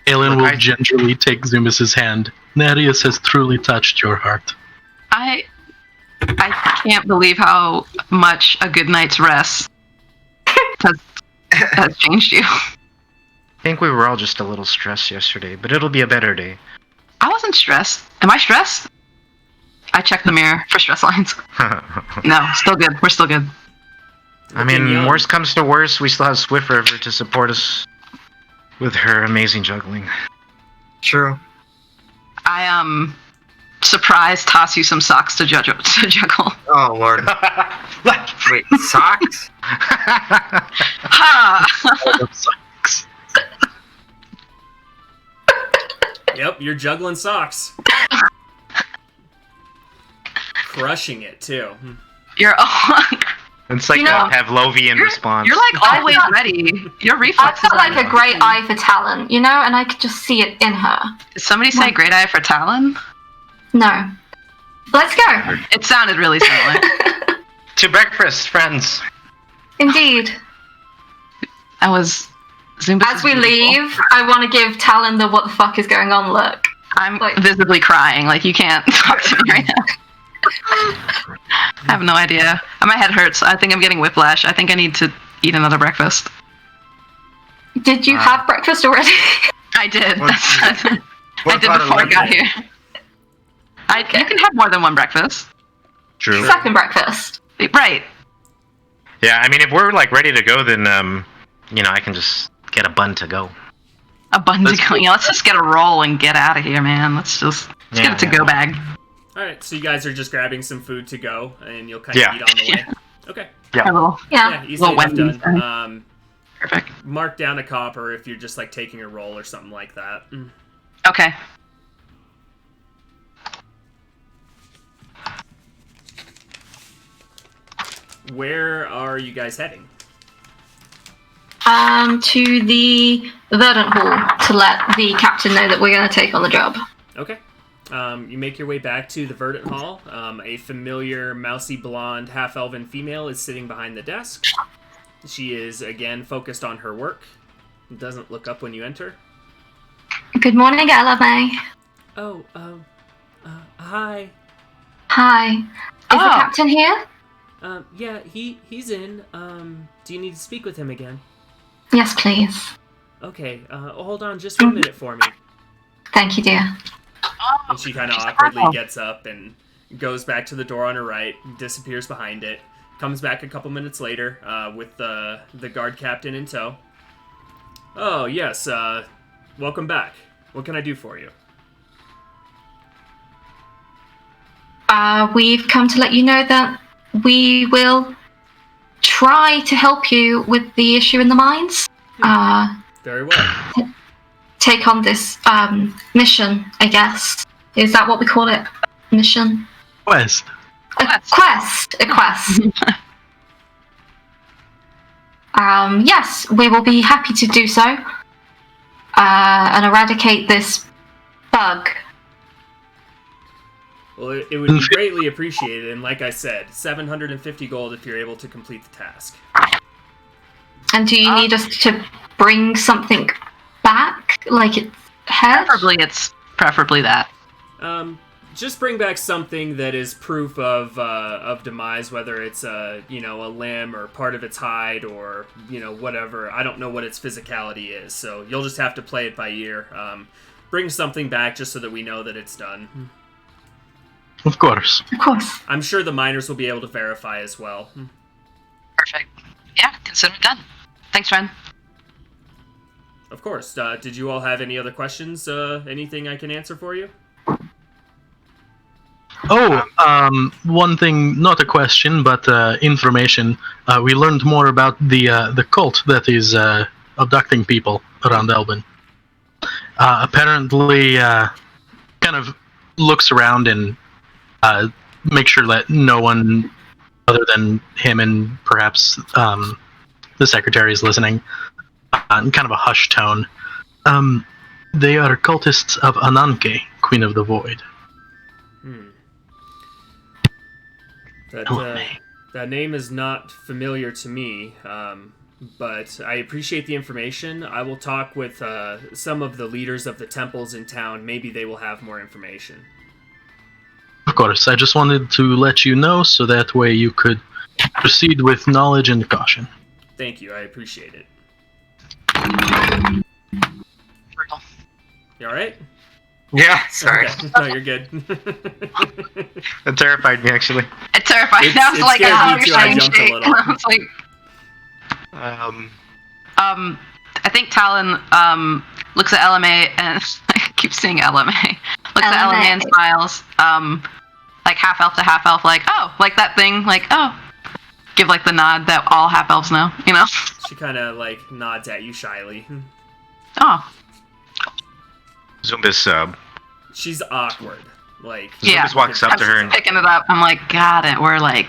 Aelin will gingerly take Zumbus's hand. Narius has truly touched your heart. I can't believe how much a good night's rest has changed you. I think we were all just a little stressed yesterday, but it'll be a better day. I wasn't stressed. Am I stressed? I checked the mirror for stress lines. No, still good. We're still good. I mean, worst comes to worst, we still have Swift River to support us with her amazing juggling. True. I surprised toss you some socks to juggle. Oh lord. Wait, socks? Ha! I love socks. Yep, you're juggling socks. Crushing it too. You're It's like You know, a Pavlovian response. you're like always ready. Your I've reflexes got like are- a great eye for talent, you know, and I could just see it in her. Did somebody say great eye for Talon? No. Let's go. It sounded really similar. To breakfast, friends. Indeed. I was Zumbus As is we beautiful. leave, I want to give Talon the what the fuck is going on look. I'm like- visibly crying. Like, you can't talk to me right now. I have no idea. My head hurts. I think I'm getting whiplash. I think I need to eat another breakfast. Did you have breakfast already? I did. What I did about a before I got lemonade? here. You can have more than one breakfast. True. Second breakfast. Right. Yeah, I mean, if we're like ready to go, then you know, I can just get a bun to go. A bun to go. Yeah, let's just get a roll and get out of here, man. Let's get a to-go bag. Alright, so you guys are just grabbing some food to go, and you'll kind of eat on the way. Okay. A little. Yeah. Easily Little enough Wendy's. done. Perfect. Mark down a copper if you're just like taking a roll or something like that. Okay. Where are you guys heading? To the Verdant Hall to let the captain know that we're going to take on the job. Okay. You make your way back to the Verdant Hall. A familiar, mousy blonde, half-elven female is sitting behind the desk. She is, again, focused on her work. Doesn't look up when you enter. Good morning, Ella May. Oh, hi. Hi. Is the captain here? Yeah, he's in. Do you need to speak with him again? Yes, please. Okay, hold on just a minute for me. Thank you, dear. And she kind of awkwardly gets up and goes back to the door on her right, disappears behind it, comes back a couple minutes later with the guard captain in tow. Oh, yes, welcome back. What can I do for you? We've come to let you know that we will try to help you with the issue in the mines. Very well. Take on this mission, I guess. Is that what we call it? Mission? Quest. A quest. A quest. Yes, we will be happy to do so. And eradicate this bug. Well, it would be greatly appreciated, and like I said, 750 gold if you're able to complete the task. And do you need us to bring something back? Like its head? Preferably that. just bring back something that is proof of demise, whether it's a limb or part of its hide or whatever. I don't know what its physicality is, so you'll just have to play it by ear. Bring something back just so that we know that it's done. Of course. Of course. I'm sure the miners will be able to verify as well. Perfect. Yeah, consider it done. Thanks, friend. Of course. Did you all have any other questions? Anything I can answer for you? Oh, one thing, not a question, but information. We learned more about the cult that is abducting people around Elban. Apparently, kind of looks around and make sure that no one other than him and perhaps the secretary is listening. In kind of a hushed tone. They are cultists of Ananke, Queen of the Void. That name is not familiar to me, but I appreciate the information. I will talk with some of the leaders of the temples in town. Maybe they will have more information. Of course, I just wanted to let you know so that way you could proceed with knowledge and caution. Thank you, I appreciate it. Brutal. You alright? Yeah, sorry. Okay. No, you're good. That terrified me, actually. It terrified me. I was It like, scared oh, me you're too. I saying jumped a shit. little. I was like, I think Talon looks at LMA and I keep saying LMA. Looks at LMA and smiles. Like half elf to half elf, like, oh, like that thing, like, oh. Give like the nod that all half elves know, She kind of like nods at you shyly. Oh. Zumbus, She's awkward. Like Yeah. Zumbus walks up to her and Picking it up. I'm like, got it. We're like,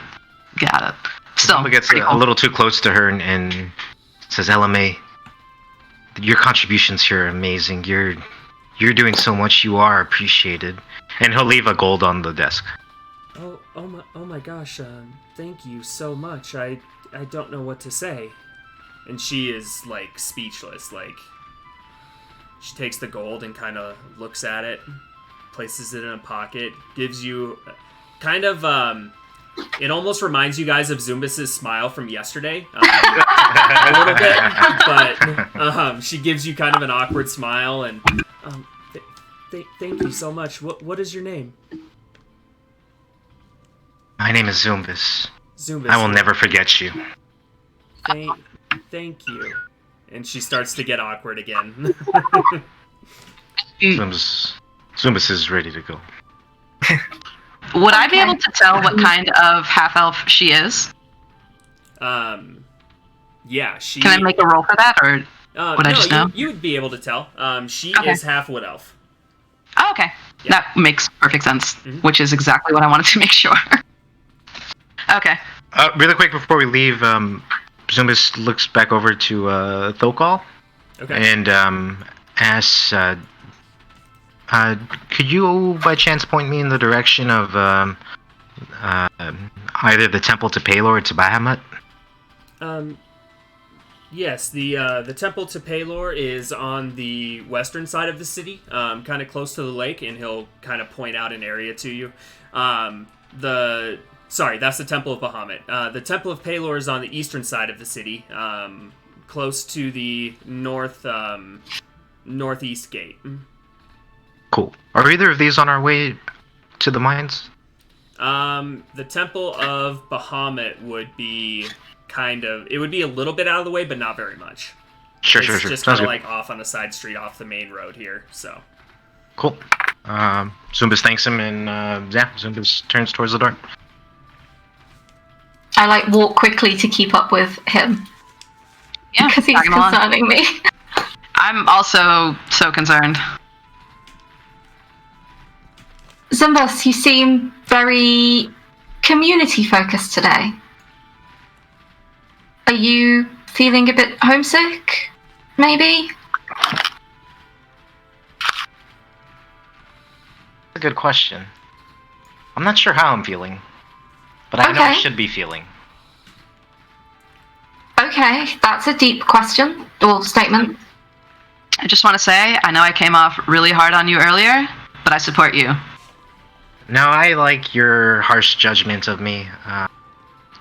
got it. Still, Zumba gets pretty a cool. little too close to her and says, LMA, your contributions here are amazing. You're doing so much. You are appreciated. And he'll leave a gold on the desk. Oh my gosh, thank you so much. I don't know what to say. And she is like speechless, like she takes the gold and kind of looks at it, places it in a pocket, gives you kind of it almost reminds you guys of Zumbus's smile from yesterday. A little bit, but she gives you kind of an awkward smile and thank you so much. What is your name? My name is Zumbus. Zumbus. I will never forget you. Thank you. And she starts to get awkward again. Zumbus is ready to go. Would I be able to tell what kind of half elf she is? Yeah, she. Can I make a roll for that, or would I just know? You would be able to tell. She Okay. is half wood elf. Oh, okay. Yeah. That makes perfect sense, Mhm. which is exactly what I wanted to make sure. Okay. Really quick before we leave, Zumbus looks back over to Thokal Okay. and asks, could you by chance point me in the direction of either the temple to Palor or to Bahamut? Yes, the temple to Palor is on the western side of the city, kind of close to the lake, and he'll kind of point out an area to you. Sorry, that's the Temple of Bahamut. The Temple of Palor is on the eastern side of the city, close to the northeast gate. Cool. Are either of these on our way to the mines? The Temple of Bahamut would be it would be a little bit out of the way, but not very much. Sure. It's just Sounds kind of good. like off on the side street off the main road here, so. Cool. Zumbus thanks him, and Zumbus turns towards the door. I walk quickly to keep up with him Yeah. because he's tag him along. concerning me. I'm also so concerned. Zumbus, you seem very community focused today. Are you feeling a bit homesick? Maybe? That's a good question. I'm not sure how I'm feeling, but I know I Okay. should be feeling. Okay, that's a deep question or statement. I just want to say, I know I came off really hard on you earlier, but I support you. No, I like your harsh judgment of me.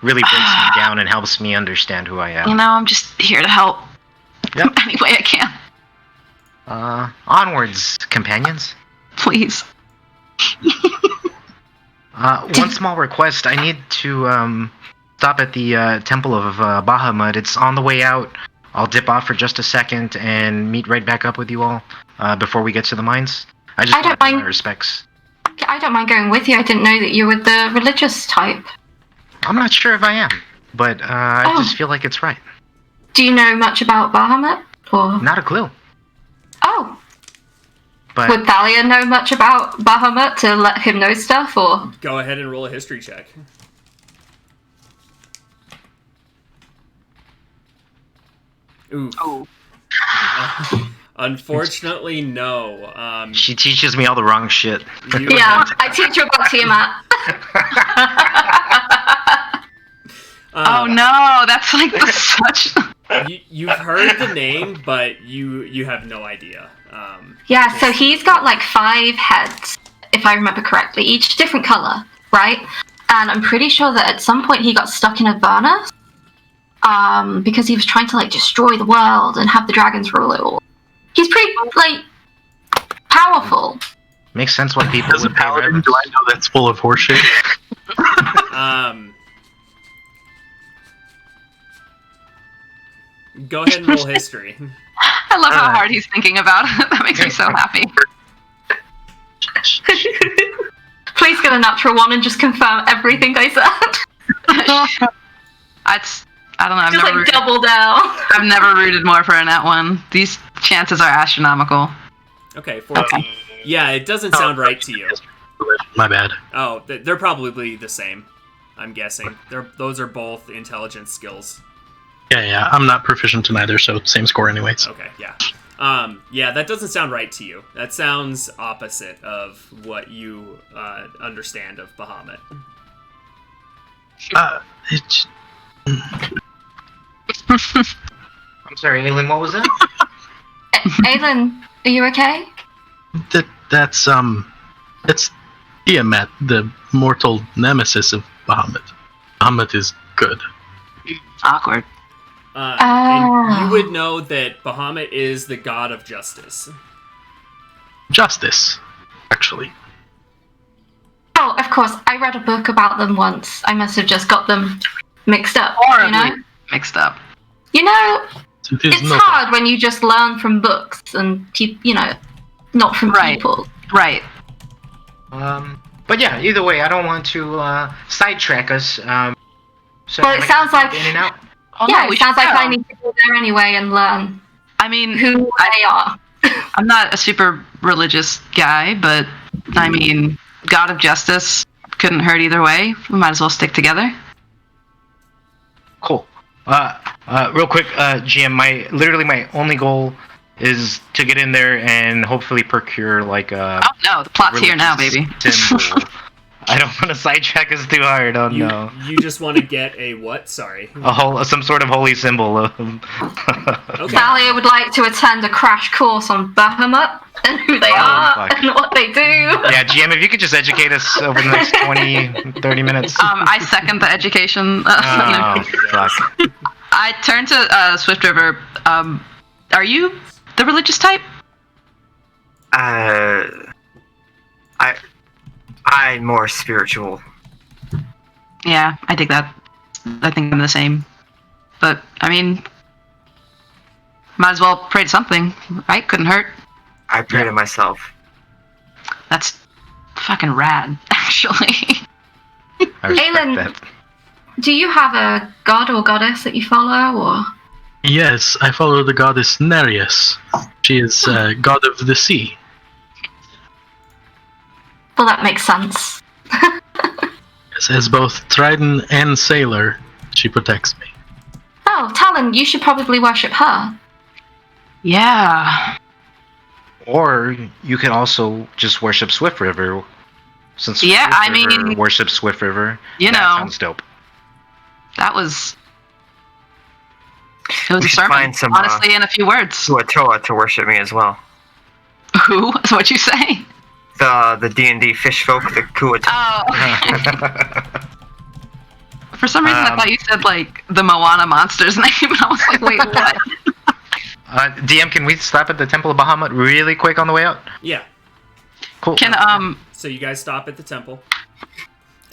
Really breaks me down and helps me understand who I am. You know, I'm just here to help. Yep. Any way I can. Onwards, companions. Please. One small request. I need to stop at the Temple of Bahamut. It's on the way out. I'll dip off for just a second and meet right back up with you all before we get to the mines. I just don't want to pay my mind. respects. I don't mind going with you. I didn't know that you were the religious type. I'm not sure if I am, but I Oh. just feel like it's right. Do you know much about Bahamut? Or Not a clue. oh, But would Thalia know much about Bahamut to let him know stuff? Or Go ahead and roll a history check. Ooh. Oh. Unfortunately, no. she teaches me all the wrong shit. You yeah, I teach you about Tiamat. Oh no, that's like such. You've heard the name, but you have no idea. Yeah, so he's got like 5 heads, if I remember correctly, each different color, right? And I'm pretty sure that at some point he got stuck in a furnace, because he was trying to like destroy the world and have the dragons rule it all. He's pretty like powerful. Makes sense why people As a would pay paladin, reverence. do I know that's full of horseshit? Go ahead and roll history. I love how hard he's thinking about it. That makes me so happy. Please get a natural 1 and just confirm everything I said. I don't know. Just like double down. I've never rooted more for a nat 1. These chances are astronomical. Okay, 14. Yeah, it doesn't sound right to you. My bad. Oh, they're probably the same. I'm guessing. Those are both intelligence skills. Yeah, I'm not proficient in either, so same score anyways. Okay, yeah. Yeah, that doesn't sound right to you. That sounds opposite of what you understand of Bahamut. It's, I'm sorry, Aelin, what was that? Aelin, are you okay? that's Tiamat, the mortal nemesis of Bahamut. Bahamut is good. Awkward. And you would know that Bahamut is the god of justice. Justice, actually. Oh, of course. I read a book about them once. I must have just got them mixed up. You know? Mixed up. You know, It is it's not- hard when you just learn from books and you know, not from Right. people. Right. But yeah, either way, I don't want to sidetrack us. So Well, it sounds like in and out. Oh, yeah, no, we it sounds should like go. I need to go there anyway and learn I mean, who they are. I'm not a super religious guy, but I mean, God of Justice couldn't hurt either way. We might as well stick together. Cool. Real quick, GM, my only goal is to get in there and hopefully procure like a Oh no, the plot's here now, baby. symbol. I don't want to sidetrack us too hard. Oh no. You just want to get a what? Sorry. Some sort of holy symbol. Okay. Thalia would like to attend a crash course on Bahamut and who they are fuck. and what they do. Yeah, GM, if you could just educate us over the next 20, 30 minutes. I second the education. Oh, fuck. I turn to Swift River. Are you the religious type? I'm more spiritual. Yeah, I dig that. I think I'm the same. But, I mean, might as well pray to something, right? Couldn't hurt. I pray to myself. That's fucking rad, actually. I respect Aelin. that. Do you have a god or goddess that you follow, or? Yes, I follow the goddess Nereus. She is god of the sea. Well, that makes sense. As both Trident and Sailor, she protects me. Oh, Talon, you should probably worship her. Yeah. Or you can also just worship Swift River. Since Yeah, Swift I River mean, worships Swift River. you that know. sounds dope. That was... It was We a should sermon, find some, honestly, in a few words. Tuatoa to worship me as well. Who? That's what you say? The D&D fish folk, the Kuat. Oh, for some reason I thought you said like the Moana monster's name, and I was like, wait, what? DM, can we stop at the Temple of Bahamut really quick on the way out? Yeah. Cool. Can So you guys stop at the temple.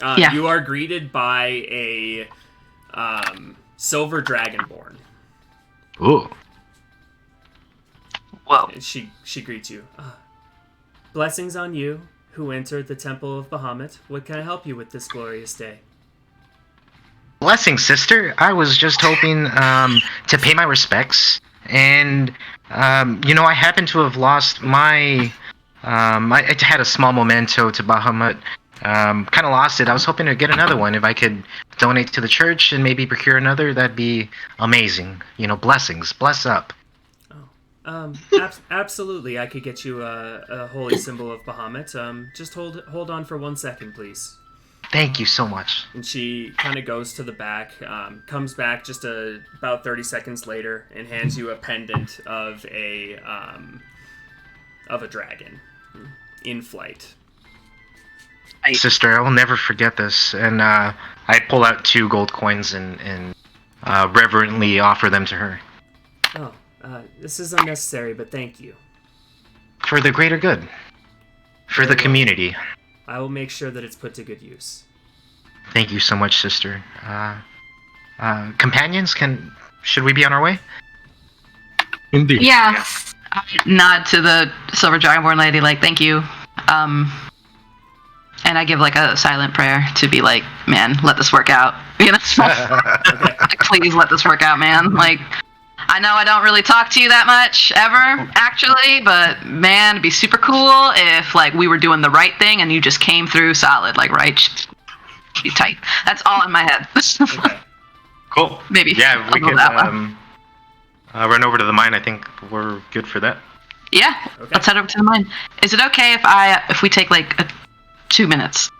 Yeah. You are greeted by a silver dragonborn. Ooh. Whoa. And she greets you. Blessings on you, who entered the Temple of Bahamut. What can I help you with this glorious day? Blessing, sister. I was just hoping to pay my respects, and I happen to have lost my. I had a small memento to Bahamut. Kind of lost it. I was hoping to get another one. If I could donate to the church and maybe procure another, that'd be amazing. Blessings. Bless up. Absolutely. I could get you a holy symbol of Bahamut. Just hold on for 1 second, please. Thank you so much. And she kind of goes to the back, comes back just about 30 seconds later, and hands you a pendant of a dragon in flight. Sister, I will never forget this. And I pull out 2 gold coins and reverently offer them to her. Oh, this is unnecessary, but thank you. For the greater good. For the community. I will make sure that it's put to good use. Thank you so much, sister. Companions, should we be on our way? Indeed. Yes. I nod to the silver dragonborn lady, like, thank you. And I give like a silent prayer to be like, man, let this work out. Like, please let this work out, man. Like, I know I don't really talk to you that much ever, actually, but man, it'd be super cool if like we were doing the right thing and you just came through solid, like right, be tight. That's all in my head. Okay. Cool. Maybe. Yeah, we I'll go can that way. run over to the mine. I think we're good for that. Yeah, Okay. let's head over to the mine. Is it okay if we take like 2 minutes?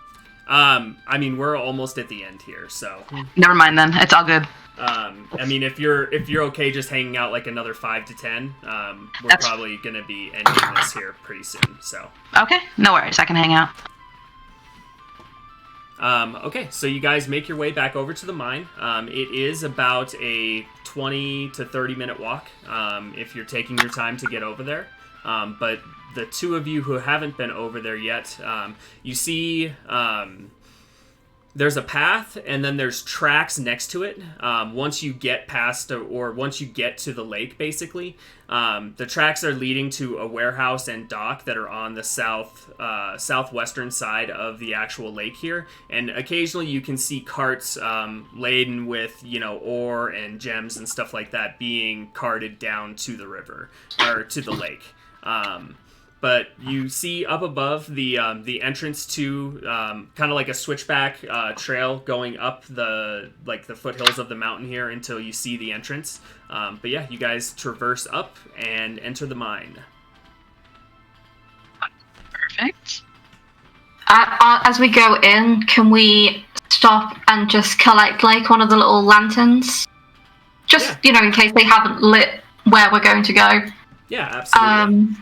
I mean, we're almost at the end here, so. Never mind then. It's all good. I mean, if you're okay just hanging out like another 5 to 10, we're That's- probably gonna be ending this here pretty soon. So. Okay, no worries. I can hang out. Okay, so you guys make your way back over to the mine. It is about a 20 to 30 minute walk if you're taking your time to get over there. But the 2 of you who haven't been over there yet, you see there's a path and then there's tracks next to it. Once you get past or once you get to the lake, basically, the tracks are leading to a warehouse and dock that are on the southwestern side of the actual lake here. And occasionally you can see carts laden with, ore and gems and stuff like that being carted down to the river or to the lake. But you see up above the entrance to kind of like a switchback trail going up the foothills of the mountain here until you see the entrance. But yeah, you guys traverse up and enter the mine. Perfect. As we go in, can we stop and just collect like one of the little lanterns? Just, in case they haven't lit where we're going to go. Yeah, absolutely.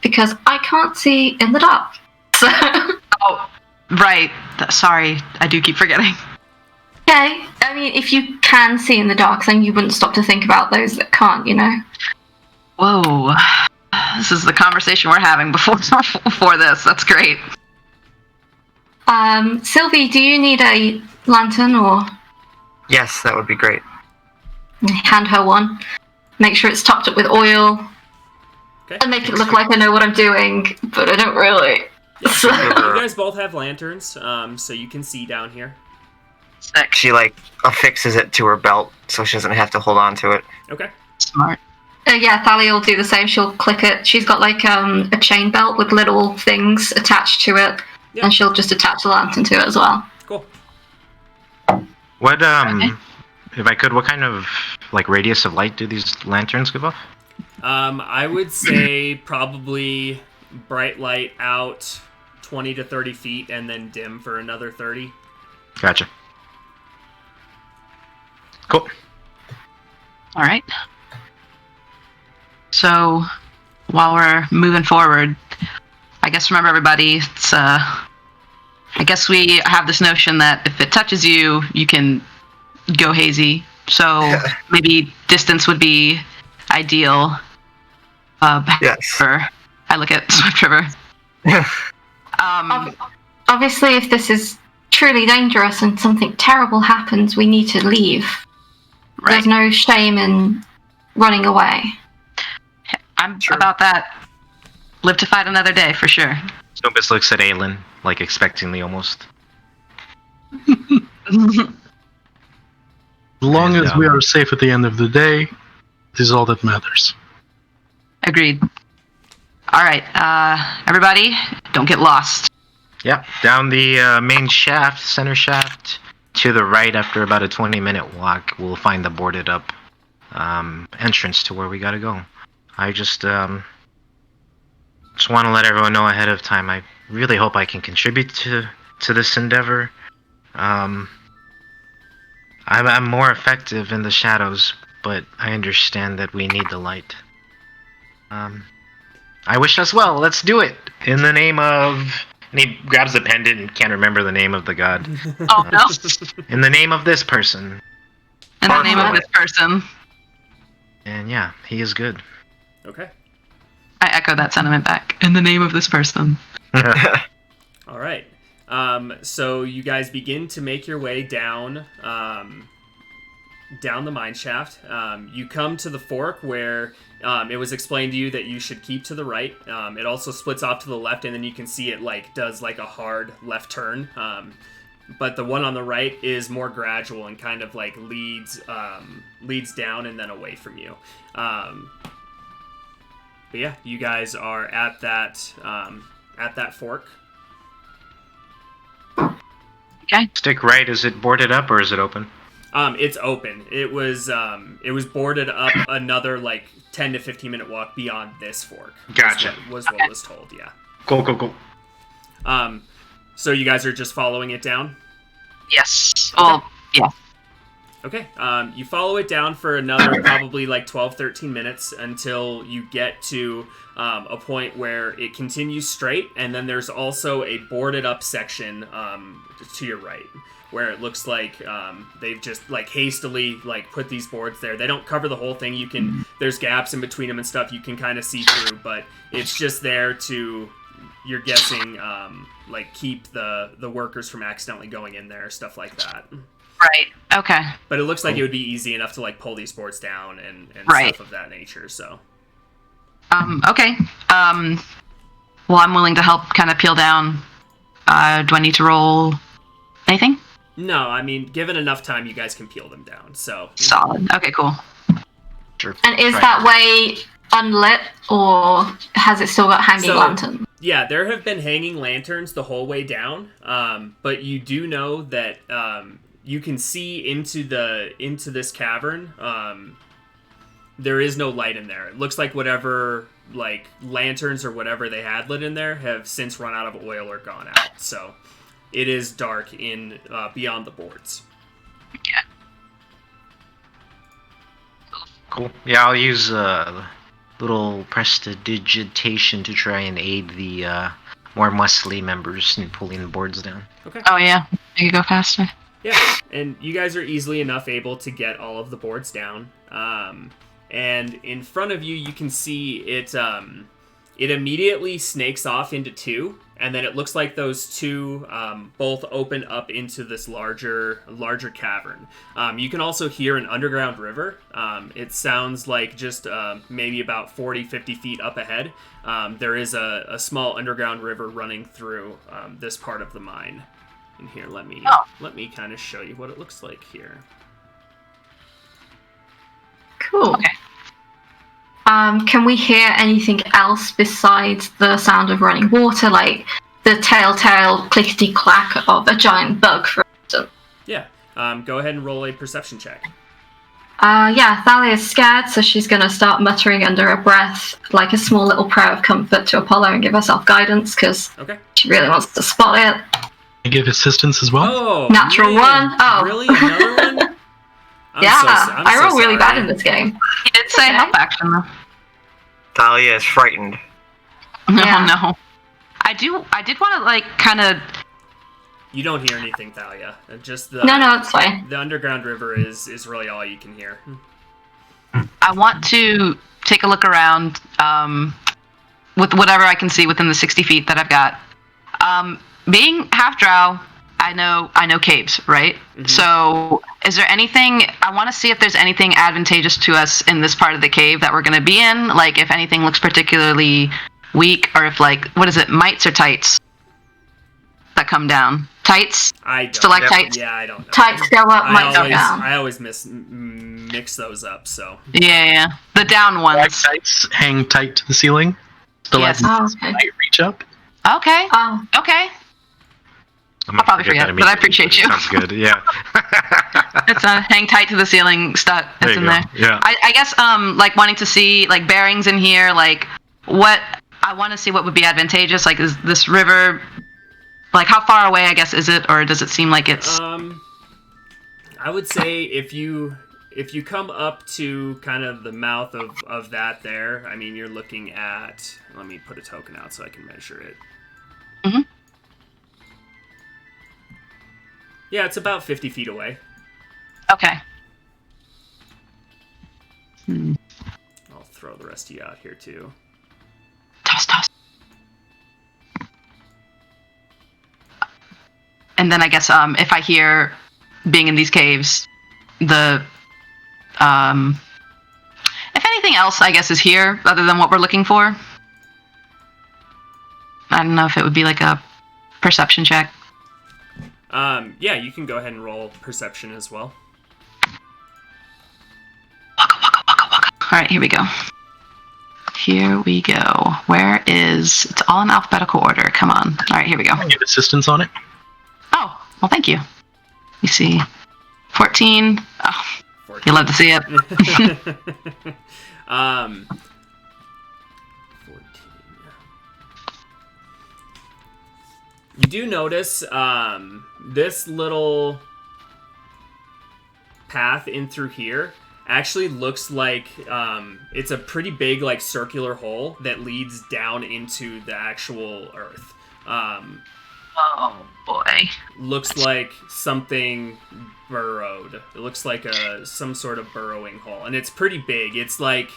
Because I can't see in the dark. So. Oh, right. Sorry, I do keep forgetting. Okay. I mean, if you can see in the dark, then you wouldn't stop to think about those that can't, Whoa. This is the conversation we're having before this. That's great. Sylvie, do you need a lantern or? Yes, that would be great. Hand her one. Make sure it's topped up with oil. Okay. And make it look like I know what I'm doing, but I don't really. You guys both have lanterns, so you can see down here. Sick. She affixes it to her belt so she doesn't have to hold on to it. Okay. Smart. Yeah, Thalia will do the same. She'll click it. She's got a chain belt with little things attached to it, Yep. and she'll just attach the lantern to it as well. Cool. What Okay. if I could, what kind of radius of light do these lanterns give off? I would say probably bright light out 20 to 30 feet and then dim for another 30. Gotcha. Cool. All right. So, while we're moving forward, I guess remember everybody, it's I guess we have this notion that if it touches you, you can go hazy. So maybe distance would be ideal. Yes. I look at Swift River. Obviously, if this is truly dangerous and something terrible happens, we need to leave. Right. There's no shame in running away. I'm about that. Live to fight another day, for sure. Snowbus looks at Aelin, like expectingly almost. As long And, as we are safe at the end of the day, it is all that matters. Agreed. All right, everybody, don't get lost. Yeah, down the main shaft, center shaft, to the right after about a 20-minute walk, we'll find the boarded up entrance to where we gotta go. I just want to let everyone know ahead of time. I really hope I can contribute to this endeavor. I'm more effective in the shadows, but I understand that we need the light. I wish us well. Let's do it in the name of. And he grabs the pendant and can't remember the name of the god. Oh, no. In the name of this person. In the name of this person. And yeah, he is good. Okay. I echo that sentiment back. In the name of this person. All right. So you guys begin to make your way down the mine shaft. You come to the fork where it was explained to you that you should keep to the right. It also splits off to the left, and then you can see it does a hard left turn. But the one on the right is more gradual and kind of leads down and then away from you. But yeah, you guys are at that fork. Okay. Stick right, is it boarded up or is it open? It's open. It was boarded up another 10 to 15 minute walk beyond this fork. Gotcha. Was what was told, yeah. Cool. So you guys are just following it down? Yes. Okay. Well, yeah. Okay, you follow it down for another probably 12, 13 minutes until you get to a point where it continues straight, and then there's also a boarded up section to your right, where it looks like they've just hastily put these boards there. They don't cover the whole thing. There's gaps in between them and stuff you can kind of see through, but it's just there to, you're guessing, keep the workers from accidentally going in there, stuff like that. Right. Okay. But it looks like it would be easy enough to pull these boards down and Right. stuff of that nature. So. Okay. Well, I'm willing to help kind of peel down. Do I need to roll anything? No, I mean, given enough time, you guys can peel them down. So. Solid. Okay. Cool. Sure. And is Right. that way unlit, or has it still got hanging lantern? Yeah, there have been hanging lanterns the whole way down. But you do know that you can see into this cavern. There is no light in there. It looks like whatever lanterns or whatever they had lit in there have since run out of oil or gone out. So it is dark in beyond the boards. Yeah. Cool. Yeah, I'll use little prestidigitation to try and aid the more muscly members in pulling the boards down. Okay. Oh yeah. Make it go faster. Yeah, and you guys are easily enough able to get all of the boards down. And in front of you, you can see it. It immediately snakes off into two, and then it looks like those two both open up into this larger cavern. You can also hear an underground river. It sounds like just maybe about 40, 50 feet up ahead. There is a small underground river running through this part of the mine. And here, let me kind of show you what it looks like here. Cool. Okay. Can we hear anything else besides the sound of running water, like the telltale clickety-clack of a giant bug, for instance? Yeah. Go ahead and roll a perception check. Yeah, Thalia's scared, so she's going to start muttering under her breath, like a small little prayer of comfort to Apollo and give herself guidance, because Okay. she really wants to spot it. I give assistance as well. Oh, Natural man. one? Oh. Really? Another one? I roll really bad in this game. He did say help action though. Thalia is frightened. Yeah. Oh I did want to like kind of. You don't hear anything, Thalia. Just the No, it's fine. the underground river is really all you can hear. I want to take a look around with whatever I can see within the 60 feet that I've got. Being half drow, I know caves, right? Mm-hmm. So is there anything, I want to see if there's anything advantageous to us in this part of the cave that we're going to be in, like if anything looks particularly weak, or if like, what is it, mites or tights that come down? Tights? I don't. Stalactites? Yeah, I don't know. Tights go up, might go down. I always mix those up. So Yeah. The down ones. Stalactites hang tight to the ceiling. Yes. Stalactites Oh, okay. might reach up. Okay. Oh, Okay. I'm I'll probably forget forget, that but I immediately, appreciate you. Sounds good. Yeah. It's a hang tight to the ceiling stuff. It's There you in go. there. Yeah. I guess like wanting to see like bearings in here, like what I want to see what would be advantageous. Like is this river, like how far away I guess is it, or does it seem like it's? I would say if you come up to kind of the mouth of that there, I mean you're looking at. Let me put a token out so I can measure it. Mhm. Yeah, it's about 50 feet away. Okay. I'll throw the rest of you out here too. Toss. And then I guess if I hear being in these caves, the if anything else I guess is here other than what we're looking for. I don't know if it would be like a perception check. Yeah, you can go ahead and roll perception as well. All right, here we go. Here we go. Where is... It's all in alphabetical order. Come on. All right, here we go. I get assistance on it. Oh, well, thank you. You see. 14. Oh, 14. you'll love to see it. 14. You do notice this little path in through here actually looks like it's a pretty big like circular hole that leads down into the actual earth. Oh, boy. Looks like something burrowed. It looks like some sort of burrowing hole, and it's pretty big. It's like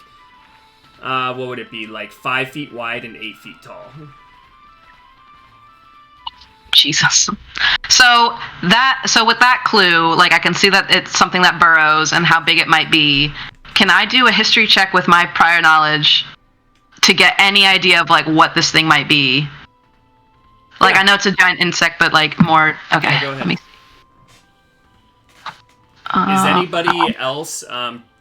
what would it be, like 5 feet wide and 8 feet tall. Jesus. So with that clue, like I can see that it's something that burrows and how big it might be. Can I do a history check with my prior knowledge to get any idea of like what this thing might be? Like Yeah. I know it's a giant insect, but like more. Okay. Yeah, go ahead. Let me see. Is anybody else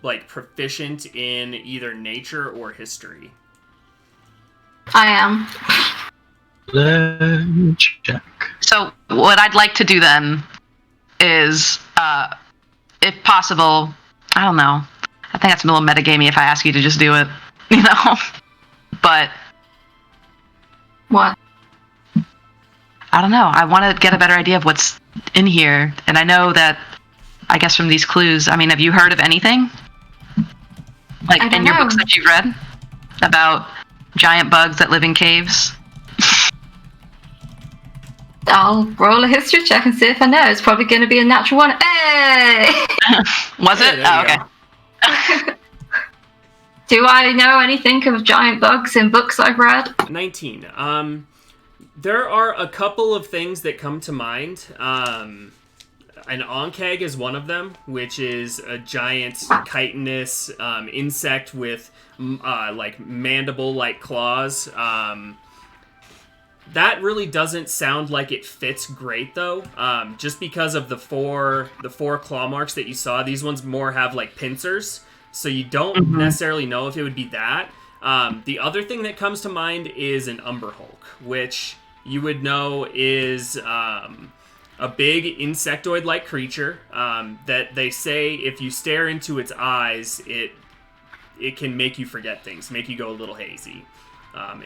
like proficient in either nature or history? I am. Let me check. So what I'd like to do then is, if possible, I don't know. I think that's a little metagamey if I ask you to just do it, you know. But What? I don't know. I want to get a better idea of what's in here, and I know that. I guess from these clues. I mean, have you heard of anything? Like I don't in your know. books that you've read about giant bugs that live in caves? I'll roll a history check and see if I know. It's probably going to be a natural one. Hey! Was it? there Oh, you okay. go. Do I know anything of giant bugs in books I've read? 19. There are a couple of things that come to mind. An onkeg is one of them, which is a giant chitinous insect with like mandible-like claws. That really doesn't sound like it fits great though, just because of the four claw marks that you saw. These ones more have like pincers, so you don't necessarily know if it would be that. The other thing that comes to mind is an Umber Hulk, which you would know is a big insectoid-like creature that they say if you stare into its eyes, it can make you forget things, make you go a little hazy.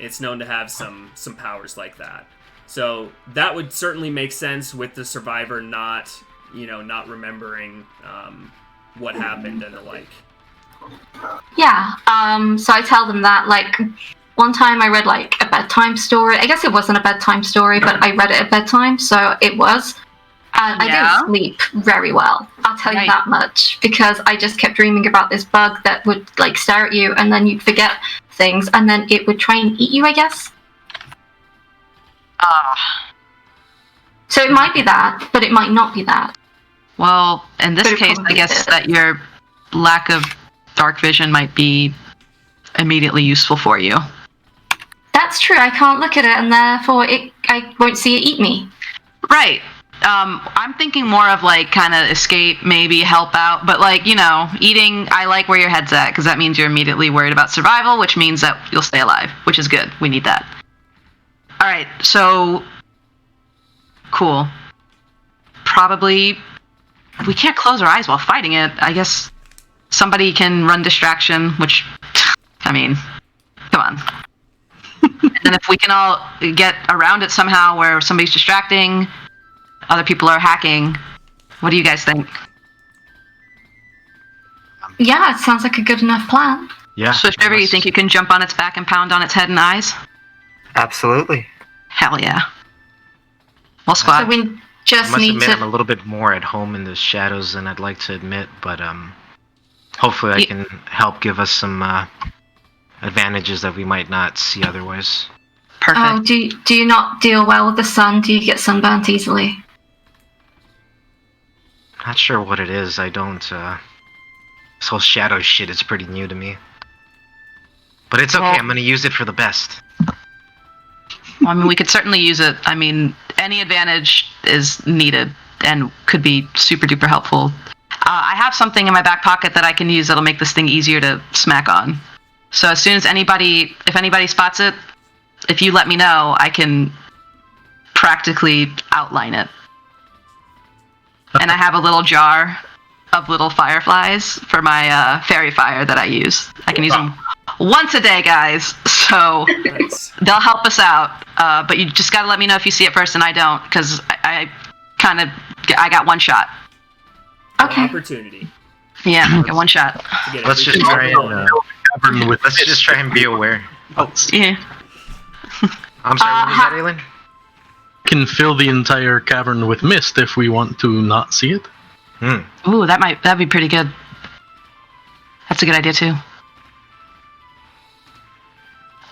It's known to have some powers like that. So that would certainly make sense with the survivor not remembering what happened and the like. Yeah. So I tell them that, like, one time I read, like, about bedtime story. I guess it wasn't a bedtime story, but I read it at bedtime, so it was. And I Yeah? didn't sleep very well. I'll tell you Right. that much, because I just kept dreaming about this bug that would like stare at you, and then you'd forget things, and then it would try and eat you, I guess. So it might be that, but it might not be that. Well, in this But it case, I probably guess is. that your lack of dark vision might be immediately useful for you. That's true. I can't look at it, and therefore I won't see it eat me. Right. I'm thinking more of like kind of escape, maybe help out, but like, you know, eating, I like where your head's at, because that means you're immediately worried about survival, which means that you'll stay alive, which is good. We need that. All right, so cool. Probably we can't close our eyes while fighting it. I guess somebody can run distraction, which, I mean, come on. And if we can all get around it somehow where somebody's distracting, other people are hacking, what do you guys think? Yeah, it sounds like a good enough plan. Yeah. Swift River, you think you can jump on its back and pound on its head and eyes? Absolutely. Hell yeah. Well, So squad. we I just must need admit, I'm a to. little bit more at home in the shadows than I'd like to admit, but hopefully I can help give us some advantages that we might not see otherwise. Perfect. Oh, do you not deal well with the sun? Do you get sunburnt easily? Not sure what it is. I don't. This whole shadow shit is pretty new to me. But it's okay. Well- I'm gonna use it for the best. Well, I mean, we could certainly use it. I mean, any advantage is needed and could be super duper helpful. I have something in my back pocket that I can use that'll make this thing easier to smack on. So as soon as if anybody spots it, if you let me know, I can practically outline it. And I have a little jar of little fireflies for my fairy fire that I use. I can use them once a day, guys. So Nice. they'll help us out. But you just gotta let me know if you see it first and I don't, because I got one shot. Okay. Opportunity Yeah, I got one shot. to get Let's just everything try going. and Cavern with let's just try and be aware. Yeah. I'm sorry. What was that, Aelin? Can fill the entire cavern with mist if we want to not see it. Ooh, that'd be pretty good. That's a good idea too.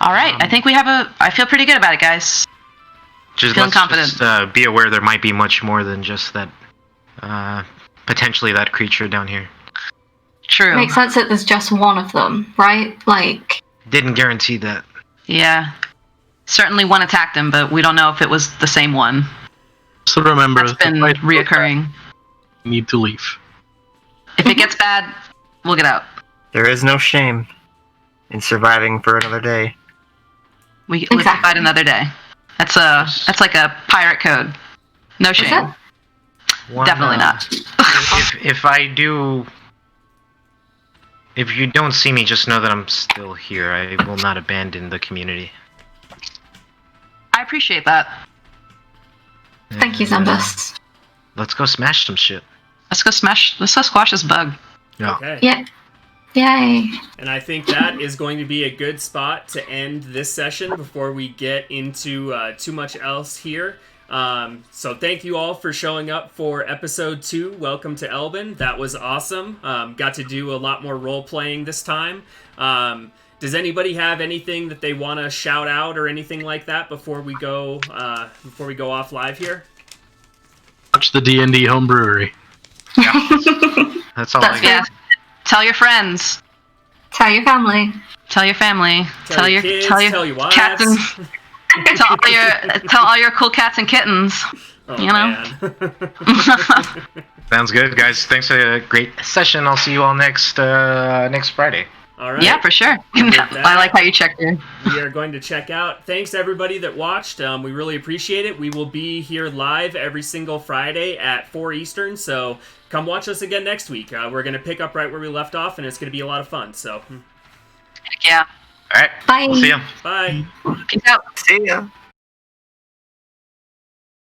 All right, I think I feel pretty good about it, guys. Just Feeling let's confident. just be aware there might be much more than just that. Potentially that creature down here. True. Makes sense that there's just one of them, right? Like, Didn't guarantee that. Yeah. Certainly one attacked him, but we don't know if it was the same one. So remember, That's been the fight goes reoccurring. bad, we need to leave. If it gets bad, we'll get out. There is no shame in surviving for another day. We live to Exactly. fight another day. That's like a pirate code. No is shame. it? One, Definitely not. If you don't see me, just know that I'm still here. I will not abandon the community. I appreciate that. Thank you, And, Zambus. let's go smash some shit. Let's go squash this bug. Yeah. Okay. Yeah. Yay. And I think that is going to be a good spot to end this session before we get into too much else here. So thank you all for showing up for episode 2. Welcome to Elban. That was awesome. Got to do a lot more role playing this time. Does anybody have anything that they want to shout out or anything like that before we go off live here? Watch the DnD Homebrewery. That's all That's I got. Yeah. Tell your friends. Tell your family. Tell your family. Tell your kids, tell your wives. cats and tell all your cool cats and kittens. Oh, You know? man. Sounds good, guys. Thanks for a great session. I'll see you all next Friday. All right. Yeah, for sure. I like how you checked in. We are going to check out. Thanks everybody that watched. We really appreciate it. We will be here live every single Friday at 4 Eastern. So come watch us again next week. We're going to pick up right where we left off, and it's going to be a lot of fun. So Yeah. All right. Bye. We'll see ya. bye. Peace out. See ya.